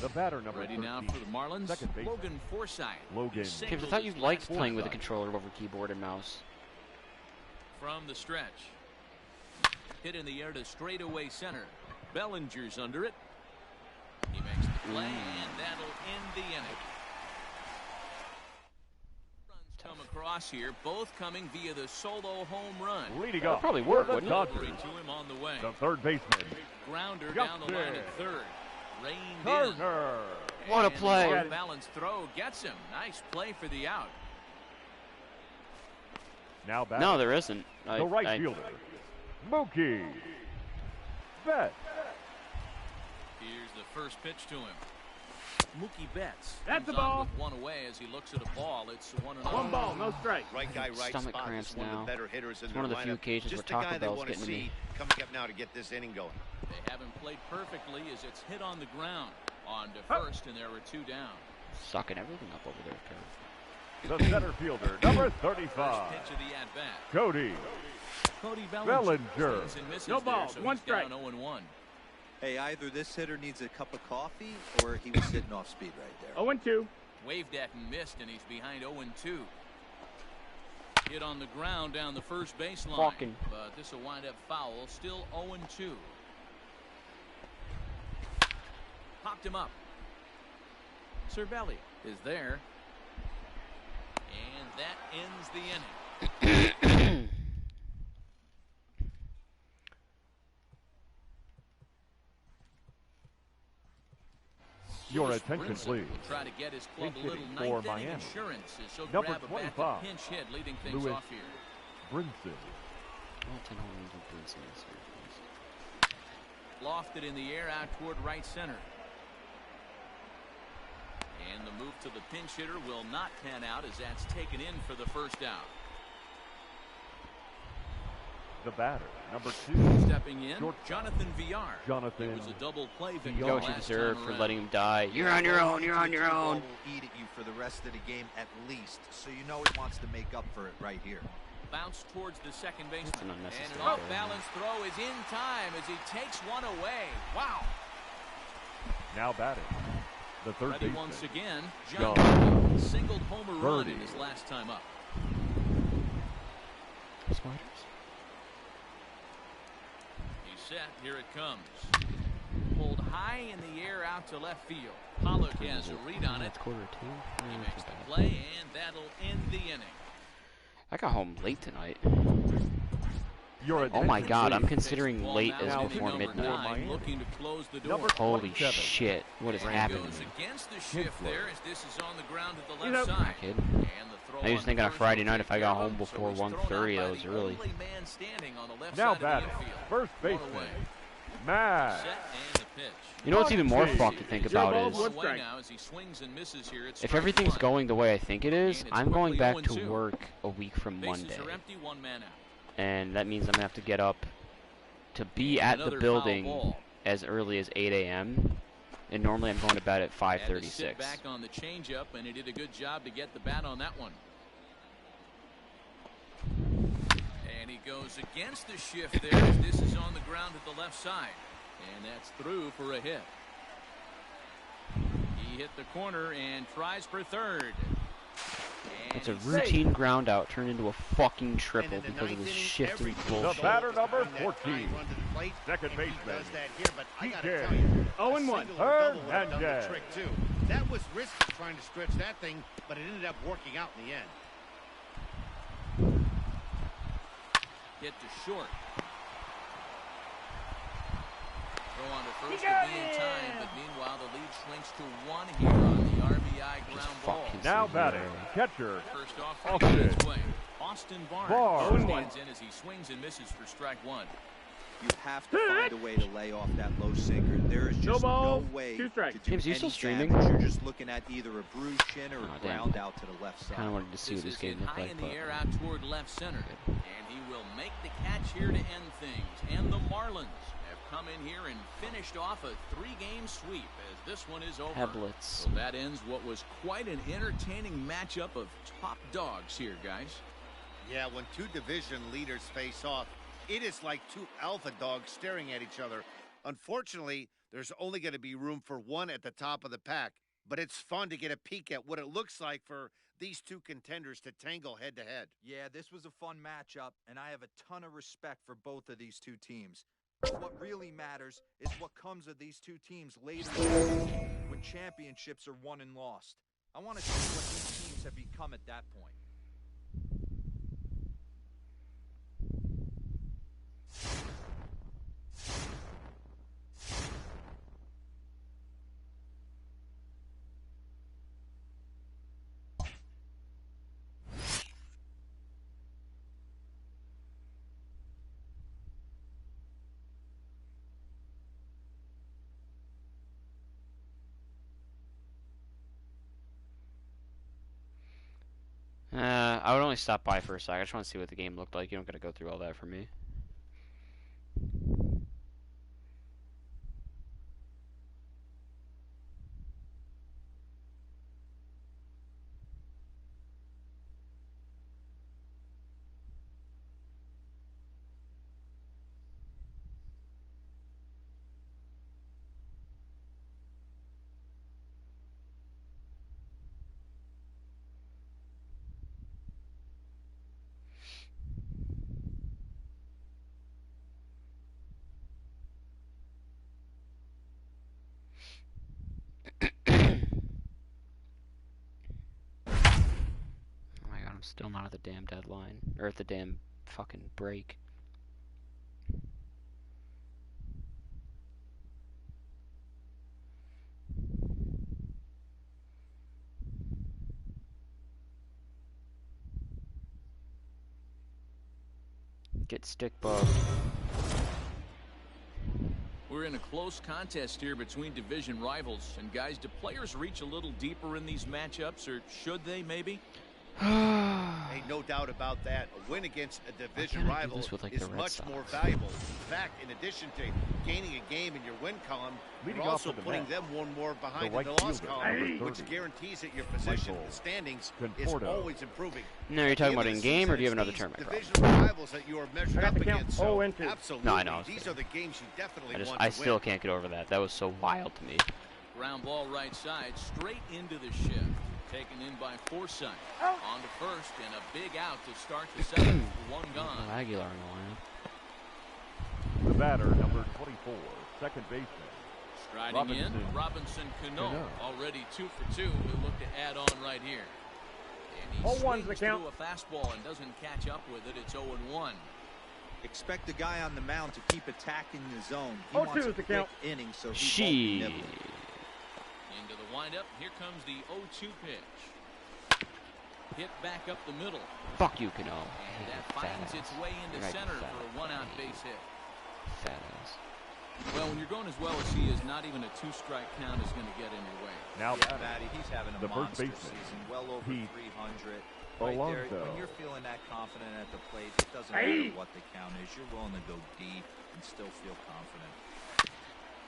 Speaker 3: The batter number
Speaker 2: Ready
Speaker 3: 13.
Speaker 2: now for the Marlins,
Speaker 3: Second baseman.
Speaker 2: Logan Forsythe.
Speaker 3: Logan.
Speaker 1: Kids, I thought you liked playing with a controller over keyboard and mouse.
Speaker 2: From the stretch. Hit in the air to straightaway center. Bellinger's under it. He makes the play, and that'll end the inning. Runs come across here, both coming via the solo home run.
Speaker 3: Leading up.
Speaker 1: Probably work,
Speaker 3: for the
Speaker 1: wouldn't it?
Speaker 3: Dodgers.
Speaker 2: Delivery to him on the way.
Speaker 3: The third baseman.
Speaker 2: Grounder down the line at third. Reined in.
Speaker 3: Turner.
Speaker 1: What a
Speaker 2: And
Speaker 1: play.
Speaker 2: the balanced throw gets him. Nice play for the out.
Speaker 3: Now back.
Speaker 1: No, there isn't.
Speaker 3: The right fielder. Mookie Betts.
Speaker 2: Here's the first pitch to him. Mookie Betts.
Speaker 7: That's
Speaker 2: comes
Speaker 7: the
Speaker 2: on
Speaker 7: ball.
Speaker 2: with one away as he looks at a ball. It's 1-0.
Speaker 7: One ball, no strike.
Speaker 5: Right guy, right
Speaker 1: Stomach
Speaker 5: spot.
Speaker 1: cramps
Speaker 5: Is one of
Speaker 1: now.
Speaker 5: the better hitters in
Speaker 1: It's
Speaker 5: their
Speaker 1: one of the few
Speaker 5: lineup.
Speaker 1: occasions
Speaker 5: Just
Speaker 1: where
Speaker 5: the guy
Speaker 1: Taco
Speaker 5: they
Speaker 1: Bell's
Speaker 5: want to
Speaker 1: getting to
Speaker 5: see
Speaker 1: me.
Speaker 5: coming up now to get this inning going.
Speaker 2: They haven't played perfectly as it's hit on the ground. On to first, and there were 2 down.
Speaker 1: Sucking everything up over there, Kurt.
Speaker 3: The center fielder, number
Speaker 2: First
Speaker 3: 35.
Speaker 2: pitch of the at-bat.
Speaker 3: Cody
Speaker 2: Cody
Speaker 3: Bellinger.
Speaker 2: swings and misses
Speaker 7: No ball,
Speaker 2: there, so
Speaker 7: one
Speaker 2: he's down
Speaker 7: strike.
Speaker 2: 0-1.
Speaker 4: Hey, either this hitter needs a cup of coffee or he was sitting off speed right there.
Speaker 7: 0-2.
Speaker 2: Waved at and missed, and he's behind 0-2. Hit on the ground down the first baseline.
Speaker 1: Walking.
Speaker 2: But this will wind up foul. Still 0-2. Popped him up. Cervelli is there. And that ends the inning.
Speaker 3: Your attention, please.
Speaker 2: Will try to get his club a
Speaker 3: Pinch
Speaker 2: little
Speaker 3: hitting for
Speaker 2: ninth inning
Speaker 3: Miami.
Speaker 2: insurance as he'll
Speaker 3: Number
Speaker 2: grab a bat
Speaker 3: 25,
Speaker 2: to pinch hit, leading things
Speaker 3: Lewis
Speaker 2: off here.
Speaker 3: Brinson.
Speaker 1: All 10 home runs with Brinson this year.
Speaker 2: Lofted in the air out toward right center. And the move to the pinch hitter will not pan out as that's taken in for the first out.
Speaker 3: The batter, number 2.
Speaker 2: Stepping in,
Speaker 3: Shortstop.
Speaker 2: Jonathan Villar.
Speaker 3: Jonathan
Speaker 2: It was a double play
Speaker 3: Villar.
Speaker 2: victory
Speaker 1: You know what you
Speaker 2: last
Speaker 1: deserve
Speaker 2: time
Speaker 1: for
Speaker 2: around.
Speaker 1: letting him die. You're on your own. You're on your own.
Speaker 4: Will eat at you for the rest of the game at least, so you know he wants to make up for it right here.
Speaker 2: Bounce towards the second
Speaker 1: That's
Speaker 2: baseman.
Speaker 1: an
Speaker 2: And
Speaker 1: unnecessary
Speaker 2: an off-balance throw is in time as he takes one away. Wow.
Speaker 3: Now batting. The third
Speaker 2: Ready
Speaker 3: baseman.
Speaker 2: once again.
Speaker 3: John
Speaker 2: John Birdie singled homer run
Speaker 3: Birdie.
Speaker 2: in his last time up.
Speaker 1: Spiders.
Speaker 2: He's set. Here it comes. Pulled high in the air out to left field. Pollock has a read on it.
Speaker 1: That's quarter 2.
Speaker 2: He makes the play, and that'll end the inning.
Speaker 1: I got home late tonight.
Speaker 3: Your
Speaker 1: Oh
Speaker 3: attention,
Speaker 1: my God, I'm
Speaker 3: please.
Speaker 1: considering
Speaker 2: Ball
Speaker 1: late
Speaker 2: now
Speaker 1: as
Speaker 2: hitting
Speaker 1: before
Speaker 2: number
Speaker 1: midnight.
Speaker 2: 9, looking to close the door.
Speaker 3: Number
Speaker 1: Holy
Speaker 3: 27.
Speaker 1: shit! What is
Speaker 2: And
Speaker 1: happening?
Speaker 2: goes against the
Speaker 3: Kid
Speaker 2: shift
Speaker 3: flow.
Speaker 2: there as this is on the ground to the
Speaker 7: You
Speaker 2: left
Speaker 7: know-
Speaker 2: side.
Speaker 1: Kid.
Speaker 2: And the throw
Speaker 1: I was
Speaker 2: on
Speaker 1: thinking on
Speaker 2: first
Speaker 1: Friday
Speaker 2: will
Speaker 1: night
Speaker 2: take
Speaker 1: if I
Speaker 2: care
Speaker 1: got
Speaker 2: of
Speaker 1: home
Speaker 2: him,
Speaker 1: before
Speaker 2: so he's thrown out
Speaker 1: 1:30,
Speaker 2: by
Speaker 1: that was
Speaker 2: the
Speaker 1: early.
Speaker 2: only man standing on the left
Speaker 3: Now
Speaker 2: side
Speaker 3: batting.
Speaker 2: of the infield.
Speaker 3: First
Speaker 2: One
Speaker 3: baseman.
Speaker 2: away.
Speaker 3: Matt.
Speaker 2: Set and the pitch.
Speaker 1: You know what's even more
Speaker 3: Monty.
Speaker 1: fucked to think
Speaker 7: Zero
Speaker 1: about
Speaker 7: balls,
Speaker 1: is
Speaker 7: one
Speaker 2: Away
Speaker 7: strike.
Speaker 2: now as he swings and misses here. It's
Speaker 1: if
Speaker 2: strike
Speaker 1: everything's
Speaker 2: one.
Speaker 1: going the way I think it is,
Speaker 2: And it's
Speaker 1: I'm going
Speaker 2: quickly
Speaker 1: back
Speaker 2: 0-2.
Speaker 1: to work a week from
Speaker 2: Bases
Speaker 1: Monday,
Speaker 2: are empty, one man out.
Speaker 1: and that means I'm gonna have to get up to be at the
Speaker 2: Another foul
Speaker 1: building
Speaker 2: ball.
Speaker 1: as early as 8 a.m. And normally I'm going to bed at
Speaker 2: Had to sit
Speaker 1: 5:36.
Speaker 2: back on the changeup, and he did a good job to get the bat on that one. Goes against the shift there as this is on the ground at the left side. And that's through for a hit. He hit the corner and tries for third.
Speaker 1: It's a routine ground out turned into a fucking triple because of this shifting bullshit.
Speaker 3: The batter number 14, second baseman, TJ.
Speaker 5: 0-1.
Speaker 3: Hernandez.
Speaker 5: That was risky trying to stretch that thing, but it ended up working out in the end.
Speaker 2: Hit to short. Throw on to first to be in time, but meanwhile the lead shrinks to 1 here on the RBI ground ball.
Speaker 3: Now batting, catcher,
Speaker 2: First off,
Speaker 3: Austin.
Speaker 2: Austin Barnes stands in as he swings and misses for strike one.
Speaker 4: You have to find a way to lay off that low sinker. There is just no way to do
Speaker 1: James, are you
Speaker 4: any
Speaker 1: still streaming?
Speaker 4: damage. You're just looking at either a bruised shin or a ground out to the left
Speaker 1: I kind
Speaker 4: side.
Speaker 1: of wanted to see what this game looked
Speaker 2: high
Speaker 1: like.
Speaker 2: in the air out toward left center, and he will make the catch here to end things. And the Marlins have come in here and finished off a 3-game sweep as this one is over.
Speaker 1: Headlets.
Speaker 2: So that ends what was quite an entertaining matchup of top dogs here, guys.
Speaker 5: Yeah, when two division leaders face off, it is like two alpha dogs staring at each other. Unfortunately, there's only going to be room for one at the top of the pack, but it's fun to get a peek at what it looks like for these two contenders to tangle head-to-head.
Speaker 4: Yeah, this was a fun matchup, and I have a ton of respect for both of these two teams. But what really matters is what comes of these two teams later when championships are won and lost. I want to see what these teams have become at that point.
Speaker 1: I would only stop by for a sec. I just want to see what the game looked like. You don't got to go through all that for me. Still not at the damn deadline. Or at the damn fucking break. Get stick bugged.
Speaker 2: We're in a close contest here between division rivals. And guys, do players reach a little deeper in these matchups, or should they maybe?
Speaker 5: Ain't no doubt about that. A win against a division rival is much more valuable. In fact, in addition to gaining a game in your win column, you're also putting them one more behind in the loss column, which guarantees that your position in the standings is always improving.
Speaker 1: No, you're talking about in game, or do you have another tournament?
Speaker 5: Division rivals that you are measured up against. So absolutely,
Speaker 1: no, I know.
Speaker 5: These are the games you definitely want to win.
Speaker 1: I still can't get over that. That was so wild to me.
Speaker 2: Ground ball right side, straight into the shift. Taken in by Forsythe. On to first, and a big out to start the seventh. One gone.
Speaker 1: Aguilar in
Speaker 3: the lineup. The batter, number 24, second baseman.
Speaker 2: Striding in, Robinson Cano. Already 2 for 2. He'll look to add on right here. And he swings through a fastball and doesn't catch up with it. It's 0-1.
Speaker 4: Expect the guy on the mound to keep attacking the zone. He wants a quick inning, so he won't be nibbling.
Speaker 2: Into the windup, here comes the 0-2 pitch. Hit back up the middle.
Speaker 1: Fuck you, Cano.
Speaker 2: And that finds its way into center for a one-out base hit.
Speaker 1: Fat ass.
Speaker 2: Well, when you're going as well as he is, not even a 2-strike count is going to get in your way.
Speaker 3: Now,
Speaker 4: Matty, he's having a monster season, well over 300. Right there, when you're feeling that confident at the plate, it doesn't matter what the count is. You're willing to go deep and still feel confident.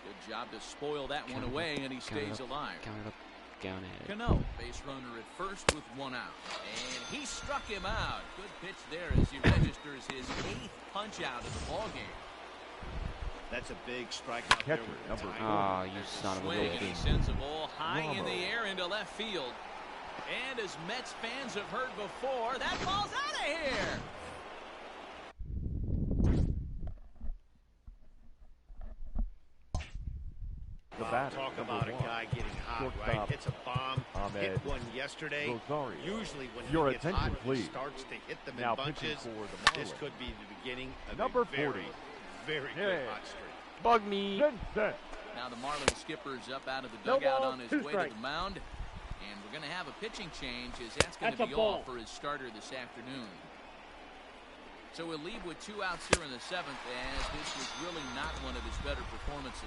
Speaker 2: Good job to spoil that one away, and he stays alive.
Speaker 1: Count it up. down at it.
Speaker 2: Cano, base runner at first with 1 out. And he struck him out. Good pitch there as he registers his 8th punch out of the ball game.
Speaker 5: That's a big strikeout there with
Speaker 3: number 4.
Speaker 1: Oh, you son of a
Speaker 2: swing,
Speaker 1: bitch.
Speaker 2: and he sends the ball high in the air into left field. And as Mets fans have heard before, that ball's out of here.
Speaker 5: Talk about a guy getting hot, right? Hits a bomb, hit one yesterday. Usually when he gets hot, he starts to hit them in bunches. This could be the beginning of a very, very good hot streak.
Speaker 1: Bug me.
Speaker 2: Now the Marlins skipper's up out of the dugout on his way to the mound. And we're going to have a pitching change as that's going to be all for his starter this afternoon. So we'll leave with 2 outs here in the 7th, as this was really not one of his better performances.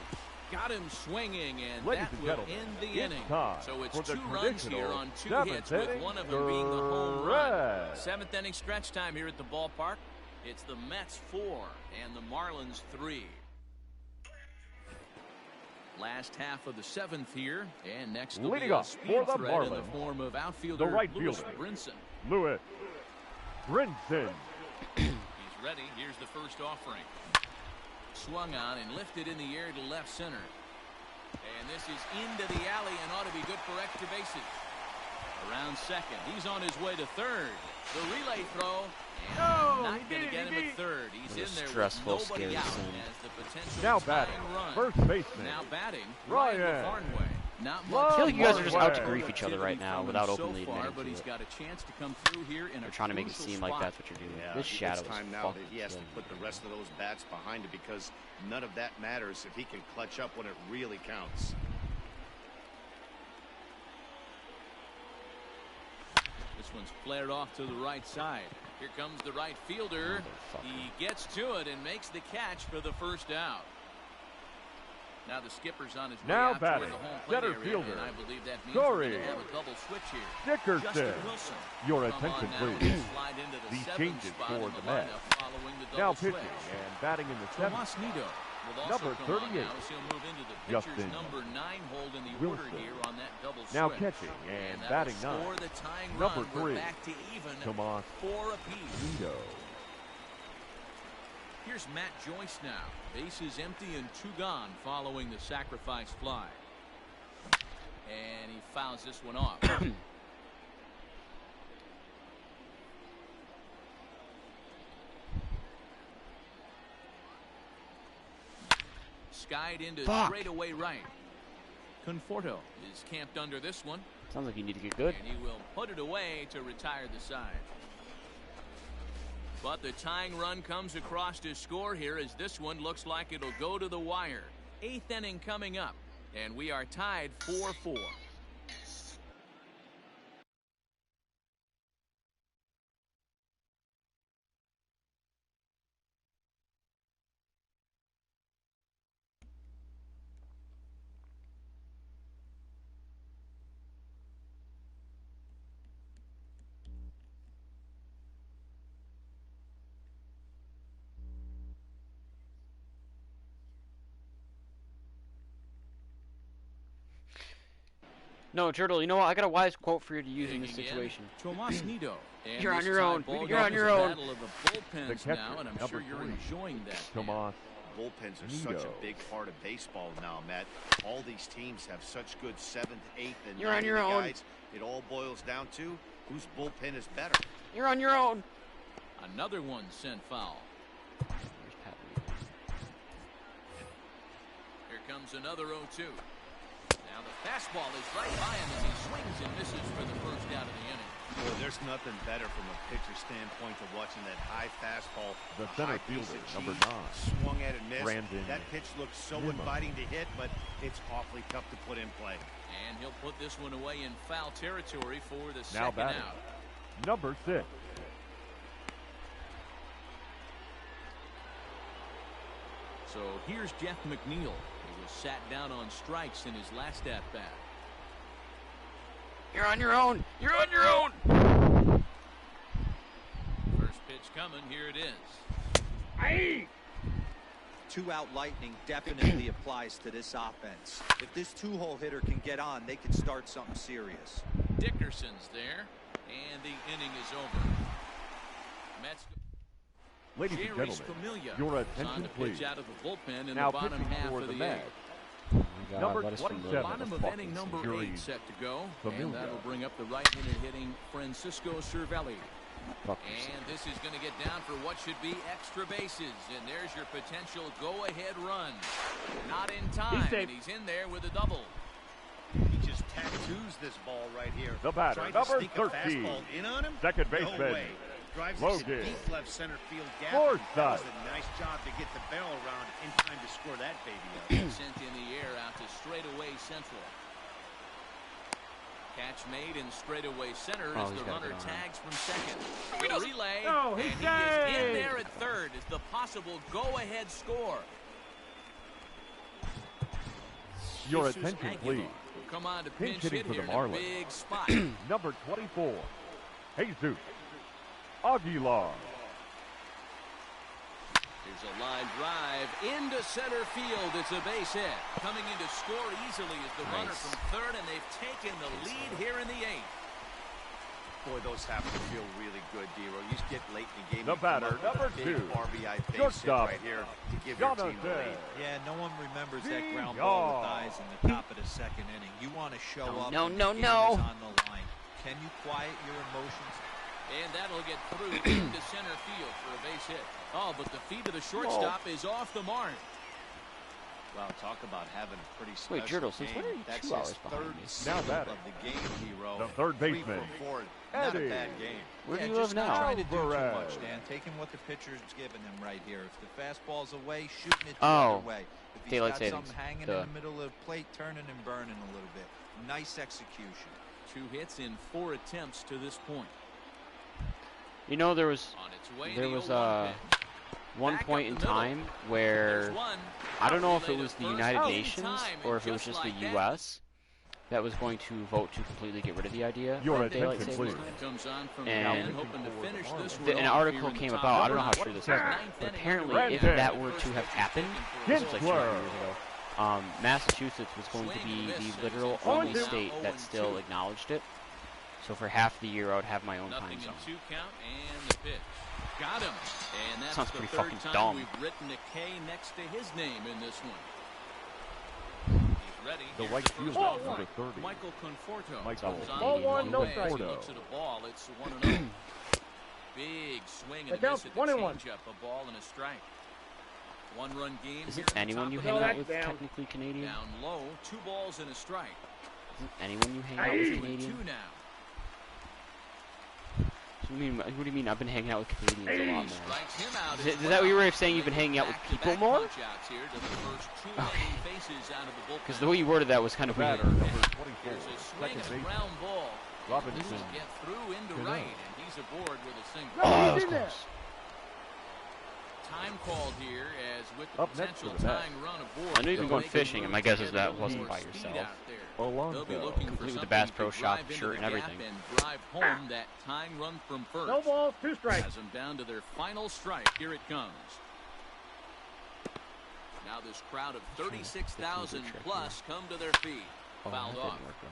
Speaker 2: Got him swinging, and that will end the inning. So it's 2 runs here on 2 hits, with one of them being the home run. 7th inning stretch time here at the ballpark. It's the Mets 4 and the Marlins 3. Last half of the 7th here, and next will be a speed threat in the form of outfielder Lewis Brinson.
Speaker 3: Lewis Brinson.
Speaker 2: He's ready. Here's the first offering. Swung on and lifted in the air to left center. And this is into the alley and ought to be good for extra bases. Around second. He's on his way to third. The relay throw. And not going to get him at third. He's in there with nobody out as the potential
Speaker 3: now batting,
Speaker 2: run.
Speaker 3: first baseman.
Speaker 2: Now batting,
Speaker 3: Ryan
Speaker 2: Farnway. Not
Speaker 1: I
Speaker 2: much.
Speaker 1: feel like you guys are just out to grief each other right now without openly admitting
Speaker 2: but
Speaker 1: to
Speaker 2: he's
Speaker 1: it.
Speaker 2: got a chance to come through here in
Speaker 1: They're trying to make it seem like that's what you're doing. This shadow is
Speaker 5: time now that he has to put the rest of those bats behind it, because none of that matters if he can clutch up when it really counts.
Speaker 2: This one's flared off to the right side. Here comes the right fielder. He gets to it and makes the catch for the first out. Now the skipper's on his way out toward the home plate area,
Speaker 3: fielder.
Speaker 2: and I believe that means we're going to have a double switch here.
Speaker 3: Dickerson.
Speaker 2: Wilson.
Speaker 3: Your attention, please.
Speaker 2: Slide into the
Speaker 3: These
Speaker 2: 7th
Speaker 3: changes
Speaker 2: spot
Speaker 3: for
Speaker 2: in
Speaker 3: the
Speaker 2: lineup
Speaker 3: Mets.
Speaker 2: following the
Speaker 3: Now
Speaker 2: double
Speaker 3: pitching
Speaker 2: switch.
Speaker 3: and batting in the 7th.
Speaker 2: Tomas Nido will also
Speaker 3: Number
Speaker 2: come on
Speaker 3: 38.
Speaker 2: now as he'll move into the pitcher's
Speaker 3: Justin
Speaker 2: number 9 hold in the order
Speaker 3: Wilson.
Speaker 2: here on that double switch.
Speaker 3: Now catching and
Speaker 2: that
Speaker 3: batting
Speaker 2: will
Speaker 3: 9.
Speaker 2: score the tying
Speaker 3: Number
Speaker 2: run. We're
Speaker 3: 3.
Speaker 2: back to even.
Speaker 3: Tomas
Speaker 2: 4 apiece.
Speaker 3: Nido.
Speaker 2: Here's Matt Joyce now. Bases empty and 2 gone following the sacrifice fly. And he fouls this one off. Skied into straightaway right. Conforto is camped under this one.
Speaker 1: Sounds like you need to get good.
Speaker 2: And he will put it away to retire the side. But the tying run comes across to score here, as this one looks like it'll go to the wire. 8th inning coming up, and we are tied 4-4.
Speaker 1: No, Turtle, you know what? I got a wise quote for you to use in this situation.
Speaker 2: Tomas Nido.
Speaker 1: You're on your own. You're on your own.
Speaker 2: Battle of the bullpens now, and I'm sure you're enjoying that.
Speaker 3: Tomas
Speaker 5: Bullpens are such a big part of baseball now, Matt. All these teams have such good 7th, 8th, and 9th guys. It all boils down to whose bullpen is better.
Speaker 1: You're on your own.
Speaker 2: Another one sent foul. Here comes another 0-2. Now the fastball is right by him as he swings and misses for the first out of the inning.
Speaker 5: Well, there's nothing better from a pitcher standpoint to watching that high fastball.
Speaker 3: The center fielder, number 9.
Speaker 5: Swung at and missed.
Speaker 3: Brandon
Speaker 5: that pitch looks so inviting to hit, but it's awfully tough to put in play.
Speaker 2: And he'll put this one away in foul territory for the
Speaker 3: now
Speaker 2: second
Speaker 3: batting.
Speaker 2: out.
Speaker 3: Number 6.
Speaker 2: So here's Jeff McNeil. He was sat down on strikes in his last at-bat.
Speaker 1: You're on your own. You're on your own.
Speaker 2: First pitch coming. Here it is.
Speaker 4: Two-out lightning definitely applies to this offense. If this two-hole hitter can get on, they can start something serious.
Speaker 2: Dickerson's there, and the inning is over. Mets.
Speaker 3: Ladies and gentlemen, your attention please.
Speaker 2: Out of the bullpen in
Speaker 3: Now
Speaker 2: the bottom
Speaker 3: pitching
Speaker 2: half
Speaker 3: for
Speaker 2: of
Speaker 3: the
Speaker 2: the
Speaker 3: Mets.
Speaker 1: God,
Speaker 3: Number
Speaker 1: let us from the
Speaker 3: 27.
Speaker 2: bottom of inning number 8 set to go, and that'll bring up the right-hander hitting Francisco Cervelli. And this is going to get down for what should be extra bases, and there's your potential go-ahead run. Not in time, and he's in there with a double.
Speaker 5: He just tattoos this ball right here.
Speaker 3: The batter,
Speaker 5: Tried
Speaker 3: number
Speaker 5: to sneak
Speaker 3: 13.
Speaker 5: a fastball in on him.
Speaker 3: Second
Speaker 5: No
Speaker 3: baseman.
Speaker 5: way. Drives
Speaker 3: Logan.
Speaker 5: it deep left center field gap.
Speaker 3: Fourth
Speaker 5: That was
Speaker 3: side.
Speaker 5: a nice job to get the barrel around in time to score that baby up.
Speaker 2: Sent in the air out to straightaway central. Catch made in straightaway center as the runner tags from second. The relay, and he is in there at third as the possible go-ahead score.
Speaker 3: Your attention please.
Speaker 2: Come on to
Speaker 3: Pinch
Speaker 2: pinch
Speaker 3: hitting
Speaker 2: hit
Speaker 3: for the
Speaker 2: here in a
Speaker 3: Marlins.
Speaker 2: big spot.
Speaker 3: Number 24, Jesus Aguilar.
Speaker 2: Here's a line drive into center field. It's a base hit. Coming in to score easily is the runner from third, and they've taken the lead here in the 8th.
Speaker 5: Boy, those have to feel really good, D-Row. You just get late in the game.
Speaker 3: The batter, number 2,
Speaker 5: RBI base hit
Speaker 3: shortstop,
Speaker 5: right here to give your team the lead.
Speaker 4: Yeah, no one remembers that ground ball with eyes in the top of the second inning. You want to show up.
Speaker 1: No,
Speaker 4: when
Speaker 1: no,
Speaker 4: the game
Speaker 1: no.
Speaker 4: is on the line. Can you quiet your emotions?
Speaker 2: And that'll get through into center field for a base hit. Oh, but the feet of the shortstop is off the mark.
Speaker 5: Well, talk about having a pretty special
Speaker 1: Wait, Jurdle, since
Speaker 5: game.
Speaker 1: when are you
Speaker 5: That's
Speaker 1: 2 hours
Speaker 5: his
Speaker 1: behind
Speaker 5: third
Speaker 1: me?
Speaker 3: Now
Speaker 5: single
Speaker 3: batting.
Speaker 5: of the game, D-Row.
Speaker 3: The third
Speaker 5: 3
Speaker 3: baseman,
Speaker 5: for 4. Not a
Speaker 3: Eddie.
Speaker 5: bad game.
Speaker 1: Where do you
Speaker 4: just
Speaker 1: live
Speaker 4: not
Speaker 1: now?
Speaker 4: trying to do too
Speaker 3: Alvarez.
Speaker 4: much, Dan. Taking what the pitcher's giving him right here. If the fastball's away, shooting it the
Speaker 1: Oh,
Speaker 4: other way. If he's
Speaker 1: daylight
Speaker 4: got
Speaker 1: savings.
Speaker 4: something hanging
Speaker 1: Duh.
Speaker 4: in the middle of the plate, turning and burning a little bit. Nice execution.
Speaker 2: 2 hits in 4 attempts to this point.
Speaker 1: You know, there was
Speaker 2: On its way,
Speaker 1: there
Speaker 2: the
Speaker 1: was
Speaker 2: 0-1 pitch.
Speaker 1: one
Speaker 2: Back
Speaker 1: point
Speaker 2: up
Speaker 1: in
Speaker 2: the middle.
Speaker 1: time where
Speaker 2: There's one.
Speaker 1: I don't know if it
Speaker 2: Relay
Speaker 1: was
Speaker 2: to
Speaker 1: the
Speaker 2: first.
Speaker 1: United
Speaker 2: In
Speaker 1: Nations
Speaker 2: time,
Speaker 1: or
Speaker 2: and
Speaker 1: if it was just the
Speaker 2: like that,
Speaker 1: U.S. that was going to vote to completely get rid of the idea
Speaker 3: Your
Speaker 1: of daylight
Speaker 3: attention,
Speaker 1: savings
Speaker 3: please.
Speaker 1: time.
Speaker 2: Comes on from the
Speaker 1: And
Speaker 2: pen, hoping to finish this one
Speaker 1: An
Speaker 2: off
Speaker 1: article
Speaker 2: here in the
Speaker 1: came
Speaker 2: top
Speaker 1: about. I don't know how
Speaker 2: half.
Speaker 1: true this is,
Speaker 3: Ninth
Speaker 1: but
Speaker 2: inning
Speaker 1: apparently,
Speaker 3: Red
Speaker 1: if
Speaker 3: Dead.
Speaker 1: that were to have happened, this was like 2
Speaker 3: Kinsler.
Speaker 1: years ago. Massachusetts was going to be the literal only state that still acknowledged it. So for half the year, I would have my own time
Speaker 2: Nothing
Speaker 1: zone.
Speaker 2: in 2 count, and the pitch. Got him. And that's
Speaker 1: Sounds
Speaker 2: the
Speaker 1: pretty
Speaker 2: 3rd
Speaker 1: fucking
Speaker 2: time
Speaker 1: dumb.
Speaker 2: we've written a K next to his name in this one. He's ready.
Speaker 3: The
Speaker 2: Here's
Speaker 3: right
Speaker 2: the first
Speaker 3: fielder,
Speaker 2: offering.
Speaker 3: number 30.
Speaker 2: Michael Conforto.
Speaker 3: Michael
Speaker 2: comes on
Speaker 1: Ball
Speaker 2: the
Speaker 1: one,
Speaker 2: long
Speaker 3: no
Speaker 2: way.
Speaker 3: strike.
Speaker 2: He looks at a ball. It's 1-0. Big swing and a miss at the changeup. A ball and a strike. 1-run game.
Speaker 1: Isn't anyone you hang out with technically Canadian?
Speaker 2: Down low. 2 balls and a strike.
Speaker 1: Isn't anyone you hang out with
Speaker 2: 2-2
Speaker 1: Canadian?
Speaker 2: now.
Speaker 1: What do you mean? I've been hanging out with Canadians a lot more.
Speaker 2: Strikes him out
Speaker 1: Is
Speaker 2: as
Speaker 1: that what you
Speaker 2: well.
Speaker 1: were saying? You've been hanging out with people
Speaker 2: Back-to-back
Speaker 1: more?
Speaker 2: punch-outs here to the first 2 main faces out of the bullpen.
Speaker 1: Because the way you worded that was kind of weird.
Speaker 3: Batter, number 24,
Speaker 2: Here's a swing
Speaker 3: second
Speaker 2: and a
Speaker 3: baseman,
Speaker 2: ground ball.
Speaker 3: Robinson.
Speaker 2: This will get through into
Speaker 3: Cano.
Speaker 2: right, and he's aboard with a single.
Speaker 1: Oh, that was close.
Speaker 2: Time called here as with the
Speaker 3: Up next
Speaker 2: potential
Speaker 3: for the Mets.
Speaker 2: tying run aboard.
Speaker 1: I know you've been going
Speaker 2: They'll make a
Speaker 1: fishing, and
Speaker 2: move
Speaker 1: my guess
Speaker 2: to
Speaker 1: is
Speaker 2: get
Speaker 1: that
Speaker 2: a little
Speaker 1: wasn't
Speaker 2: more
Speaker 1: by
Speaker 2: speed
Speaker 1: yourself.
Speaker 2: out there.
Speaker 3: Alonso.
Speaker 2: They'll be looking for
Speaker 1: Complete with the
Speaker 2: something
Speaker 1: Bass
Speaker 2: to
Speaker 1: Pro Shop
Speaker 2: drive into
Speaker 1: shirt
Speaker 2: the
Speaker 1: and
Speaker 2: gap
Speaker 1: everything.
Speaker 2: and drive home that tying run from first.
Speaker 7: No balls, 2 strikes.
Speaker 2: Has them down to their final strike. Here it comes. Now this crowd of 36,000 plus come to their feet.
Speaker 1: Oh, that
Speaker 2: Fouled
Speaker 1: didn't
Speaker 2: off.
Speaker 1: work well.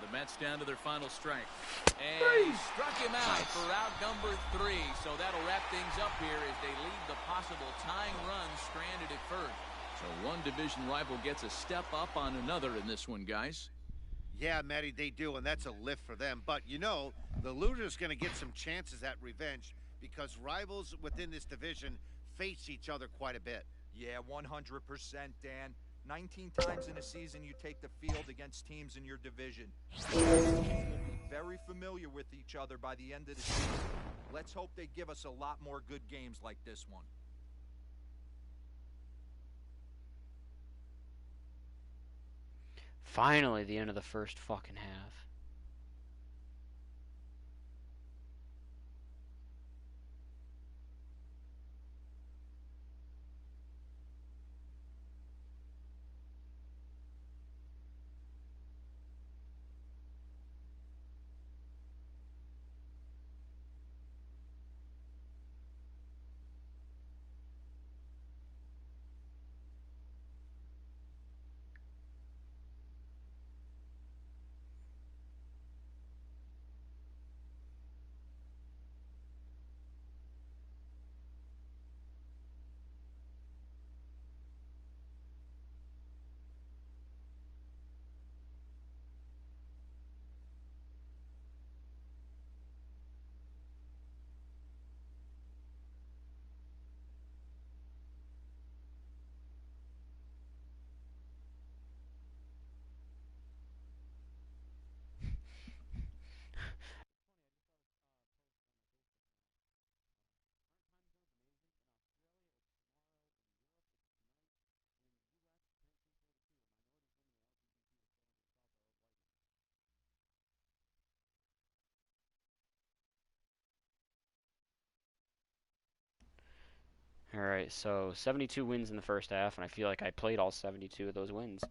Speaker 2: The Mets down to their final strike. And he struck him out for out number 3. So that'll wrap things up here as they leave the possible tying run stranded at first. So one division rival gets a step up on another in this one, guys.
Speaker 5: Yeah, Matty, they do, and that's a lift for them. But, you know, the loser's going to get some chances at revenge because rivals within this division face each other quite a bit.
Speaker 4: Yeah, 100%, Dan. 19 times in a season you take the field against teams in your division. Will be very familiar with each other by the end of the season. Let's hope they give us a lot more good games like this one.
Speaker 1: Finally, the end of the first fucking half. All right, so 72 wins in the first half, and I feel like I played all 72 of those wins.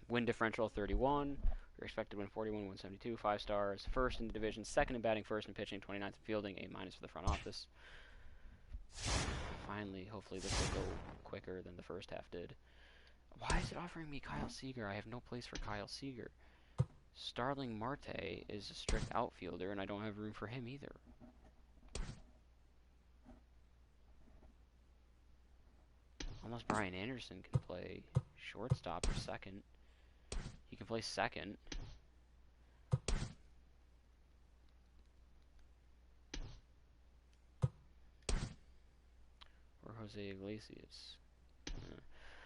Speaker 1: Win differential 31. Your expected win 41, 172, 5 stars. First in the division, second in batting, first in pitching, 29th in fielding, A- for the front office. Finally, hopefully this will go quicker than the first half did. Why is it offering me Kyle Seager? I have no place for Kyle Seager. Starling Marte is a strict outfielder, and I don't have room for him either. Unless Brian Anderson can play shortstop or second. He can play second. Or Jose Iglesias.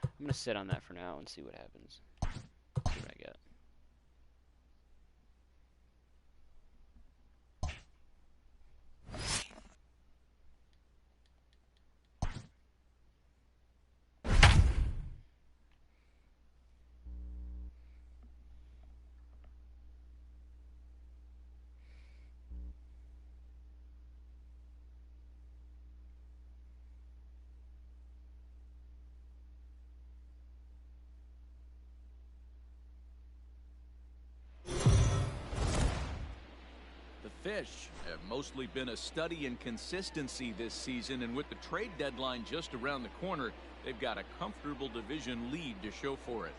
Speaker 1: I'm going to sit on that for now and see what happens. See what I get.
Speaker 2: Fish have mostly been a study in consistency this season, and with the trade deadline just around the corner, they've got a comfortable division lead to show for it.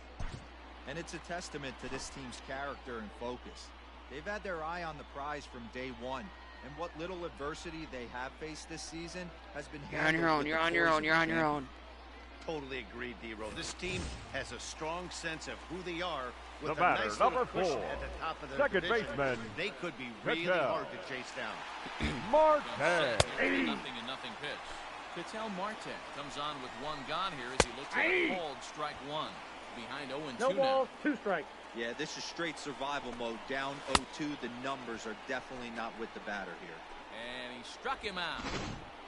Speaker 4: And it's a testament to this team's character and focus. They've had their eye on the prize from day one, and what little adversity they have faced this season has been
Speaker 1: You're on your own, you're on your own, you're on your own.
Speaker 5: Totally agreed, D-Row. This team has a strong sense of who they are. With
Speaker 3: The
Speaker 5: a
Speaker 3: batter,
Speaker 5: nice
Speaker 3: number
Speaker 5: push
Speaker 3: 4,
Speaker 5: at the top of the
Speaker 3: second
Speaker 5: division,
Speaker 3: baseman,
Speaker 5: they could be really hard to chase down.
Speaker 3: Marte.
Speaker 2: Nothing and nothing pitch. Ketel Marte comes on with one gone here as he looks at a called strike one. Behind 0-2
Speaker 7: no
Speaker 2: now.
Speaker 7: balls, 2 strikes.
Speaker 4: Yeah, this is straight survival mode. Down 0-2. The numbers are definitely not with the batter here.
Speaker 2: And he struck him out.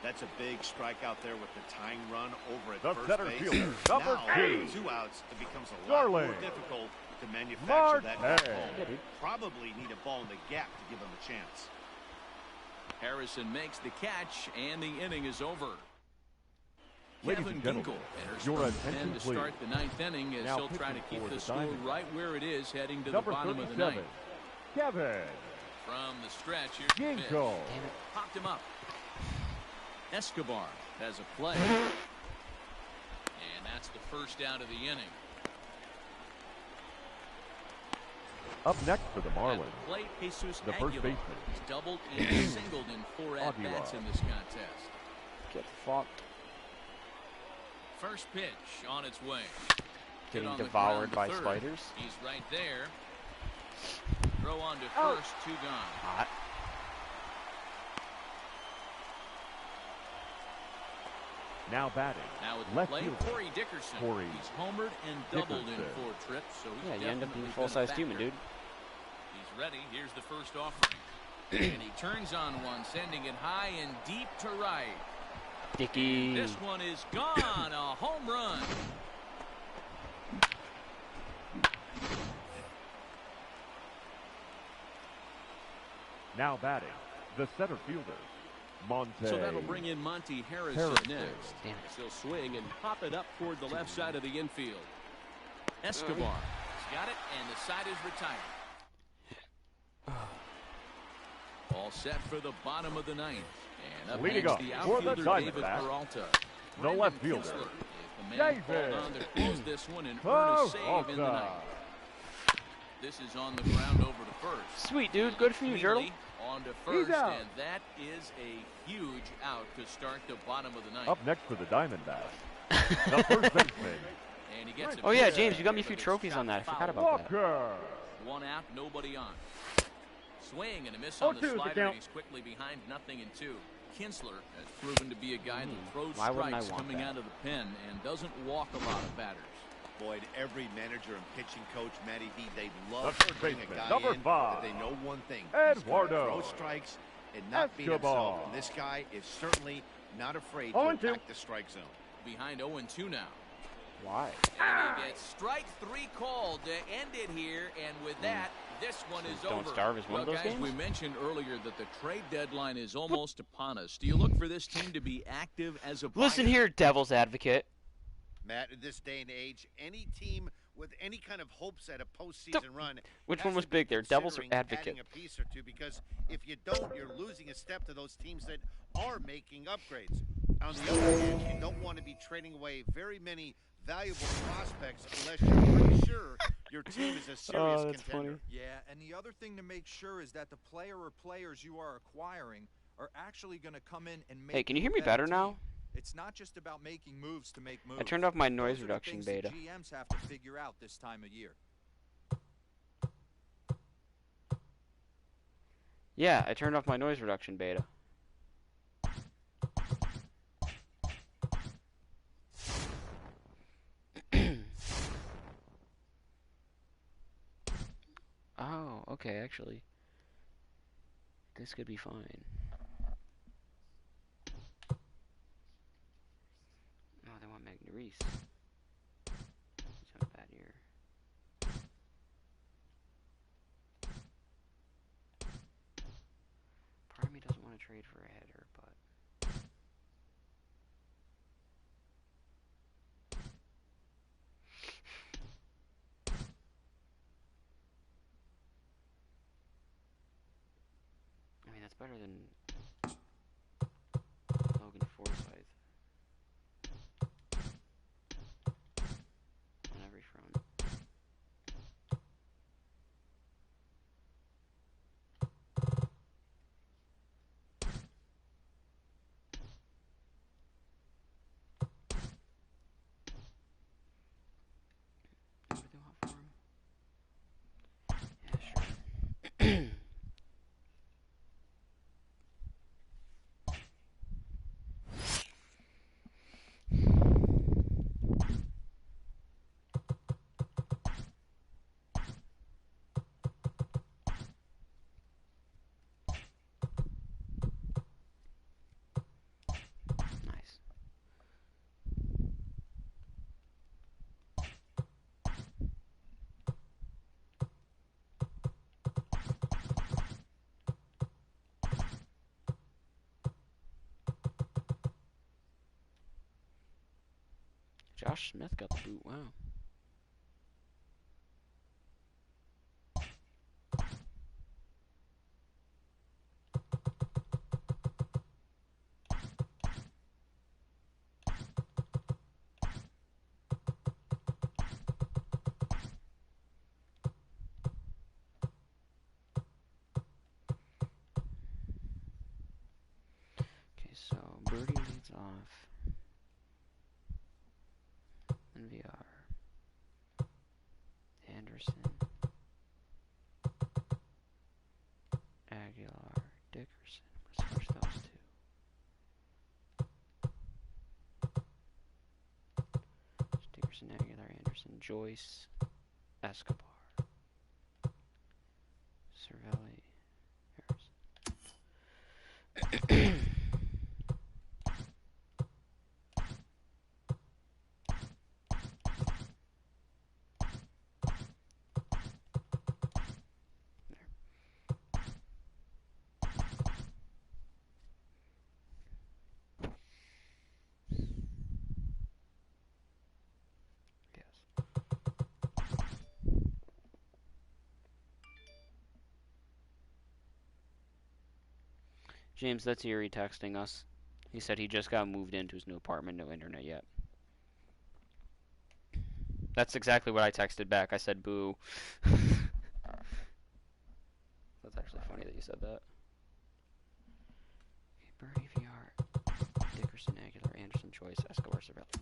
Speaker 5: That's a big strikeout there with the tying run over at
Speaker 3: The
Speaker 5: first
Speaker 3: center
Speaker 5: base.
Speaker 3: fielder, number
Speaker 5: Now,
Speaker 3: 2.
Speaker 5: 2 outs, it becomes a lot
Speaker 3: Starling.
Speaker 5: more difficult to manufacture that
Speaker 3: Marte.
Speaker 5: ball. Probably need a ball in the gap to give him a chance.
Speaker 2: Harrison makes the catch, and the inning is over.
Speaker 3: Ladies
Speaker 2: Kevin
Speaker 3: and gentlemen,
Speaker 2: Ginkel enters
Speaker 3: your
Speaker 2: from
Speaker 3: attention,
Speaker 2: 10 to
Speaker 3: please.
Speaker 2: start the 9th inning as
Speaker 3: Now
Speaker 2: he'll try to
Speaker 3: pitching
Speaker 2: keep
Speaker 3: for
Speaker 2: the
Speaker 3: the
Speaker 2: score
Speaker 3: Diamondbacks.
Speaker 2: right where it is heading to
Speaker 3: Number
Speaker 2: the bottom of the
Speaker 3: 37,
Speaker 2: 9th.
Speaker 3: Kevin
Speaker 2: From the stretch, here's the pitch.
Speaker 3: Ginkel.
Speaker 2: Popped him up. Escobar has a play. And that's the first out of the inning.
Speaker 3: Up next for the
Speaker 2: At
Speaker 3: Marlins,
Speaker 2: the plate, Jesus
Speaker 3: the first
Speaker 2: Aguilar.
Speaker 3: baseman.
Speaker 2: He's doubled and singled in 4 at-bats in this contest.
Speaker 1: Get fucked.
Speaker 2: First pitch on its way. Hit
Speaker 1: Getting
Speaker 2: on the
Speaker 1: devoured
Speaker 2: ground to
Speaker 1: by
Speaker 2: third.
Speaker 1: spiders.
Speaker 2: He's right there. Throw on to first, 2 gone.
Speaker 1: Hot.
Speaker 3: Now batting,
Speaker 2: Now with the
Speaker 3: left
Speaker 2: plate,
Speaker 3: fielder,
Speaker 2: Corey Dickerson.
Speaker 3: Corey
Speaker 2: He's homered and doubled in
Speaker 3: Dickerson.
Speaker 2: 4 trips, so he's
Speaker 1: Yeah, you end up
Speaker 2: definitely
Speaker 1: being
Speaker 2: been a
Speaker 1: full-size human,
Speaker 2: factor.
Speaker 1: dude.
Speaker 2: He's ready. Here's the first offering. And he turns on one, sending it high and deep to right.
Speaker 1: Dicky.
Speaker 2: This one is gone. A home run.
Speaker 3: now batting, the center fielder, Monte.
Speaker 2: So that'll bring in Monty Harrison
Speaker 3: Harrison.
Speaker 2: next.
Speaker 1: Damn it.
Speaker 2: He'll swing and pop it up toward the left side of the infield. Escobar has got it, and the side is retired. All set for the bottom of the 9th. And up
Speaker 3: Leading
Speaker 2: next,
Speaker 3: up
Speaker 2: the
Speaker 3: for the
Speaker 2: outfielder David
Speaker 3: Diamondbacks,
Speaker 2: Peralta.
Speaker 3: the
Speaker 2: Brandon
Speaker 3: left fielder,
Speaker 2: Kinsler is the man
Speaker 3: David
Speaker 2: called on to close this one and earn a save in the
Speaker 3: Peralta.
Speaker 2: 9th. This is on the ground over to first.
Speaker 1: Sweet, dude. Good for you, Turtle.
Speaker 2: Cleanly on to first,
Speaker 3: out.
Speaker 2: and that is a huge out to start the bottom of the 9th.
Speaker 3: Up next for the Diamondbacks, the first baseman,
Speaker 2: And he gets it.
Speaker 1: Oh, yeah,
Speaker 2: back.
Speaker 1: James, you got me a few
Speaker 2: But it's
Speaker 1: trophies on that. I
Speaker 2: shot
Speaker 1: forgot
Speaker 2: foul.
Speaker 1: about that.
Speaker 3: Walker.
Speaker 2: 1 out, nobody on. Swing and a miss on the
Speaker 7: 0-2 is the
Speaker 2: slider,
Speaker 7: count.
Speaker 2: and he's quickly behind 0-2. Kinsler has proven to be a guy that throws
Speaker 1: Why wouldn't I
Speaker 2: strikes
Speaker 1: want
Speaker 2: coming
Speaker 1: that?
Speaker 2: out of the pen and doesn't walk a lot of batters.
Speaker 5: Boyd, every manager and pitching coach, Matty B, they love
Speaker 3: The
Speaker 5: to
Speaker 3: third
Speaker 5: bring a
Speaker 3: baseman,
Speaker 5: guy
Speaker 3: number
Speaker 5: in
Speaker 3: 5,
Speaker 5: that they know one thing. He's gonna
Speaker 3: Eduardo
Speaker 5: throw strikes and not beat himself.
Speaker 3: Escobar.
Speaker 5: And this guy is certainly not afraid to
Speaker 7: 0-2.
Speaker 5: attack the strike zone.
Speaker 2: Behind 0-2 now.
Speaker 1: Why?
Speaker 2: And he gets strike 3 called to end it here, and with that, This one is
Speaker 1: Don't
Speaker 2: over.
Speaker 1: Starve is one of those
Speaker 2: guys,
Speaker 1: games?
Speaker 2: we mentioned earlier that the trade deadline is almost upon us. Do you look for this team to be active as a buyer?
Speaker 1: Listen here, devil's advocate.
Speaker 5: Matt, in this day and age, any team with any kind of hopes at a postseason run.
Speaker 1: Which one was big there, Devils or Advocate?
Speaker 5: Adding a piece or two, because if you don't, you're losing a step to those teams that are making upgrades. On the other hand, you don't want to be trading away very many valuable prospects unless you're pretty sure your team is a serious
Speaker 1: that's
Speaker 5: contender.
Speaker 1: funny.
Speaker 4: Yeah, and the other thing to make sure is that the player or players you are acquiring are actually going to come in and make.
Speaker 1: Hey, can you hear me better now?
Speaker 4: It's not just about making moves to make moves.
Speaker 1: I turned off my noise
Speaker 4: Those are
Speaker 1: reduction
Speaker 4: the things
Speaker 1: beta.
Speaker 4: that GMs have to figure out this time of year.
Speaker 1: Yeah, I turned off my noise reduction beta. Oh, okay, actually. This could be fine. Oh, they want Magna Reese. He's having a bad year. Part of me doesn't want to trade for a header, but... I mean, that's better than Logan Forsythe on every front. What do they want for him? Yeah, sure. Nice. Josh Smith got the boot. Wow. Okay, so Birdie leads off. NVR. Anderson. Aguilar. Dickerson. Let's switch those two. Dickerson, Aguilar, Anderson, Joyce, Escobar. Cervelli, Harrison. James, that's Erie texting us. He said he just got moved into his new apartment, no internet yet. That's exactly what I texted back. I said, boo. That's actually funny that you said that. Okay, Birdie, VR, Dickerson, Aguilar, Anderson, Joyce, Escobar, Cervelli.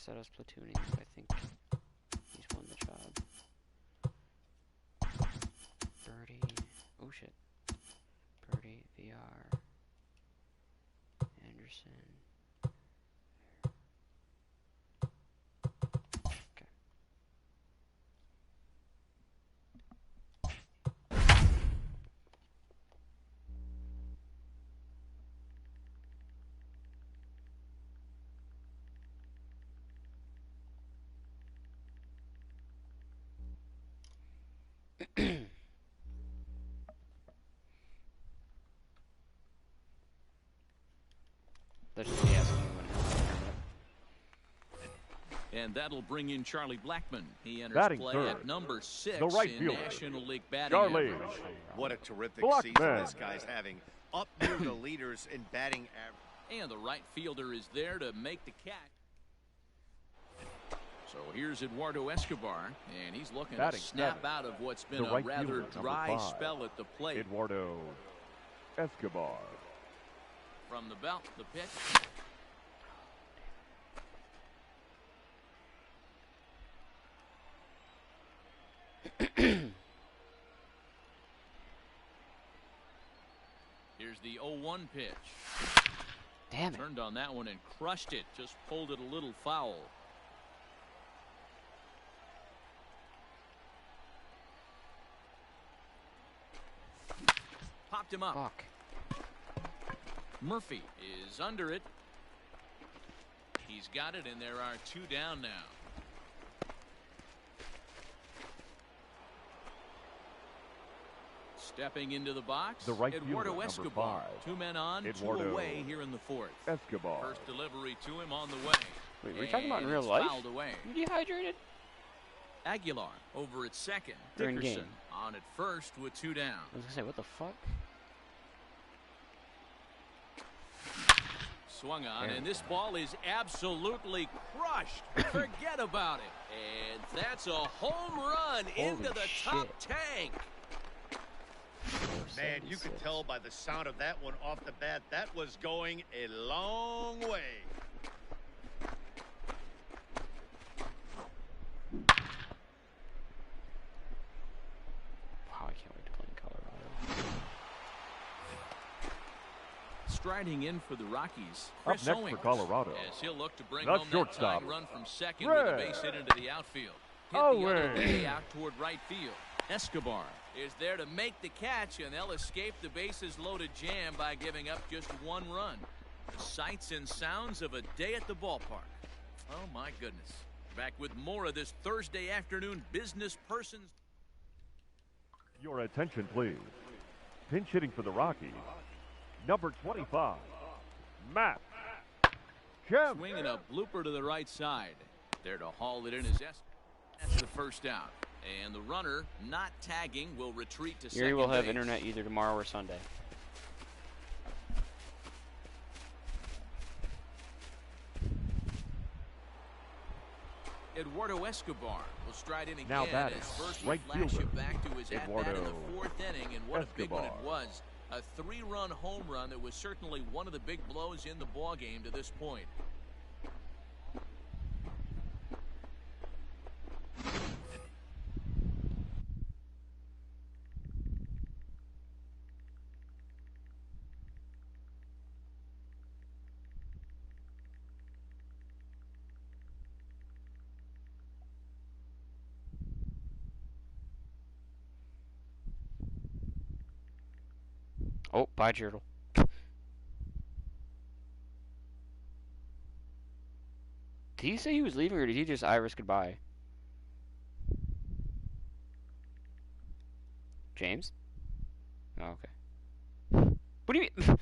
Speaker 1: set us platooning. I think he's won the job. Birdie. Oh shit. Birdie, VR. Anderson. Okay. Let's just ask him when
Speaker 2: And that'll bring in Charlie Blackmon. He enters
Speaker 3: Batting
Speaker 2: play
Speaker 3: third,
Speaker 2: at number 6
Speaker 3: the right
Speaker 2: in
Speaker 3: fielder,
Speaker 2: National League batting
Speaker 3: Charlie.
Speaker 2: average.
Speaker 5: What a terrific
Speaker 3: Blackmon.
Speaker 5: season this guy's having. Up near the leaders in batting average.
Speaker 2: And the right fielder is there to make the catch. So here's Eduardo Escobar, and he's looking
Speaker 3: Batting
Speaker 2: to snap
Speaker 3: seven,
Speaker 2: out of what's been
Speaker 3: the
Speaker 2: a
Speaker 3: right
Speaker 2: rather
Speaker 3: fielder,
Speaker 2: dry
Speaker 3: number 5,
Speaker 2: spell at the plate.
Speaker 3: Eduardo Escobar.
Speaker 2: From the belt, the pitch. Here's the 0-1 pitch.
Speaker 1: Damn it.
Speaker 2: Turned on that one and crushed it. Just pulled it a little foul. Popped him up.
Speaker 1: Fuck.
Speaker 2: Murphy is under it. He's got it, and there are 2 down now. Stepping into the box,
Speaker 3: The right
Speaker 2: Eduardo
Speaker 3: fielder,
Speaker 2: Escobar.
Speaker 3: number 5,
Speaker 2: 2 men on,
Speaker 3: Eduardo
Speaker 2: 2 away here in the 4th.
Speaker 3: Escobar.
Speaker 2: First delivery to him on the way.
Speaker 1: Wait, were you talking about in
Speaker 2: And
Speaker 1: real
Speaker 2: it's
Speaker 1: life?
Speaker 2: fouled away.
Speaker 1: You dehydrated?
Speaker 2: Aguilar over at second.
Speaker 1: They're in
Speaker 2: Dickerson
Speaker 1: game.
Speaker 2: on at first with 2 down.
Speaker 1: I was gonna say, what the fuck?
Speaker 2: Swung on, and this ball is absolutely crushed. Forget about it. And that's a home run into the top tank.
Speaker 5: Man, you could tell by the sound of that one off the bat, that was going a long way.
Speaker 1: Wow, I can't wait to play in Colorado.
Speaker 2: Striding in for the Rockies,
Speaker 3: Up
Speaker 2: Chris
Speaker 3: next
Speaker 2: Owings,
Speaker 3: for Colorado,
Speaker 2: as he'll look to bring
Speaker 3: the
Speaker 2: home
Speaker 3: shortstop,
Speaker 2: that tying run from second with a base hit into the outfield. Hit the other
Speaker 3: Owings.
Speaker 2: way out toward right field. Escobar is there to make the catch, and they'll escape the bases loaded jam by giving up just 1 run. The sights and sounds of a day at the ballpark. Oh my goodness. Back with more of this Thursday afternoon business persons.
Speaker 3: Your attention, please. Pinch hitting for the Rockies, number 25, Matt Kemp.
Speaker 2: Swinging a blooper to the right side. There to haul it in his S. That's the first out. And the runner, not tagging, will retreat to second
Speaker 1: Erie will have
Speaker 2: base.
Speaker 1: internet either tomorrow or Sunday.
Speaker 2: Eduardo Escobar will stride in again.
Speaker 3: Now batting,
Speaker 2: as first
Speaker 3: right
Speaker 2: will flash
Speaker 3: fielder,
Speaker 2: it back to his at-bat in
Speaker 3: Eduardo
Speaker 2: the 4th inning, and what a big one it
Speaker 3: Escobar.
Speaker 2: was. A 3-run home run that was certainly one of the big blows in the ballgame to this point.
Speaker 1: Oh, bye, Turtle. Did he say he was leaving, or did he just Iris goodbye? James? Oh, okay. What do you mean?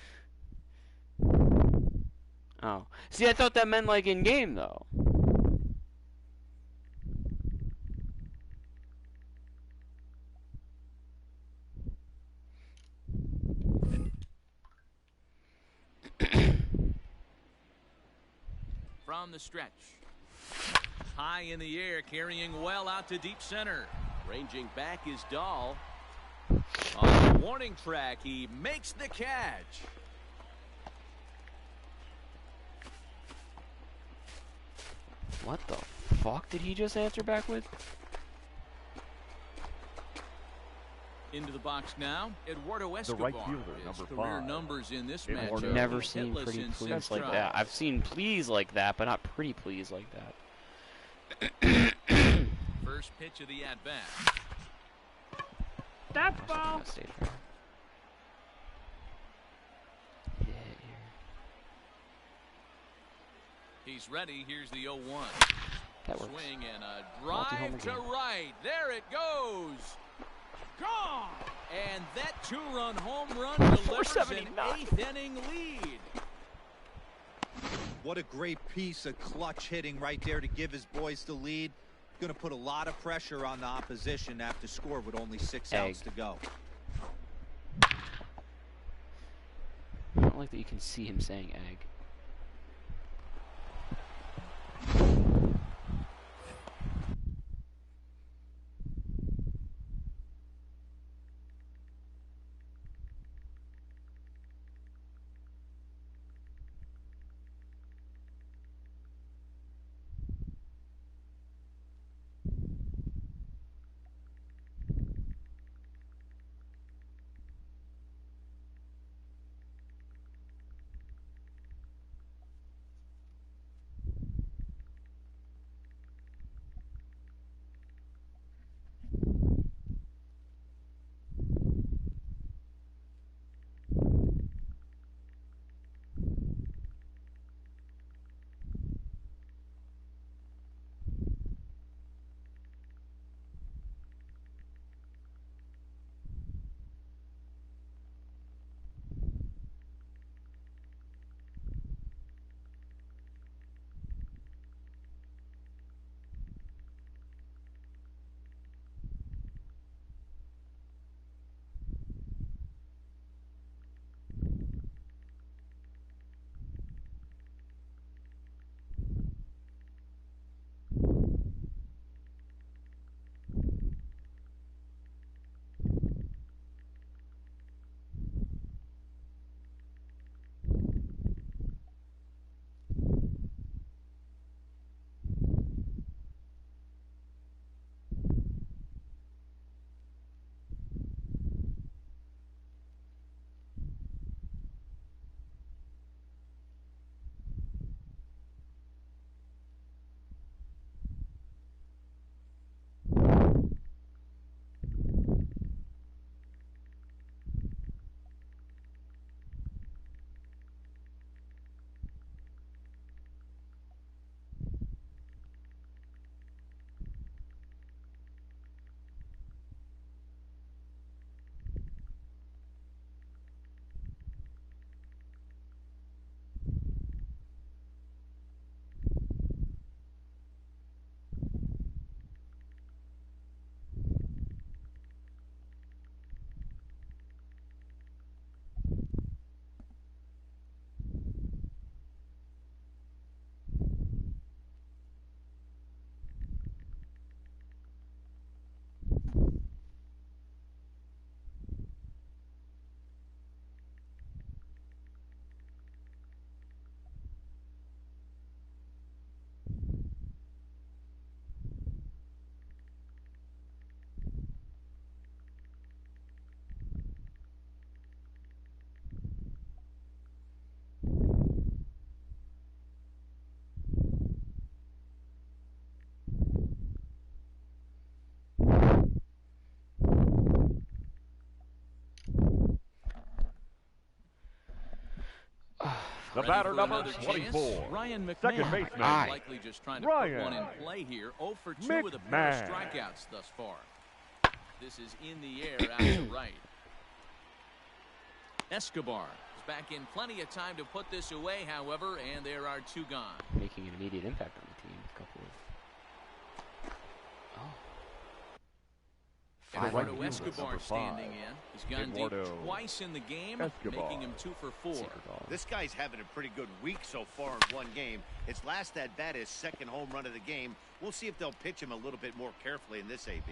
Speaker 1: Oh. See, I thought that meant, like, in-game, though.
Speaker 2: From the stretch. High in the air, carrying well out to deep center. Ranging back is Dahl. On the warning track, he makes the catch.
Speaker 1: What the fuck did he just answer back with?
Speaker 2: Into the box now, Eduardo Escobar.
Speaker 3: The right fielder,
Speaker 2: His
Speaker 3: number
Speaker 2: career
Speaker 3: 5.
Speaker 2: numbers in this
Speaker 3: Eduardo.
Speaker 2: match.
Speaker 1: I've never seen pretty please like that. I've seen please like that, but not pretty please like that.
Speaker 2: First pitch of the at-bat.
Speaker 6: That's ball.
Speaker 2: He's ready. Here's the 0-1.
Speaker 1: That works.
Speaker 2: Swing and a drive to right. There it goes. Gone. And that 2-run home run delivers an 8th inning lead.
Speaker 4: What a great piece of clutch hitting right there to give his boys the lead. Going to put a lot of pressure on the opposition after score with only 6 outs to go.
Speaker 1: I don't like that you can see him saying egg.
Speaker 3: The batter number 24.
Speaker 2: Ryan McMahon.
Speaker 3: Second baseman.
Speaker 2: Likely just trying to put one in play here. 0 for 2 with a pair of strikeouts thus far. This is in the air out to right. Escobar is back in plenty of time to put this away, however, and there are 2 gone.
Speaker 1: Making an immediate impact on the team. A couple of
Speaker 2: Eduardo Escobar standing in. He's gone deep twice in the game, making him 2 for 4.
Speaker 5: This guy's having a pretty good week so far in one game. His last at-bat is second home run of the game. We'll see if they'll pitch him a little bit more carefully in this AB.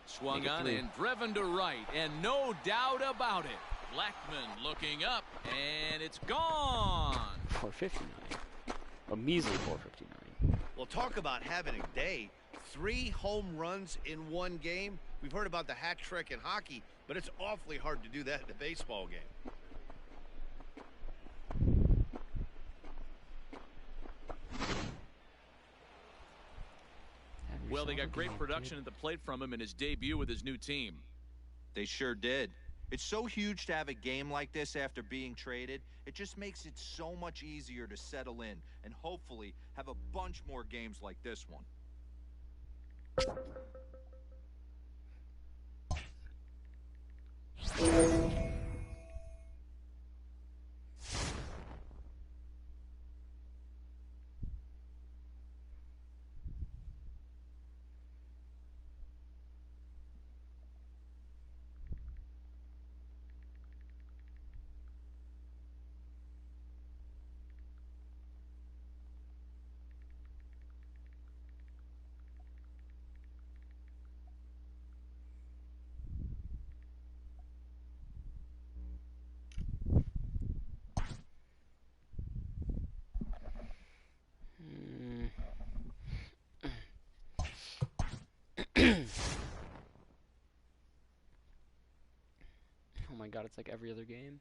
Speaker 2: Swung on and driven to right, and no doubt about it. Blackman looking up, and it's gone.
Speaker 1: 459. A measly 459.
Speaker 5: Well, talk about having a day. 3 home runs in one game. We've heard about the hat trick in hockey, but it's awfully hard to do that in a baseball game.
Speaker 2: Well, they got great production at the plate from him in his debut with his new team.
Speaker 4: They sure did. It's so huge to have a game like this after being traded. It just makes it so much easier to settle in and hopefully have a bunch more games like this one.
Speaker 1: Oh my god, it's like every other game.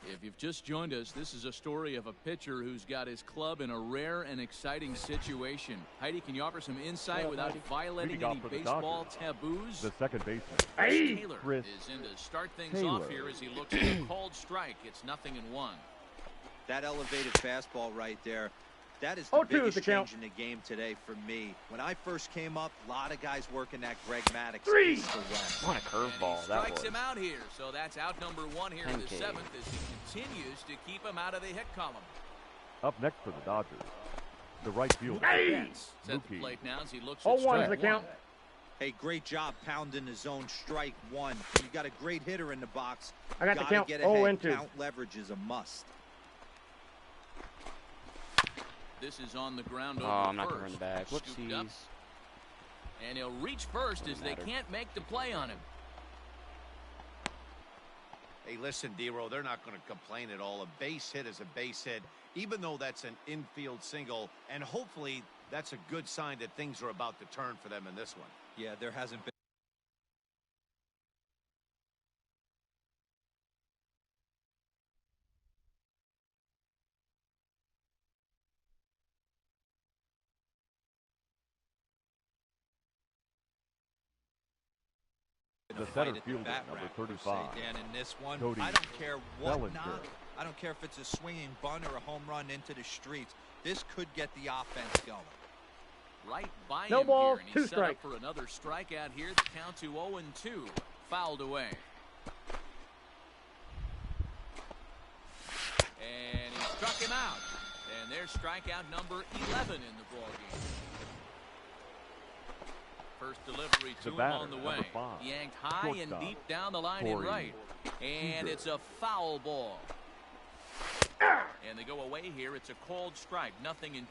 Speaker 2: If you've just joined us, this is a story of a pitcher who's got his club in a rare and exciting situation. Heidi, can you offer some insight without violating any baseball taboos?
Speaker 3: The second baseman.
Speaker 2: Taylor
Speaker 3: Chris
Speaker 2: is in to start things
Speaker 3: Taylor.
Speaker 2: off here as he looks at a called strike. It's 0-1.
Speaker 4: That elevated fastball right there, that is the biggest change in the game today for me. When I first came up, a lot of guys working that Greg Maddux east to west.
Speaker 1: What a curveball that was.
Speaker 2: Strikes him out here, so that's out number 1 here in the 7th as he continues to keep him out of the hit column.
Speaker 3: up next for the Dodgers. The right fielder.
Speaker 2: Set the plate now as he looks
Speaker 7: Oh,
Speaker 2: at
Speaker 7: one is
Speaker 2: strike
Speaker 7: the count.
Speaker 4: Hey, great job pounding the zone strike 1. You got a great hitter in the box.
Speaker 7: I got the
Speaker 4: Gotta
Speaker 7: count.
Speaker 4: get
Speaker 7: 0-2.
Speaker 4: Count leverage is a must.
Speaker 2: This is on the ground over
Speaker 1: I'm not
Speaker 2: first.
Speaker 1: gonna run the bag.
Speaker 2: Scooped up.
Speaker 1: Whoopsies.
Speaker 2: And he'll reach first as they
Speaker 1: matter.
Speaker 2: can't make the play on him.
Speaker 5: Hey, listen, D-Row, they're not going to complain at all. A base hit is a base hit, even though that's an infield single. And hopefully that's a good sign that things are about to turn for them in this one.
Speaker 4: Yeah, there hasn't been.
Speaker 3: The center
Speaker 4: Right at
Speaker 3: fielder,
Speaker 4: bat
Speaker 3: number
Speaker 4: rack, per se,
Speaker 3: 35.
Speaker 4: Dan, in this one,
Speaker 3: Cody
Speaker 4: I don't care what
Speaker 3: Bellinger.
Speaker 4: knock. I don't care if it's a swinging bunt or a home run into the streets. This could get the offense going.
Speaker 2: Right by
Speaker 7: No
Speaker 2: him
Speaker 7: balls,
Speaker 2: here, and
Speaker 7: 2
Speaker 2: he's set up
Speaker 7: strikes.
Speaker 2: for another strikeout here. The count to 0-2. Fouled away. And he struck him out. And there's strikeout number 11 in the ballgame. First delivery to
Speaker 3: The
Speaker 2: him
Speaker 3: batter,
Speaker 2: on the
Speaker 3: number
Speaker 2: way.
Speaker 3: 5,
Speaker 2: Yanked high and
Speaker 3: shortstop,
Speaker 2: deep down the line in
Speaker 3: Corey
Speaker 2: right. And
Speaker 3: Seager.
Speaker 2: it's a foul ball. And they go away here. It's a called strike. 0-2.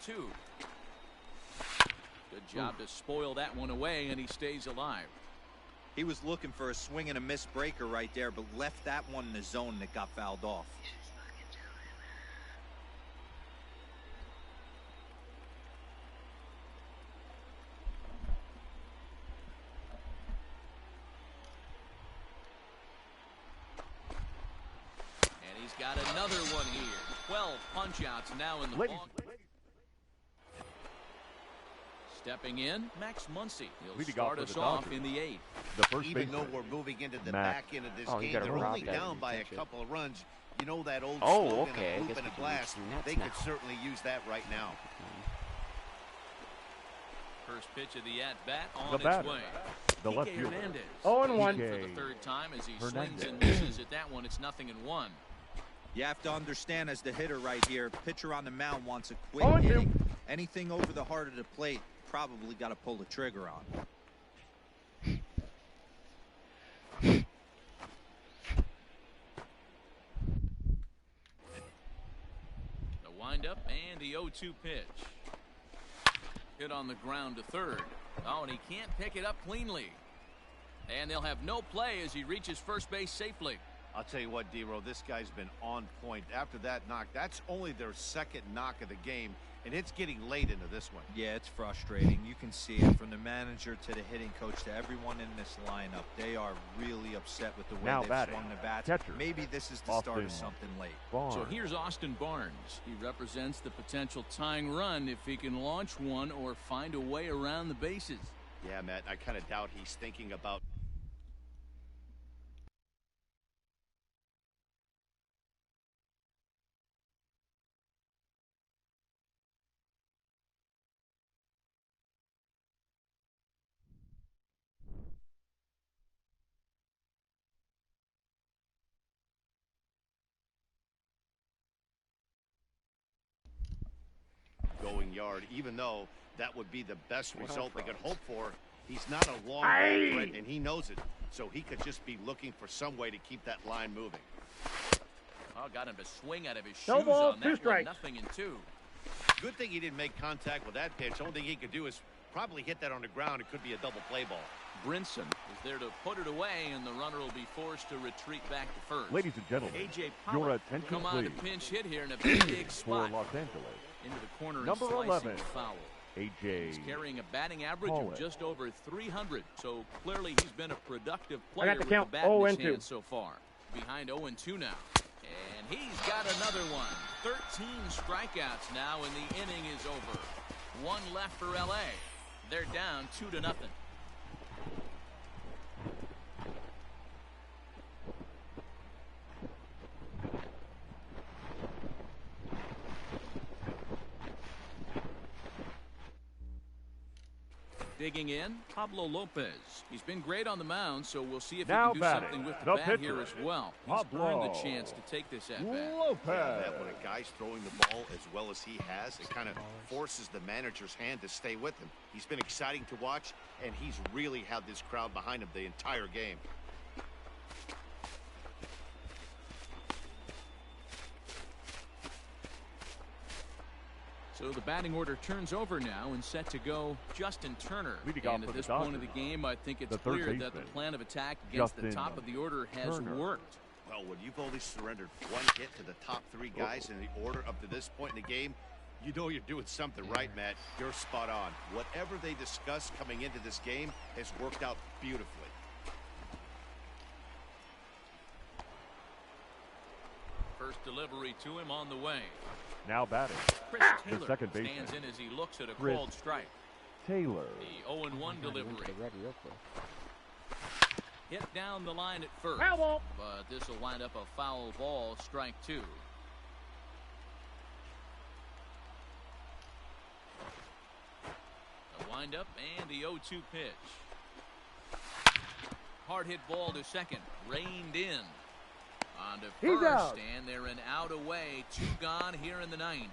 Speaker 2: Good job to spoil that one away, and he stays alive.
Speaker 4: He was looking for a swing and a miss breaker right there, but left that one in the zone that got fouled off.
Speaker 2: And he's got another one here. 12 punch-outs now in the ball. Stepping in, Max Muncy. He'll
Speaker 3: Leading off
Speaker 2: start
Speaker 3: for
Speaker 2: us
Speaker 3: the
Speaker 2: off
Speaker 3: Dodgers.
Speaker 2: in the 8th.
Speaker 3: The first
Speaker 5: Even
Speaker 3: baseman.
Speaker 5: though we're moving into the
Speaker 3: Max.
Speaker 5: back end of this
Speaker 1: Oh, you
Speaker 5: game,
Speaker 1: gotta
Speaker 5: they're
Speaker 1: rob
Speaker 5: only
Speaker 1: that
Speaker 5: down
Speaker 1: and
Speaker 5: by a
Speaker 1: catch it.
Speaker 5: couple of runs. You know that old
Speaker 1: Oh,
Speaker 5: slogan,
Speaker 1: okay. I
Speaker 5: a
Speaker 1: guess
Speaker 5: whoop and
Speaker 1: we
Speaker 5: a
Speaker 1: can
Speaker 5: blast.
Speaker 1: reach the nets
Speaker 5: They
Speaker 1: now.
Speaker 5: could certainly use that right now.
Speaker 2: First pitch of the at-bat on
Speaker 3: The
Speaker 2: its
Speaker 3: batter,
Speaker 2: way.
Speaker 3: the left
Speaker 2: Kike
Speaker 3: fielder.
Speaker 2: Hernandez.
Speaker 7: 0-1.
Speaker 2: For the third time as he swings and
Speaker 3: Hernandez.
Speaker 2: misses at that one, it's 0-1.
Speaker 4: You have to understand, as the hitter right here, pitcher on the mound wants a quick hitting. Anything over the heart of the plate, probably got to pull the trigger on.
Speaker 2: The windup and the 0-2 pitch. Hit on the ground to third. Oh, and he can't pick it up cleanly. And they'll have no play as he reaches first base safely.
Speaker 5: I'll tell you what, D-Row, this guy's been on point. After that knock, that's only their second knock of the game, and it's getting late into this one.
Speaker 4: Yeah, it's frustrating. You can see it from the manager to the hitting coach to everyone in this lineup. They are really upset with the way they've swung the bats.
Speaker 3: Catcher,
Speaker 4: maybe this is the start of something late.
Speaker 2: So here's Austin Barnes. He represents the potential tying run if he can launch one or find a way around the bases.
Speaker 5: Yeah, Matt, I kind of doubt he's thinking about going yard, even though that would be the best result they could hope for. He's not a long ball threat, and he knows it. So he could just be looking for some way to keep that line moving.
Speaker 2: Oh, got him to swing out of his shoes on that one. Nothing in two.
Speaker 5: Good thing he didn't make contact with that pitch. The only thing he could do is probably hit that on the ground. It could be a double play ball.
Speaker 2: Brinson is there to put it away, and the runner will be forced to retreat back to first.
Speaker 3: Ladies and gentlemen, your attention
Speaker 2: come on,
Speaker 3: please.
Speaker 2: a pinch hit here in a big spot.
Speaker 3: For Los Angeles,
Speaker 2: into the corner,
Speaker 3: number
Speaker 2: and
Speaker 3: 11,
Speaker 2: foul.
Speaker 3: AJ.
Speaker 2: He's carrying a batting average of just over 300, so clearly he's been a productive
Speaker 7: I
Speaker 2: player
Speaker 7: got the
Speaker 2: with
Speaker 7: count.
Speaker 2: the bat in his
Speaker 7: 0-2
Speaker 2: hand so far. Behind 0-2 now. And he's got another one. 13 strikeouts now, and the inning is over. One left for LA. They're down 2-0. Digging in, Pablo Lopez. He's been great on the mound, so we'll see if he can do something with the bat here as well. He's earned the chance to take this at bat.
Speaker 5: Yeah, when a guy's throwing the ball as well as he has, it kind of forces the manager's hand to stay with him. He's been exciting to watch, and he's really had this crowd behind him the entire game.
Speaker 2: So the batting order turns over now and set to go Justin Turner. And at this point of the game, I think it's clear that the plan of attack against the top of the order has worked.
Speaker 5: Well, when you've only surrendered one hit to the top three guys in the order up to this point in the game, you know you're doing something right, Matt. You're spot on. Whatever they discussed coming into this game has worked out beautifully.
Speaker 2: First delivery to him on the way.
Speaker 3: Now batting.
Speaker 2: Chris Taylor
Speaker 3: the second baseman
Speaker 2: stands in as he looks at a
Speaker 3: Chris
Speaker 2: called strike.
Speaker 3: Taylor.
Speaker 2: The 0-1 delivery. Hit down the line at first. But this will wind up a foul ball, strike two. The windup and the 0-2 pitch. Hard hit ball to second. Reined in. On to first, and they're an out away. Two gone here in the ninth.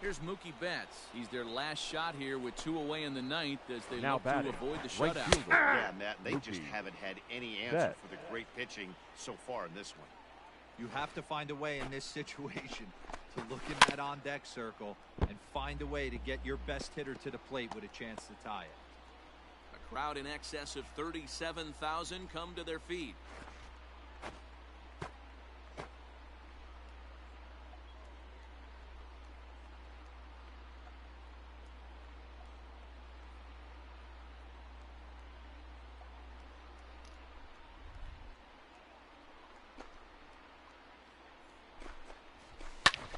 Speaker 2: Here's Mookie Betts. He's their last shot here with two away in the ninth as they look to avoid the shutout.
Speaker 5: Yeah, Matt, they just haven't had any answer for the great pitching so far in this one.
Speaker 4: You have to find a way in this situation to look in that on-deck circle and find a way to get your best hitter to the plate with a chance to tie it.
Speaker 2: A crowd in excess of 37,000 come to their feet.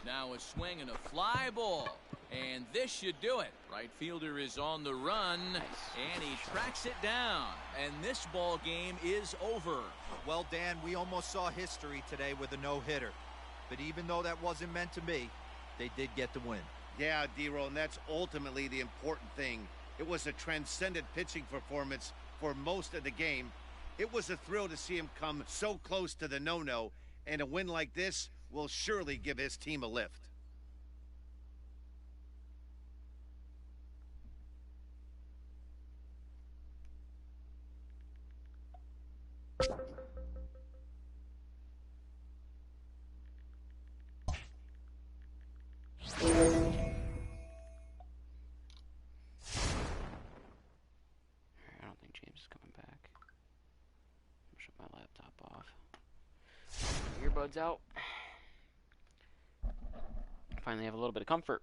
Speaker 2: Now a swing and a fly ball. And this should do it. Right fielder is on the run, and he tracks it down. And this ball game is over.
Speaker 4: Well, Dan, we almost saw history today with a no-hitter. But even though that wasn't meant to be, they did get the win.
Speaker 5: Yeah, D-Roll, and that's ultimately the important thing. It was a transcendent pitching performance for most of the game. It was a thrill to see him come so close to the no-no and a win like this will surely give his team a lift.
Speaker 1: I don't think James is coming back. I'll shut my laptop off. Earbuds out. Finally have a little bit of comfort.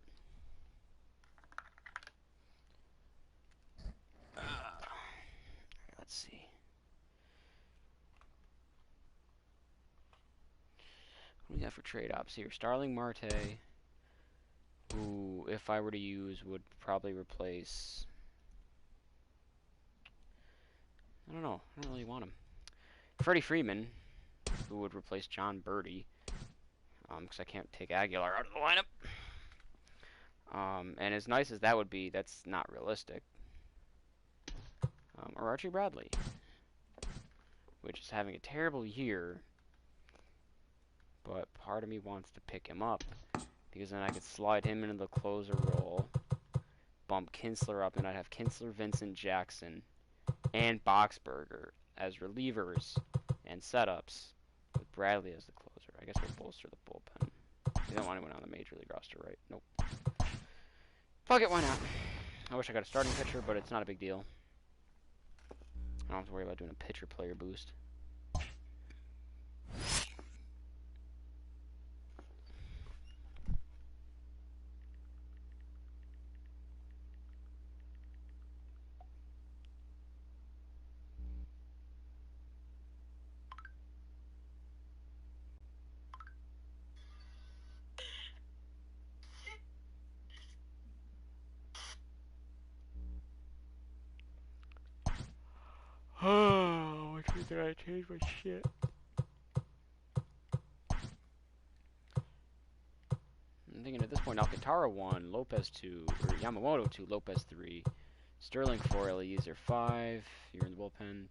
Speaker 1: Let's see. What do we got for trade ops here? Starling Marte, who, if I were to use, would probably replace... I don't know. I don't really want him. Freddie Freeman, who would replace John Birdie, because I can't take Aguilar out of the lineup. And as nice as that would be, that's not realistic. Or Archie Bradley, which is having a terrible year, but part of me wants to pick him up, because then I could slide him into the closer role, bump Kinsler up, and I'd have Kinsler, Vincent, Jackson, and Boxberger as relievers and setups, with Bradley as the closer. I guess we'll bolster the bullpen. We don't want anyone on the major league roster, right? Nope. Fuck it, why not? I wish I got a starting pitcher, but it's not a big deal. I don't have to worry about doing a pitcher-player boost. Oh, which means I gotta change my shit. I'm thinking at this point, Alcantara 1, Lopez 2, or Yamamoto 2, Lopez 3, Sterling 4, Eliezer 5, you're in the bullpen.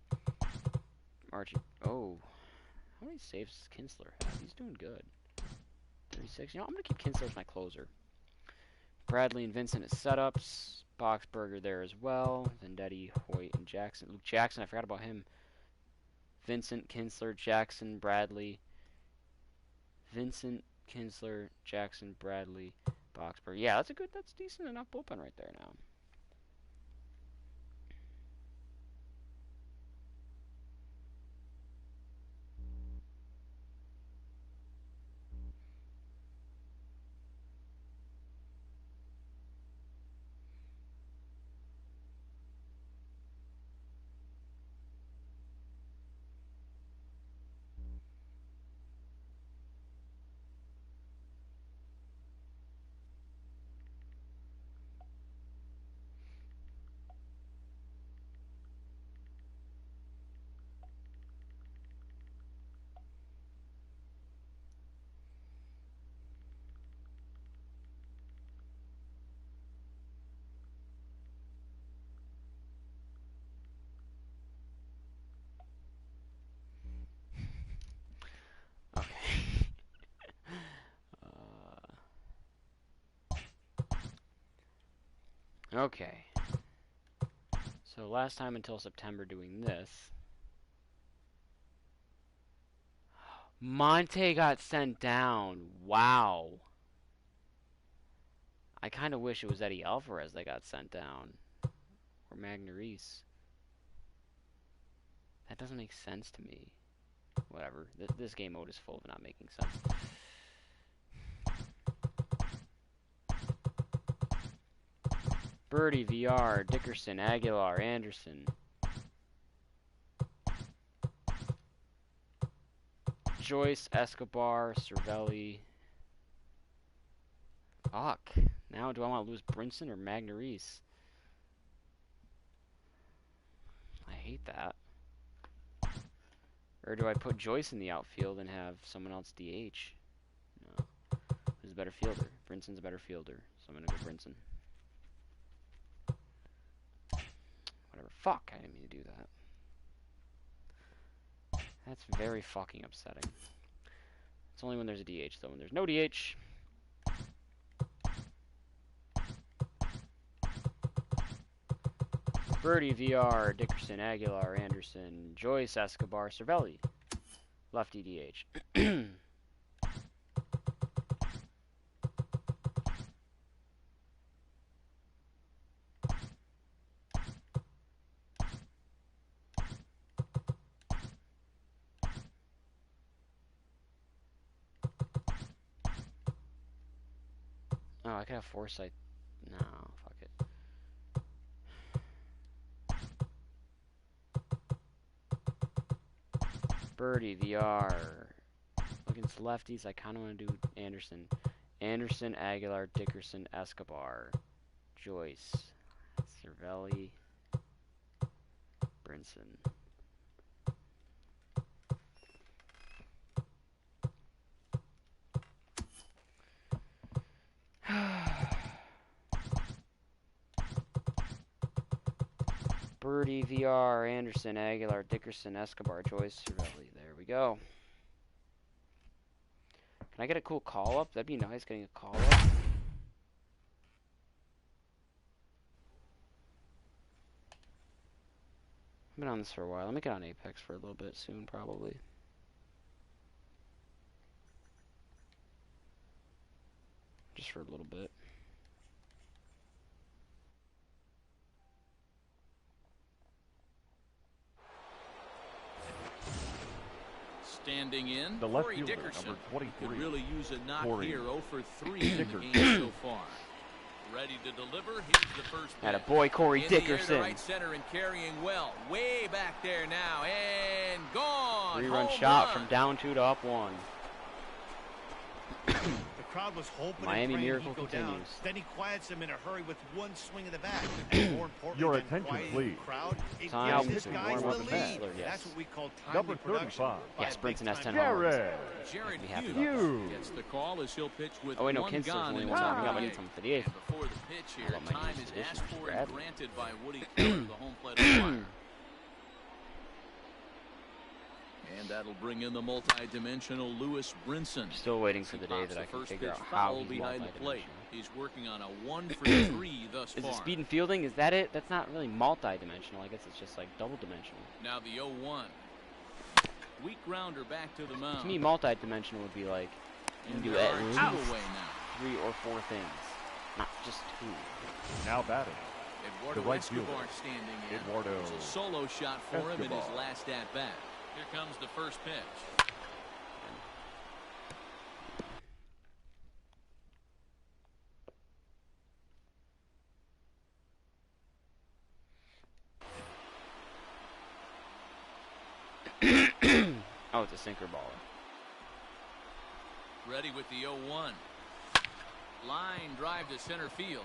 Speaker 1: Archie, oh, how many saves does Kinsler have? He's doing good. 36, you know, I'm gonna keep Kinsler as my closer. Bradley and Vincent as setups. Boxberger there as well. Vendetti, Hoyt, and Jackson. Luke Jackson, I forgot about him. Vincent, Kinsler, Jackson, Bradley. Vincent, Kinsler, Jackson, Bradley, Boxberger. Yeah, that's decent enough bullpen right there now. Okay. So last time until September doing this. Monte got sent down. Wow. I kind of wish it was Eddie Alvarez that got sent down. Or Magnerice. That doesn't make sense to me. Whatever. This game mode is full of not making sense. Birdie, VR, Dickerson, Aguilar, Anderson. Joyce, Escobar, Cervelli. Fuck. Now do I want to lose Brinson or Magnerice? I hate that. Or do I put Joyce in the outfield and have someone else DH? No. Who's a better fielder? Brinson's a better fielder, so I'm going to go Brinson. Whatever. Fuck, I didn't mean to do that. That's very fucking upsetting. That's only when there's a DH, though. When there's no DH... Birdie, VR, Dickerson, Aguilar, Anderson, Joyce, Escobar, Cervelli. Lefty DH. Oh, I could have Forsythe. No, fuck it. Birdie, VR. Against lefties, I kind of want to do Anderson. Anderson, Aguilar, Dickerson, Escobar, Joyce, Cervelli, Brinson. Birdie, VR, Anderson, Aguilar, Dickerson, Escobar, Joyce, Cervelli. There we go. Can I get a cool call-up? That'd be nice, getting a call-up. I've been on this for a while. Let me get on Apex for a little bit soon, probably. Just for a little bit.
Speaker 2: Standing in,
Speaker 3: The left
Speaker 2: Corey
Speaker 3: fielder,
Speaker 2: Dickerson.
Speaker 3: number 23.
Speaker 2: Could really use a knock
Speaker 3: Corey
Speaker 2: here, 0 for 3 in the game so far. Ready to deliver. Here's the first pitch.
Speaker 1: Atta boy, Corey Dickerson.
Speaker 2: In the air to right center and carrying well. Way back there now and gone.
Speaker 1: Three-run
Speaker 2: Home
Speaker 1: shot
Speaker 2: run.
Speaker 1: from down 2 to up 1.
Speaker 5: The crowd was hoping
Speaker 1: Miami
Speaker 5: and praying
Speaker 1: miracle
Speaker 5: he'd go down.
Speaker 1: continues.
Speaker 5: Then he quiets them in a hurry with one swing of the bat. And more importantly
Speaker 3: Your
Speaker 5: than
Speaker 3: attention,
Speaker 5: quieting
Speaker 3: please.
Speaker 5: the crowd, it
Speaker 1: Time
Speaker 5: gives his
Speaker 3: to
Speaker 5: guys
Speaker 3: warm
Speaker 5: the
Speaker 3: up the
Speaker 5: lead.
Speaker 1: bat. Yes.
Speaker 5: That's what we call timely
Speaker 3: Number
Speaker 5: production.
Speaker 3: 35.
Speaker 5: by
Speaker 1: Yes,
Speaker 5: a
Speaker 1: Brinson has 10
Speaker 5: big-time
Speaker 1: home runs.
Speaker 3: Jared.
Speaker 2: Jared
Speaker 1: Be happy
Speaker 2: Hughes
Speaker 1: about
Speaker 3: Hughes.
Speaker 2: gets the call as he'll pitch with
Speaker 1: Oh wait, no,
Speaker 2: one
Speaker 1: Kinster's
Speaker 2: gone
Speaker 1: only
Speaker 2: in
Speaker 1: one
Speaker 2: the
Speaker 1: time.
Speaker 2: top
Speaker 1: I got
Speaker 2: eight.
Speaker 1: something for the 8th.
Speaker 2: And before the pitch
Speaker 1: How
Speaker 2: here,
Speaker 1: about my
Speaker 2: time
Speaker 1: newest
Speaker 2: is
Speaker 1: addition,
Speaker 2: asked for and
Speaker 1: Bradley?
Speaker 2: granted by Woody Keller, the home plate umpire. And that'll bring in the multi-dimensional Lewis Brinson.
Speaker 1: Still waiting for
Speaker 2: He
Speaker 1: the day
Speaker 2: pops
Speaker 1: that I
Speaker 2: the
Speaker 1: can
Speaker 2: first
Speaker 1: figure
Speaker 2: pitch
Speaker 1: out how
Speaker 2: foul
Speaker 1: he's
Speaker 2: behind the plate.
Speaker 1: multi-dimensional.
Speaker 2: He's working on a 1 for 3 thus
Speaker 1: Is
Speaker 2: far.
Speaker 1: it speed and fielding? Is that it? That's not really multi-dimensional. I guess it's just like double-dimensional.
Speaker 2: Now the 0-1. Weak grounder back to the mound.
Speaker 1: To me, multi-dimensional would be like you can
Speaker 2: And
Speaker 1: do
Speaker 2: there
Speaker 1: at
Speaker 2: are
Speaker 1: least
Speaker 2: 2 away now.
Speaker 1: 3 or 4 things, not just 2.
Speaker 3: Now batting.
Speaker 2: Eduardo
Speaker 3: The right
Speaker 2: Escobar
Speaker 3: fielder,
Speaker 2: standing in.
Speaker 3: Eduardo
Speaker 2: It was a solo shot for him in his
Speaker 3: Escobar.
Speaker 2: last at-bat. Here comes the first pitch.
Speaker 1: Oh, it's a sinker baller.
Speaker 2: Ready with the 0-1. Line drive to center field.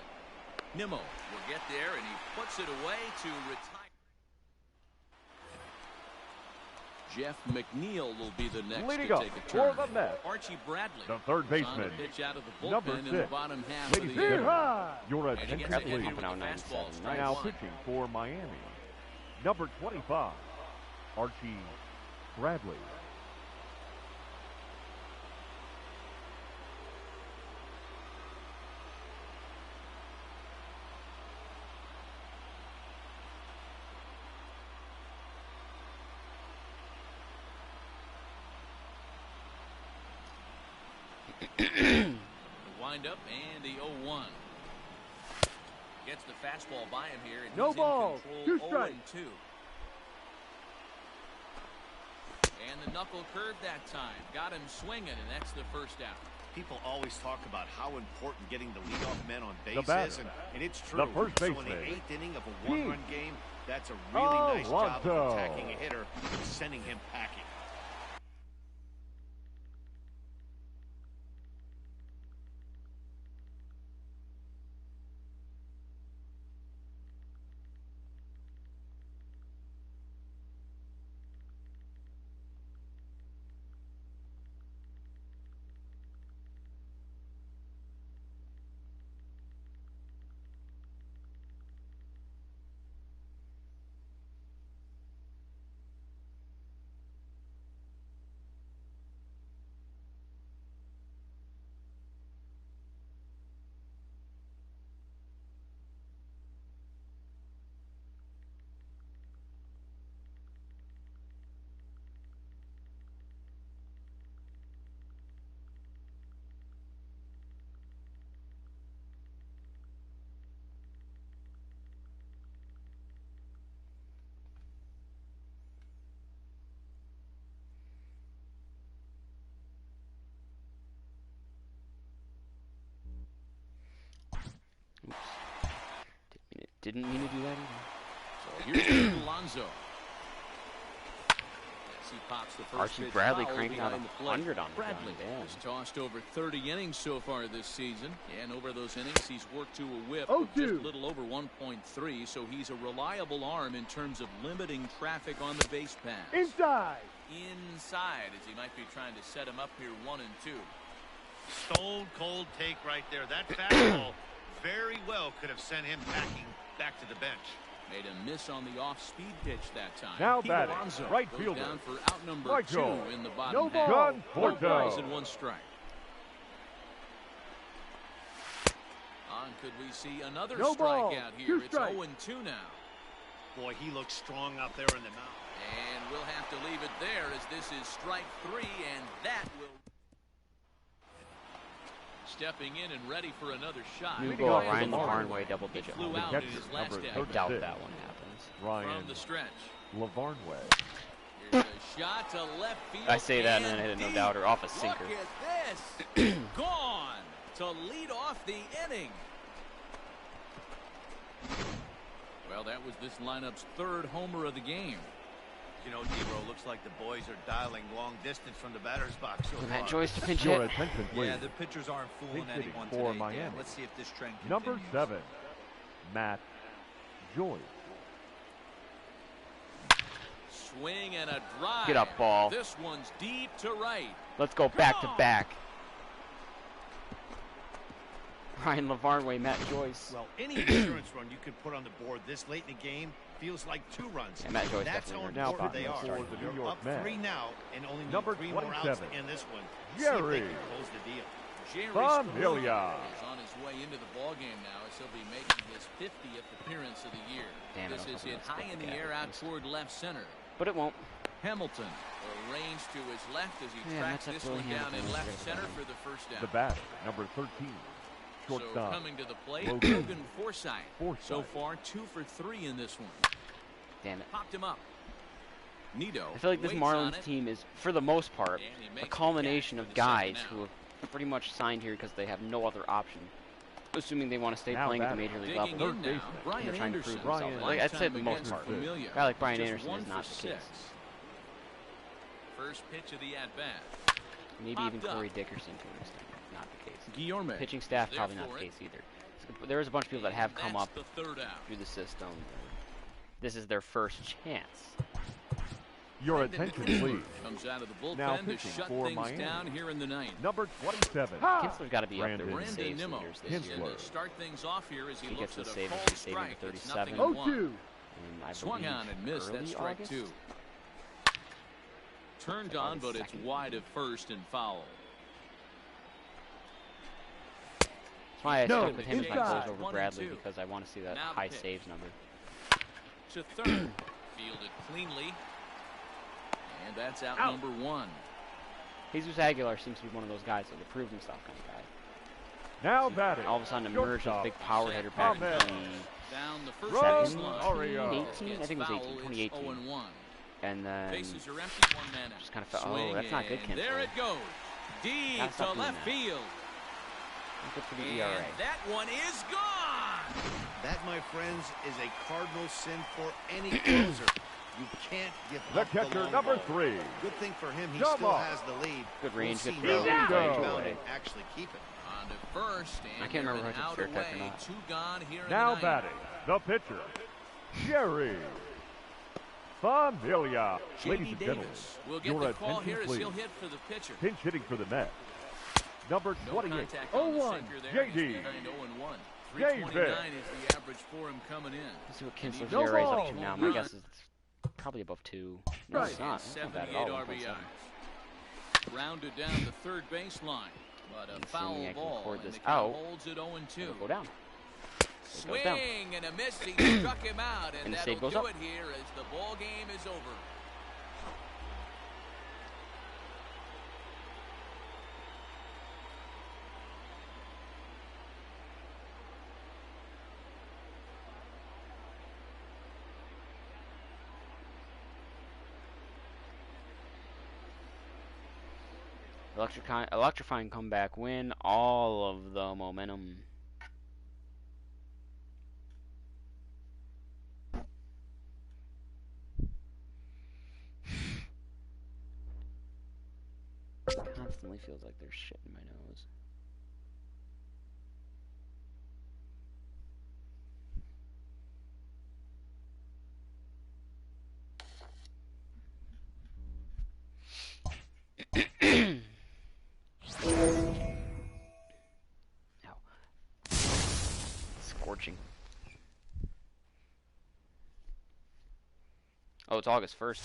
Speaker 2: Nimmo will get there, and he puts it away to retire. Jeff McNeil will be the next
Speaker 3: Leading
Speaker 2: to
Speaker 3: up
Speaker 2: take a
Speaker 3: for
Speaker 2: turn.
Speaker 3: the Mets,
Speaker 2: Archie Bradley.
Speaker 3: the third
Speaker 2: is on
Speaker 3: baseman,
Speaker 2: the pitch out of the bullpen
Speaker 3: number
Speaker 2: in the
Speaker 3: 6.
Speaker 2: bottom half
Speaker 3: Ladies
Speaker 2: of
Speaker 3: and
Speaker 2: the inning.
Speaker 3: gentlemen, your
Speaker 2: And he
Speaker 3: attention,
Speaker 2: gets
Speaker 1: Bradley
Speaker 2: ahead
Speaker 3: please.
Speaker 1: pumping
Speaker 2: with
Speaker 1: out
Speaker 2: the
Speaker 1: 97.
Speaker 2: fastball, strike
Speaker 3: Now
Speaker 2: one.
Speaker 3: pitching for Miami, number 25, Archie Bradley.
Speaker 2: The windup and the 0-1. Gets the fastball by him here. And
Speaker 3: No
Speaker 2: he's
Speaker 3: ball.
Speaker 2: In
Speaker 3: 2
Speaker 2: control,
Speaker 3: strikes.
Speaker 2: 0-2. And the knuckle curve that time. Got him swinging, and that's the first out.
Speaker 5: People always talk about how important getting the leadoff men on base
Speaker 3: batter,
Speaker 5: is, and it's
Speaker 3: the
Speaker 5: true.
Speaker 3: first
Speaker 5: So in the
Speaker 3: baseman,
Speaker 5: 8th inning of a
Speaker 3: Pete
Speaker 5: one-run game, that's a really nice job
Speaker 3: Alonso.
Speaker 5: of attacking a hitter and sending him packing.
Speaker 1: Didn't mean to do that either.
Speaker 2: So here's Alonso. He pops the first
Speaker 1: Archie Bradley cranking out 100 on the
Speaker 2: Bradley
Speaker 1: gun.
Speaker 2: has tossed over 30 innings so far this season, and over those innings he's worked to a whip of just a little over 1.3, so he's a reliable arm in terms of limiting traffic on the base pass.
Speaker 3: Inside
Speaker 2: As he might be trying to set him up here 1 and 2.
Speaker 5: Stone cold take right there. That fastball very well could have sent him packing back to the bench.
Speaker 2: Made a miss on the off-speed pitch that time.
Speaker 3: Now batting, right fielder.
Speaker 2: Down for out number 2 in the bottom
Speaker 3: no
Speaker 2: half.
Speaker 3: ball.
Speaker 2: 4 balls and 1 strike. Could we see another strikeout here? It's 0-2 now.
Speaker 5: Boy, he looks strong out there in the mound.
Speaker 2: And we'll have to leave it there as this is strike 3, and that will... Stepping in and ready for another shot.
Speaker 1: New goal, Ryan Lavarnway, double-digit
Speaker 2: flew
Speaker 1: home
Speaker 2: out
Speaker 1: run.
Speaker 2: in his last
Speaker 1: I
Speaker 2: at-bat.
Speaker 1: doubt that one happens.
Speaker 3: Ryan
Speaker 2: From the stretch.
Speaker 3: Lavarnway.
Speaker 2: Here's a shot to left field.
Speaker 1: I say that and then hit it no doubter off a sinker.
Speaker 2: Look at this. Gone to lead off the inning. Well, that was this lineup's 3rd homer of the game.
Speaker 5: You know, Dero, looks like the boys are dialing long distance from the batter's box so
Speaker 1: Matt
Speaker 5: far.
Speaker 1: Joyce to pinch
Speaker 3: Your
Speaker 1: hit.
Speaker 3: attention, please.
Speaker 4: Yeah, the pitchers aren't fooling
Speaker 3: Pinch hitting
Speaker 4: anyone
Speaker 3: for
Speaker 4: today.
Speaker 3: Miami.
Speaker 4: Dan. Let's see if this trend continues.
Speaker 3: Number 7, Matt Joyce.
Speaker 2: Swing and a drive.
Speaker 1: Get up, ball.
Speaker 2: This one's deep to right.
Speaker 1: Let's go back to back. Ryan Lavarnway, Matt Joyce.
Speaker 5: Well, any insurance run you could put on the board this late in the game feels like 2 runs.
Speaker 1: Yeah, Matt Joyce
Speaker 5: That's how
Speaker 1: definitely
Speaker 3: earned
Speaker 5: important
Speaker 3: spot
Speaker 5: they are.
Speaker 3: for the New
Speaker 5: You're
Speaker 3: York
Speaker 5: up
Speaker 3: Mets.
Speaker 5: 3 now and only need
Speaker 3: Number
Speaker 5: 3 more outs
Speaker 3: 27,
Speaker 5: to end this one.
Speaker 3: Jerry
Speaker 5: See if they can close the deal.
Speaker 2: Jerry
Speaker 3: Familia.
Speaker 2: is on his way into the ballgame now as he'll be making his 50th appearance of the year.
Speaker 1: Damn,
Speaker 2: This
Speaker 1: I
Speaker 2: is
Speaker 1: don't
Speaker 2: hit
Speaker 1: know if
Speaker 2: high in
Speaker 1: that's
Speaker 2: the
Speaker 1: good
Speaker 2: air out
Speaker 1: at
Speaker 2: toward left center.
Speaker 1: But it won't.
Speaker 2: Hamilton arranged to his left as he
Speaker 1: Yeah,
Speaker 2: tracks
Speaker 1: that's
Speaker 2: this one
Speaker 1: Billy
Speaker 2: down in
Speaker 1: Hamilton.
Speaker 2: left
Speaker 1: That's
Speaker 2: center
Speaker 1: right.
Speaker 2: for the first down.
Speaker 3: The batter, number 13,
Speaker 2: So
Speaker 3: shortstop.
Speaker 2: coming to the plate,
Speaker 3: Logan
Speaker 2: Logan Forsythe. So far, 2 for 3 in this one.
Speaker 1: Damn it.
Speaker 2: Popped him up. Nito
Speaker 1: I feel like this
Speaker 2: waits on
Speaker 1: Marlins
Speaker 2: it.
Speaker 1: team is, for the most part,
Speaker 2: And he
Speaker 1: a
Speaker 2: makes the
Speaker 1: culmination
Speaker 2: catch
Speaker 1: of
Speaker 2: for the second
Speaker 1: guys
Speaker 2: out.
Speaker 1: who have pretty much signed here because they have no other option. Assuming they want to stay
Speaker 3: Now
Speaker 1: playing at the
Speaker 3: batting.
Speaker 1: major league
Speaker 2: Digging
Speaker 1: level.
Speaker 3: Third
Speaker 2: in
Speaker 3: baseman.
Speaker 2: now,
Speaker 1: And
Speaker 2: Brian
Speaker 1: they're trying to prove
Speaker 2: Anderson.
Speaker 1: themselves.
Speaker 3: Brian
Speaker 1: Like I'd say the
Speaker 2: Lifetime
Speaker 1: most
Speaker 2: against
Speaker 1: part.
Speaker 2: Familia.
Speaker 1: A guy like Brian
Speaker 2: Just
Speaker 1: Anderson
Speaker 2: 1
Speaker 1: is not
Speaker 2: for
Speaker 1: the case.
Speaker 2: 6. First pitch of the at-bat.
Speaker 1: Maybe even
Speaker 2: Popped up.
Speaker 1: Corey Dickerson to an extent. Not the case.
Speaker 2: Guillorme.
Speaker 1: Pitching staff
Speaker 2: is
Speaker 1: probably
Speaker 2: there
Speaker 1: not the
Speaker 2: for
Speaker 1: case either. There is a bunch of people that have come
Speaker 2: That's
Speaker 1: up
Speaker 2: the 3rd out.
Speaker 1: through the system. This is their first chance.
Speaker 3: Your attention, please.
Speaker 2: Comes out of the
Speaker 3: Now
Speaker 2: bullpen to
Speaker 3: pitching
Speaker 2: shut
Speaker 3: for
Speaker 2: things
Speaker 3: Miami.
Speaker 2: down here in the 9th.
Speaker 3: Number 27,
Speaker 1: Kinsler's got to be up there
Speaker 3: Brandon
Speaker 1: with the
Speaker 2: Brandon
Speaker 1: saves
Speaker 2: Nimmo
Speaker 1: leaders this
Speaker 2: is
Speaker 1: year.
Speaker 3: Kinsler.
Speaker 2: going to start things off here as he
Speaker 1: He
Speaker 2: looks
Speaker 1: gets
Speaker 2: at
Speaker 1: the
Speaker 2: a
Speaker 1: save.
Speaker 2: called
Speaker 1: He's saving
Speaker 2: strike.
Speaker 1: for
Speaker 2: It's
Speaker 1: 37.
Speaker 2: 0-1.
Speaker 1: And I
Speaker 2: Swung
Speaker 1: believe
Speaker 2: on and missed.
Speaker 1: early
Speaker 2: That's strike
Speaker 1: August?
Speaker 2: 2. Turned
Speaker 1: Like
Speaker 2: on, but
Speaker 1: August
Speaker 2: it's
Speaker 1: 2nd.
Speaker 2: wide of first and foul.
Speaker 1: That's why I
Speaker 3: No,
Speaker 1: stuck with him as my
Speaker 3: inside.
Speaker 1: close over
Speaker 2: 1 and
Speaker 1: Bradley
Speaker 2: 2.
Speaker 1: because I want to see that
Speaker 2: Now the
Speaker 1: high
Speaker 2: pitch.
Speaker 1: saves number.
Speaker 2: To third. Fielded cleanly. And that's out,
Speaker 3: Out.
Speaker 2: number 1.
Speaker 1: Jesus Aguilar seems to be one of those guys that will prove himself kind of guy.
Speaker 3: now batting.
Speaker 1: All of a sudden emerged as a
Speaker 3: Shortstop,
Speaker 1: big power hitter back in
Speaker 3: Ahmed.
Speaker 2: Down the first
Speaker 3: Run,
Speaker 2: baseline.
Speaker 3: Oreo.
Speaker 1: 18? I think it was 18, 2018.
Speaker 2: 0-1.
Speaker 1: And then
Speaker 2: Bases are empty, 1 man out.
Speaker 1: just kind of felt, oh,
Speaker 2: Swing,
Speaker 1: that's not good,
Speaker 2: and there
Speaker 1: Kinsler.
Speaker 2: it goes. Deep
Speaker 1: Gotta
Speaker 2: to
Speaker 1: stop doing
Speaker 2: left
Speaker 1: that.
Speaker 2: field.
Speaker 1: Not good for the
Speaker 2: And
Speaker 1: ERA.
Speaker 2: that one is gone.
Speaker 5: That, my friends, is a cardinal sin for any closer. You can't give
Speaker 3: The
Speaker 5: up
Speaker 3: catcher,
Speaker 5: long
Speaker 3: number
Speaker 5: ball.
Speaker 3: 3,
Speaker 5: Good thing for him, he
Speaker 3: Come
Speaker 5: still
Speaker 3: on.
Speaker 5: has the lead.
Speaker 1: Good range,
Speaker 5: We'll
Speaker 1: good
Speaker 5: see
Speaker 1: throw,
Speaker 5: if
Speaker 3: good
Speaker 5: he can
Speaker 3: range
Speaker 5: rebound
Speaker 3: away.
Speaker 5: and actually keep it.
Speaker 2: On to first, and
Speaker 1: I can't remember
Speaker 2: they're
Speaker 1: if I
Speaker 2: out
Speaker 1: took Fairtech or
Speaker 2: away.
Speaker 1: not.
Speaker 2: 2 gone here in
Speaker 3: now
Speaker 2: the 9th.
Speaker 3: batting, the pitcher, Jerry Familia. Ladies
Speaker 2: J.D.
Speaker 3: and gentlemen,
Speaker 2: Davis will get
Speaker 3: your
Speaker 2: the call
Speaker 3: attention,
Speaker 2: here as
Speaker 3: please.
Speaker 2: he'll hit for the pitcher.
Speaker 3: Pinch hitting for the Mets, number
Speaker 2: No
Speaker 3: 28,
Speaker 2: contact on the
Speaker 3: 0-1,
Speaker 2: sinker there. He's
Speaker 3: J.D.
Speaker 2: behind 0-1.
Speaker 3: Davis.
Speaker 2: 329 is the average for him coming in.
Speaker 1: Let's see what Kinsler's
Speaker 3: No
Speaker 1: ERA is
Speaker 3: ball.
Speaker 1: up to now. My guess is it's probably above 2. No, it's not. It's not bad at all.
Speaker 2: 78
Speaker 1: 1.7.
Speaker 2: RBIs. Rounded down the third baseline, but a
Speaker 1: Assuming
Speaker 2: foul
Speaker 1: I can
Speaker 2: ball,
Speaker 1: record
Speaker 2: and
Speaker 1: this
Speaker 2: the count
Speaker 1: out,
Speaker 2: holds it 0-2.
Speaker 1: It'll go down.
Speaker 2: Swing
Speaker 1: down.
Speaker 2: and a miss. He struck him out, and
Speaker 1: And the
Speaker 2: that'll
Speaker 1: save goes
Speaker 2: do
Speaker 1: up.
Speaker 2: it here as the ball game is over.
Speaker 1: Electrifying comeback win. All of the momentum. constantly feels like there's shit in my nose. Ow. Scorching. Oh, it's August 1st.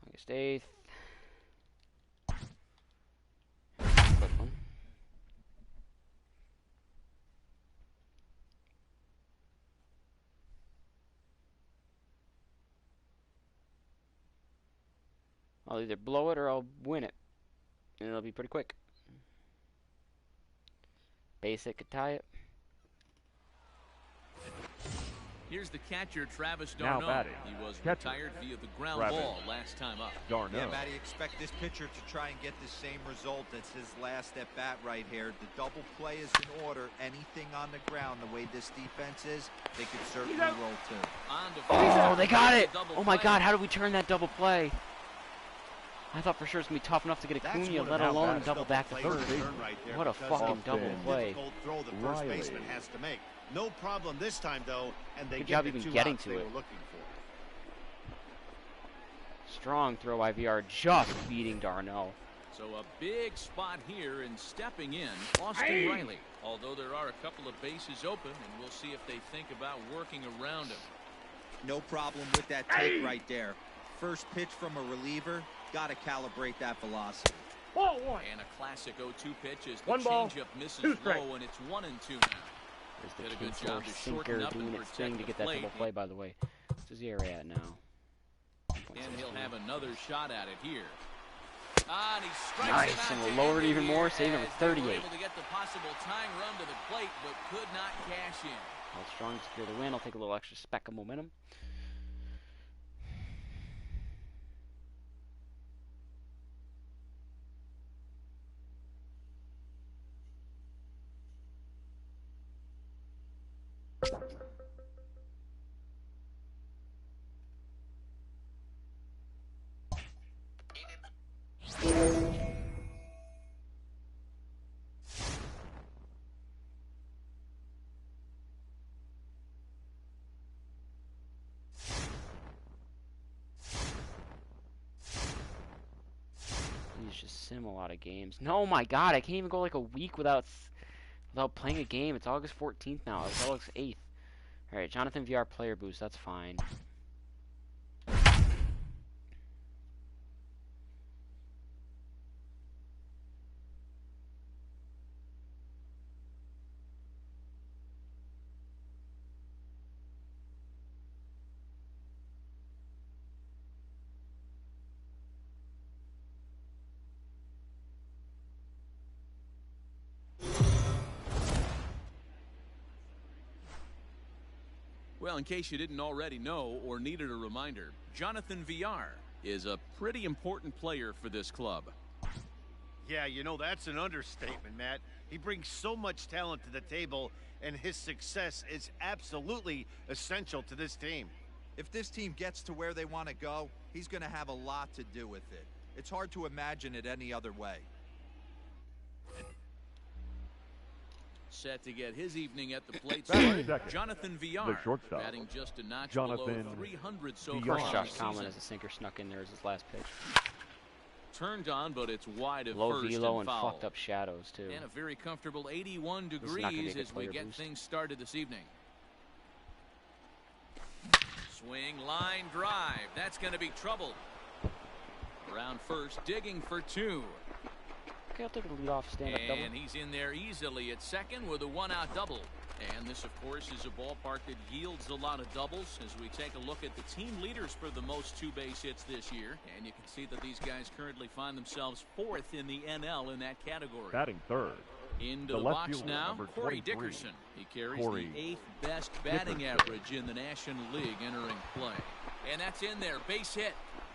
Speaker 1: August 8th. Quick one. I'll either blow it or I'll win it. And it'll be pretty quick. Basic could tie it.
Speaker 2: Here's the catcher, Travis Darno. He was retired via the ground ball last time up.
Speaker 4: Darno. Yeah, Matty, expect this pitcher to try and get the same result as his last at bat right here. The double play is in order. Anything on the ground, the way this defense is, they could certainly roll too.
Speaker 1: Oh, they got it! Oh my God, how did we turn that double play? I thought for sure it's going to be tough enough to get Acuna, let alone double back to third. What a fucking double play.
Speaker 5: Throw the first baseman has to make. No problem this time, though, and they
Speaker 1: Good job
Speaker 5: get
Speaker 1: even
Speaker 5: the
Speaker 1: getting
Speaker 5: outs
Speaker 1: to
Speaker 5: they
Speaker 1: it.
Speaker 5: were looking for.
Speaker 1: Strong throw by VR, just beating Darno.
Speaker 2: So a big spot here, and stepping in, Austin Riley. Although there are a couple of bases open, and we'll see if they think about working around him.
Speaker 4: No problem with that take right there. First pitch from a reliever, got to calibrate that velocity.
Speaker 2: Ball one. And a classic 0-2 pitch as the changeup misses low, and it's 1-2 now.
Speaker 1: There's the King Force sinker doing its thing to get that double play, by the way. What's his ERA at now?
Speaker 2: And he'll have another shot at it here. And he strikes
Speaker 1: nice, and we'll lower it even more, saving him at 38.
Speaker 2: Able to get the possible tying run to the plate, but could not cash in.
Speaker 1: Well, Strong to secure the win. I'll take a little extra speck of momentum. He's just sim a lot of games. No, my God, I can't even go like a week without playing a game. It's August 14th now. It's August 8th. All right, Jonathan VR player boost. That's fine.
Speaker 2: Well, in case you didn't already know or needed a reminder, Jonathan VR is a pretty important player for this club.
Speaker 5: Yeah, you know, that's an understatement, Matt. He brings so much talent to the table, and his success is absolutely essential to this team.
Speaker 4: If this team gets to where they want to go, he's going to have a lot to do with it. It's hard to imagine it any other way.
Speaker 2: Set to get his evening at the plate started. Jonathan
Speaker 3: the
Speaker 2: VR,
Speaker 3: shortstop,
Speaker 2: batting just a notch
Speaker 3: Jonathan
Speaker 2: below 300 so
Speaker 3: VR.
Speaker 2: far.
Speaker 1: Of course, Josh
Speaker 2: this
Speaker 1: Tomlin
Speaker 2: season.
Speaker 1: has a sinker snuck in there as his last pitch.
Speaker 2: Turned on, but it's wide of
Speaker 1: Low
Speaker 2: first
Speaker 1: velo
Speaker 2: and
Speaker 1: and
Speaker 2: foul.
Speaker 1: fucked up shadows too.
Speaker 2: And a very comfortable 81
Speaker 1: not gonna
Speaker 2: degrees
Speaker 1: make a
Speaker 2: as we
Speaker 1: player
Speaker 2: get
Speaker 1: boost.
Speaker 2: things started this evening. Swing, line, drive. That's going to be trouble. Around first, digging for two.
Speaker 1: Okay, I'll take a leadoff stand-up double.
Speaker 2: And he's in there easily at second with a one-out double. And this, of course, is a ballpark that yields a lot of doubles as we take a look at the team leaders for the most two-base hits this year. And you can see that these guys currently find themselves fourth in the NL in that category.
Speaker 3: Batting third.
Speaker 2: Into
Speaker 3: the
Speaker 2: the
Speaker 3: left
Speaker 2: box
Speaker 3: fielder,
Speaker 2: now,
Speaker 3: number
Speaker 2: Corey
Speaker 3: 23.
Speaker 2: Dickerson. He carries
Speaker 3: Corey
Speaker 2: the 8th best batting
Speaker 3: Dickerson.
Speaker 2: average in the National League entering play. And that's in there, base hit.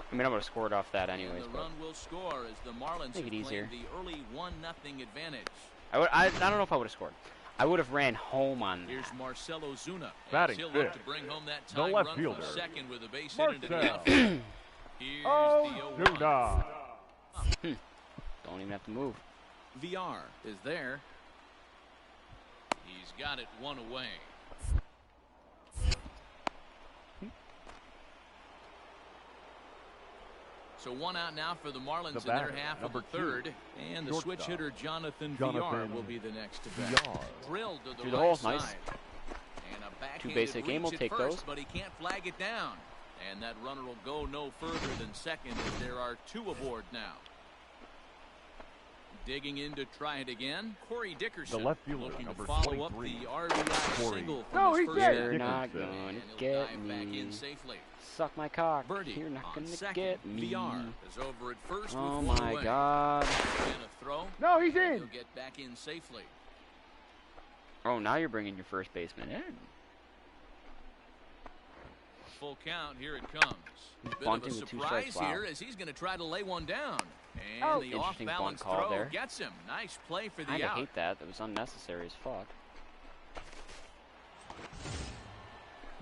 Speaker 1: I mean, I'm gonna score it off that anyways.
Speaker 2: And the
Speaker 1: But
Speaker 2: run will score as the Marlins have
Speaker 1: make it easier.
Speaker 2: claimed the early 1-0 advantage.
Speaker 1: I don't know if I would have scored. I would have ran home on that.
Speaker 2: Here's Marcelo Zuna.
Speaker 3: Batting
Speaker 2: He'll
Speaker 3: fifth.
Speaker 2: look to bring home that
Speaker 3: The
Speaker 2: tying
Speaker 3: left
Speaker 2: run
Speaker 3: fielder.
Speaker 2: from second with a base hit into the
Speaker 3: Marcelo.
Speaker 2: outfield. Here's the 0-1.
Speaker 3: Zuna.
Speaker 1: Don't even have to move.
Speaker 2: VR is there. He's got it one away. So one out now for the Marlins in their half of the third. And the switch hitter Jonathan VR will be the next to bat. Drilled to the right side.
Speaker 1: Nice.
Speaker 2: And a backhanded
Speaker 1: Two basic aim will
Speaker 2: reach
Speaker 1: take
Speaker 2: at first,
Speaker 1: those.
Speaker 2: but he can't flag it down. And that runner will go no further than second as there are two aboard now. Digging in to try it again. Corey Dickerson
Speaker 3: The left fielder,
Speaker 2: looking to
Speaker 3: number
Speaker 2: follow up
Speaker 3: 23.
Speaker 2: the RBI
Speaker 3: Corey.
Speaker 2: single
Speaker 3: No,
Speaker 2: from his
Speaker 3: he
Speaker 2: first
Speaker 3: did.
Speaker 2: hit.
Speaker 1: You're not
Speaker 3: Dickerson.
Speaker 1: going
Speaker 2: And
Speaker 1: to
Speaker 2: he'll
Speaker 1: get
Speaker 2: dive back
Speaker 1: me.
Speaker 2: in safely.
Speaker 1: Suck my cock.
Speaker 2: Birdie
Speaker 1: You're not
Speaker 2: on
Speaker 1: going to
Speaker 2: second.
Speaker 1: get me.
Speaker 2: VR is over at first
Speaker 1: Oh
Speaker 2: with one
Speaker 1: my
Speaker 2: away.
Speaker 1: god.
Speaker 2: And a throw.
Speaker 3: No, he's
Speaker 2: He'll
Speaker 3: in.
Speaker 2: get back in safely.
Speaker 1: Oh, now you're bringing your first baseman in.
Speaker 2: A full count. Here it comes. Bit of a
Speaker 1: Bunting with two
Speaker 2: surprise
Speaker 1: strikes. Wow.
Speaker 2: here as he's going to try to lay one down. And
Speaker 1: Oh,
Speaker 2: the
Speaker 1: interesting
Speaker 2: off-balance
Speaker 1: bunt call
Speaker 2: throw
Speaker 1: there.
Speaker 2: gets him. Nice play for the
Speaker 1: I
Speaker 2: out.
Speaker 1: hate that. That was unnecessary as fuck.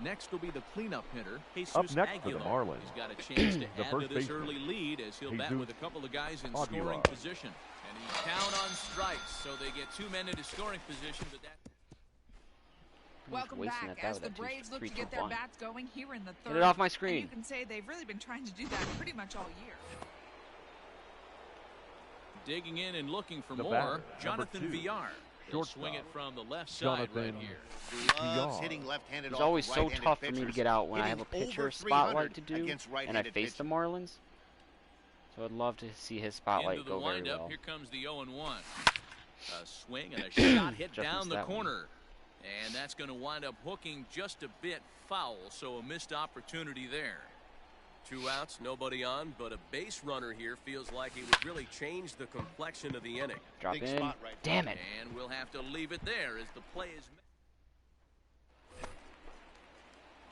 Speaker 2: Next will be the cleanup hitter, Jesus
Speaker 3: Up next for the
Speaker 2: Aguilar.
Speaker 3: Marlins.
Speaker 2: He's got a chance to
Speaker 3: The
Speaker 2: add
Speaker 3: first
Speaker 2: to this
Speaker 3: baseman,
Speaker 2: early lead as he'll bat
Speaker 3: Jesus
Speaker 2: with a couple of guys in
Speaker 3: Aguilar.
Speaker 2: scoring position. And he's down on strikes, so they get two men into scoring position, but that...
Speaker 6: Welcome
Speaker 1: wasting
Speaker 6: back
Speaker 1: that
Speaker 6: as the
Speaker 1: with that
Speaker 6: Braves look to
Speaker 1: 3-2
Speaker 6: get their
Speaker 1: bunt.
Speaker 6: bats going here in the third.
Speaker 1: Get it off my
Speaker 6: And
Speaker 1: screen.
Speaker 6: you can say they've really been trying to do that pretty much all year.
Speaker 2: Digging in and looking for
Speaker 3: The
Speaker 2: more,
Speaker 3: batter,
Speaker 2: Jonathan
Speaker 3: number 2,
Speaker 2: VR. He'll
Speaker 3: shortstop,
Speaker 2: swing it from the left side
Speaker 3: Jonathan
Speaker 2: right here.
Speaker 5: Loves
Speaker 3: VR.
Speaker 5: hitting left-handed
Speaker 1: It's
Speaker 5: off
Speaker 1: always
Speaker 5: of
Speaker 1: so
Speaker 5: right-handed
Speaker 1: tough for me to
Speaker 5: pitchers,
Speaker 1: get out when I have a
Speaker 5: hitting
Speaker 1: pitcher
Speaker 5: over
Speaker 1: spotlight to
Speaker 5: 300
Speaker 1: do,
Speaker 5: against
Speaker 1: and I
Speaker 5: right-handed
Speaker 1: face the
Speaker 5: pitchers.
Speaker 1: Marlins. So I'd love to see his spotlight
Speaker 2: Into the
Speaker 1: go very
Speaker 2: windup,
Speaker 1: well.
Speaker 2: here comes the 0-1. A swing and a shot hit
Speaker 1: Just
Speaker 2: down
Speaker 1: missed
Speaker 2: the
Speaker 1: that one.
Speaker 2: corner. And that's going to wind up hooking just a bit foul, so a missed opportunity there.
Speaker 7: 2 outs, nobody on, but a base runner here feels like it would really change the complexion of the inning.
Speaker 1: Drop
Speaker 5: Big
Speaker 1: in.
Speaker 5: spot right
Speaker 1: Damn it.
Speaker 2: And we'll have to leave it there as the play is made.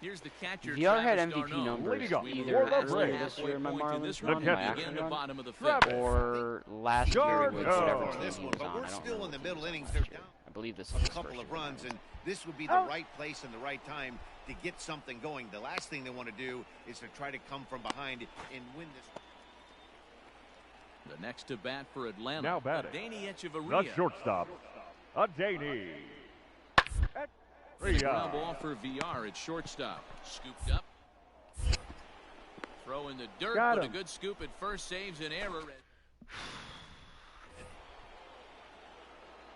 Speaker 2: Here's the catcher.
Speaker 1: VR had
Speaker 2: Travis
Speaker 1: MVP
Speaker 2: Darno.
Speaker 1: numbers
Speaker 3: Leading up
Speaker 1: either
Speaker 3: for the
Speaker 1: earlier
Speaker 3: Braves.
Speaker 1: this year in my
Speaker 2: Halfway point in this
Speaker 1: Marlins
Speaker 3: The
Speaker 1: run,
Speaker 2: one,
Speaker 1: my
Speaker 3: catcher.
Speaker 2: begin
Speaker 1: action
Speaker 2: the
Speaker 1: run,
Speaker 2: bottom of the fifth.
Speaker 3: Travis.
Speaker 1: or last year with whatever
Speaker 3: Darno.
Speaker 1: team
Speaker 5: This
Speaker 1: he
Speaker 5: one,
Speaker 1: was
Speaker 5: but
Speaker 1: on.
Speaker 5: we're
Speaker 1: I don't
Speaker 5: still in
Speaker 1: remember
Speaker 5: the middle
Speaker 1: what team
Speaker 5: innings.
Speaker 1: he
Speaker 5: They're
Speaker 1: was
Speaker 5: down
Speaker 1: on. I believe this is
Speaker 5: a
Speaker 1: his
Speaker 5: couple
Speaker 1: first
Speaker 5: of
Speaker 1: year.
Speaker 5: runs, and this would be the right place and the right time to get something going. The last thing they want to do is to try to come from behind and win this.
Speaker 2: The next to bat for Atlanta.
Speaker 3: Now batting.
Speaker 2: Danny
Speaker 3: The
Speaker 2: Echeverria.
Speaker 3: shortstop, Adaney.
Speaker 2: And a ground ball for VR at shortstop. Scooped up. Throw in the dirt,
Speaker 3: Got
Speaker 2: but a
Speaker 3: him.
Speaker 2: good scoop at first saves an error.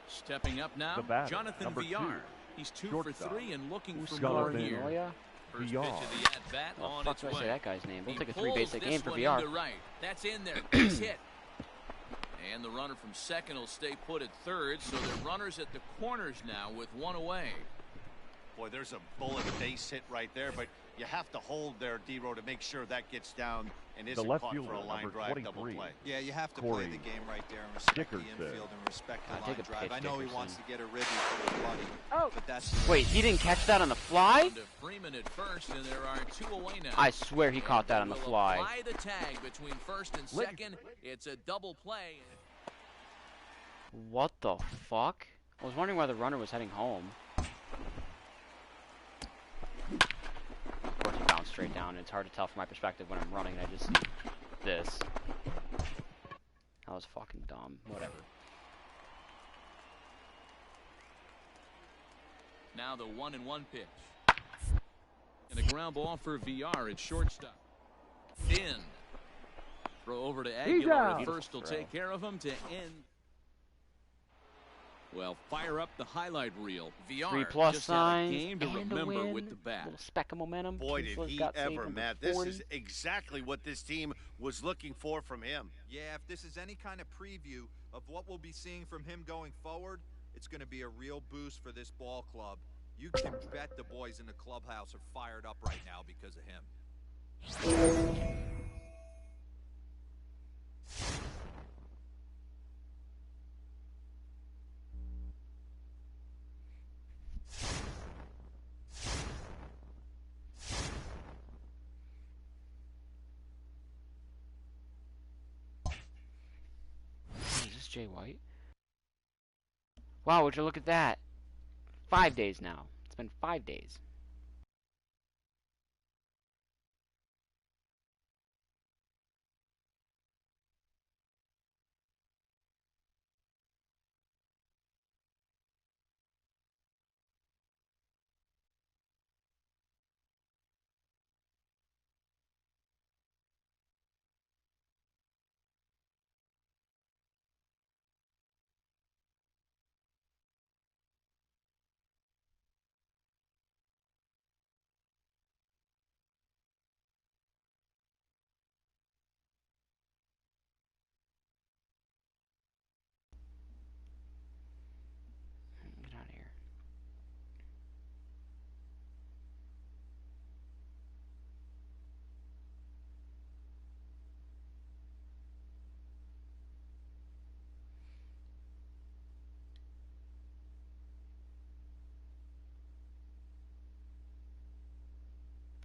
Speaker 2: Stepping up now,
Speaker 3: The batter,
Speaker 2: Jonathan
Speaker 3: number
Speaker 2: VR.
Speaker 3: 2,
Speaker 2: He's 2
Speaker 3: shortstop.
Speaker 2: for 3 and looking for
Speaker 3: Jonathan
Speaker 2: more here.
Speaker 1: Manoia?
Speaker 2: First
Speaker 3: VR.
Speaker 2: pitch of the at-bat
Speaker 1: Oh,
Speaker 2: on
Speaker 1: fuck
Speaker 2: its
Speaker 1: did I say
Speaker 2: way.
Speaker 1: that guy's name? We'll
Speaker 2: He
Speaker 1: take a
Speaker 2: pulls
Speaker 1: 3 basic
Speaker 2: this
Speaker 1: game for
Speaker 2: one
Speaker 1: VR.
Speaker 2: into right. That's in there. Base hit. And the runner from second will stay put at third, so they're runners at the corners now with one away.
Speaker 5: Boy, there's a bullet base hit right there, but you have to hold there, D-Row, to make sure that gets down and isn't
Speaker 3: left
Speaker 5: caught
Speaker 3: fielder,
Speaker 5: for a line
Speaker 3: number
Speaker 5: drive
Speaker 3: 23.
Speaker 5: double play.
Speaker 4: Yeah, you have to
Speaker 3: Corey
Speaker 4: play the game right there and respect
Speaker 3: Dickerson.
Speaker 4: the infield and respect the
Speaker 1: Take
Speaker 4: line
Speaker 1: a
Speaker 4: drive.
Speaker 1: pitch,
Speaker 4: I know he
Speaker 1: Dickerson.
Speaker 4: wants to get a ribby for his buddy,
Speaker 1: Oh.
Speaker 4: but that's
Speaker 1: Wait, he didn't catch that on the fly?
Speaker 2: To Freeman at first, and there are 2 away now.
Speaker 1: I swear he caught that on the
Speaker 2: Will
Speaker 1: fly.
Speaker 2: apply the tag between first and second. It's a double play.
Speaker 1: What the fuck? I was wondering why the runner was heading home. Of course he bounced straight down. It's hard to tell from my perspective when I'm running and I just see this. That was fucking dumb. Whatever.
Speaker 2: Now the 1-1 pitch. And a ground ball for VR at shortstop. In. Throw over to Aguilar
Speaker 3: out.
Speaker 2: at first will
Speaker 1: Throw.
Speaker 2: take care of him to end. Well, fire up the highlight reel. VR
Speaker 1: 3+
Speaker 2: just had a
Speaker 1: signs
Speaker 2: game to
Speaker 1: and a
Speaker 2: remember
Speaker 1: win.
Speaker 2: with the bat.
Speaker 1: Little speck of momentum.
Speaker 5: Boy,
Speaker 1: Kinsler's
Speaker 5: did he
Speaker 1: got save
Speaker 5: ever,
Speaker 1: number
Speaker 5: Matt. This
Speaker 1: 40.
Speaker 5: is exactly what this team was looking for from him.
Speaker 4: Yeah, if this is any kind of preview of what we'll be seeing from him going forward, it's going to be a real boost for this ball club. You can bet the boys in the clubhouse are fired up right now because of him.
Speaker 1: Is this Jay White? Wow, would you look at that? 5 days now. It's been 5 days. Get out of here.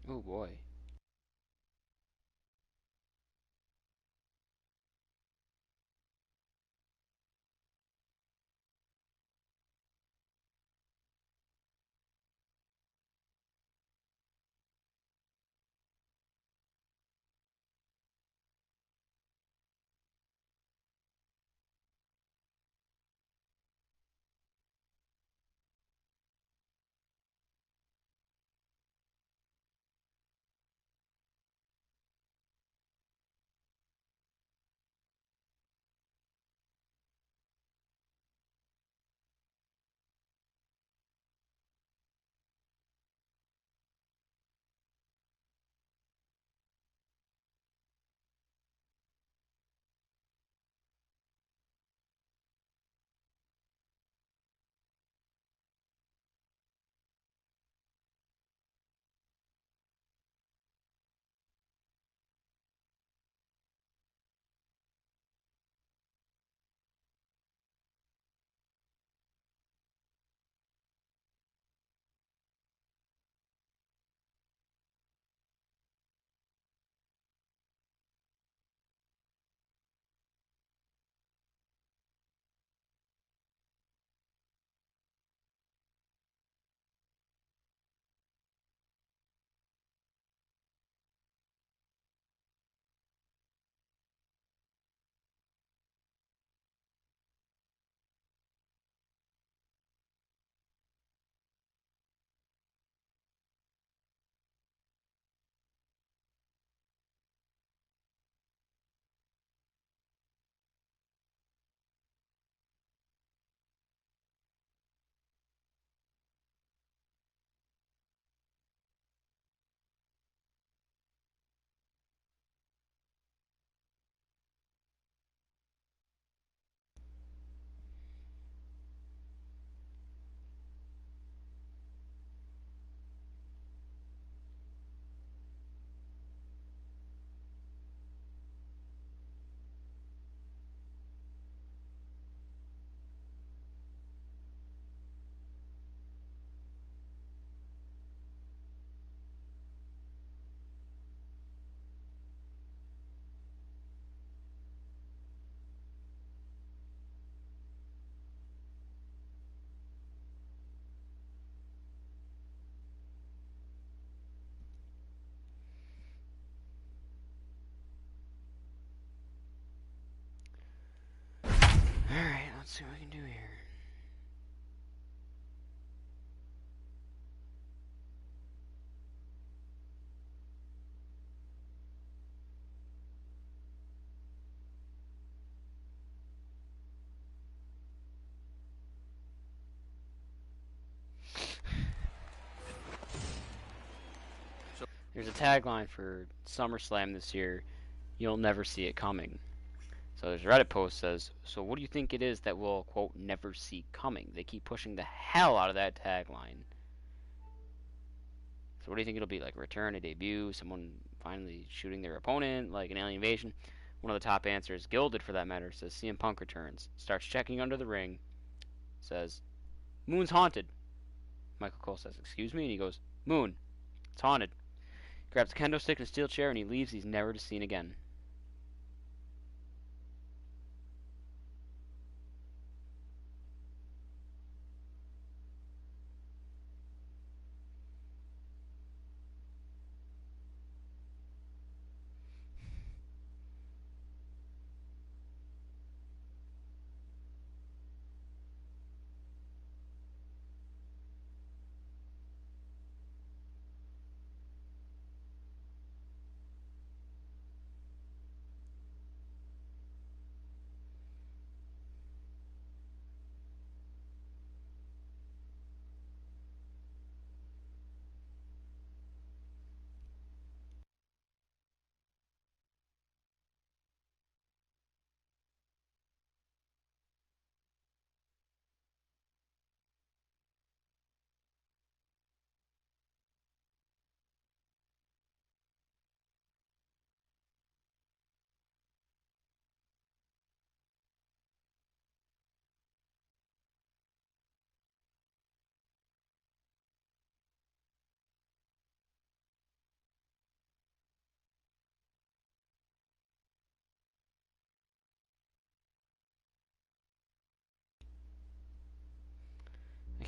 Speaker 1: Oh boy. Alright, let's see what we can do here. There's a tagline for SummerSlam this year. You'll never see it coming. So there's a Reddit post says, so what do you think it is that we'll, quote, never see coming? They keep pushing the hell out of that tagline. So what do you think it'll be? Like return, a debut, someone finally shooting their opponent, like an alien invasion? One of the top answers, Gilded for that matter, says CM Punk returns. Starts checking under the ring. Says, Moon's haunted. Michael Cole says, excuse me? And he goes, Moon, it's haunted. Grabs a kendo stick and a steel chair and he leaves. He's never to be seen again.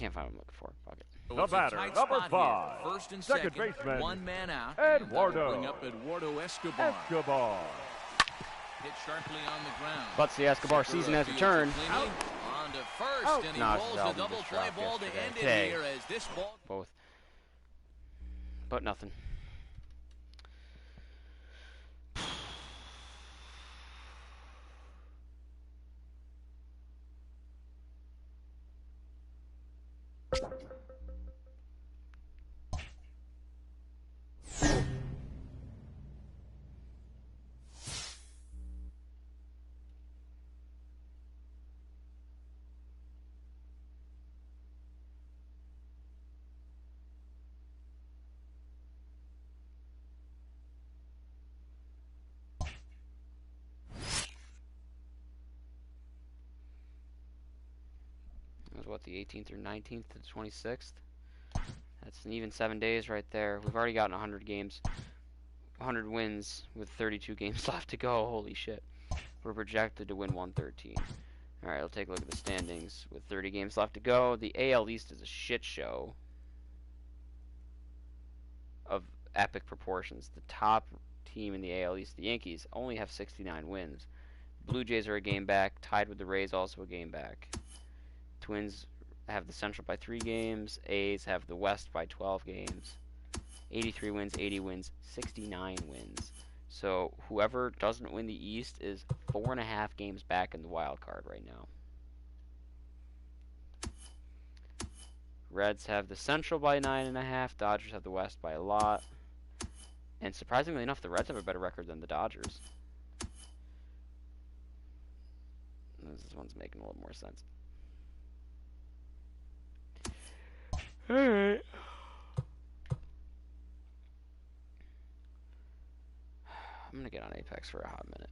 Speaker 1: can't find what I'm looking for. Fuck it.
Speaker 3: The batter, number 5.
Speaker 2: First and
Speaker 3: second
Speaker 2: second,
Speaker 3: baseman,
Speaker 2: one man out.
Speaker 3: Eduardo.
Speaker 2: Bring up Eduardo Escobar. Hit sharply on the ground.
Speaker 1: But the Escobar season has returned.
Speaker 2: On to first,
Speaker 3: Out.
Speaker 2: and he
Speaker 1: No,
Speaker 2: rolls a double play ball to end it here as this ball.
Speaker 1: Both. But nothing. It was what, the 18th or 19th to the 26th? That's an even 7 days right there. We've already gotten 100 games, 100 wins with 32 games left to go. Holy shit. We're projected to win 113. Alright, we'll take a look at the standings. With 30 games left to go, the AL East is a shit show of epic proportions. The top team in the AL East, the Yankees, only have 69 wins. Blue Jays are a game back, tied with the Rays, also a game back. Twins have the Central by 3 games. A's have the West by 12 games. 83 wins, 80 wins, 69 wins. So whoever doesn't win the East is 4.5 games back in the wild card right now. Reds have the Central by 9.5. Dodgers have the West by a lot. And surprisingly enough, the Reds have a better record than the Dodgers. This one's making a little more sense. Alright. I'm gonna get on Apex for a hot minute.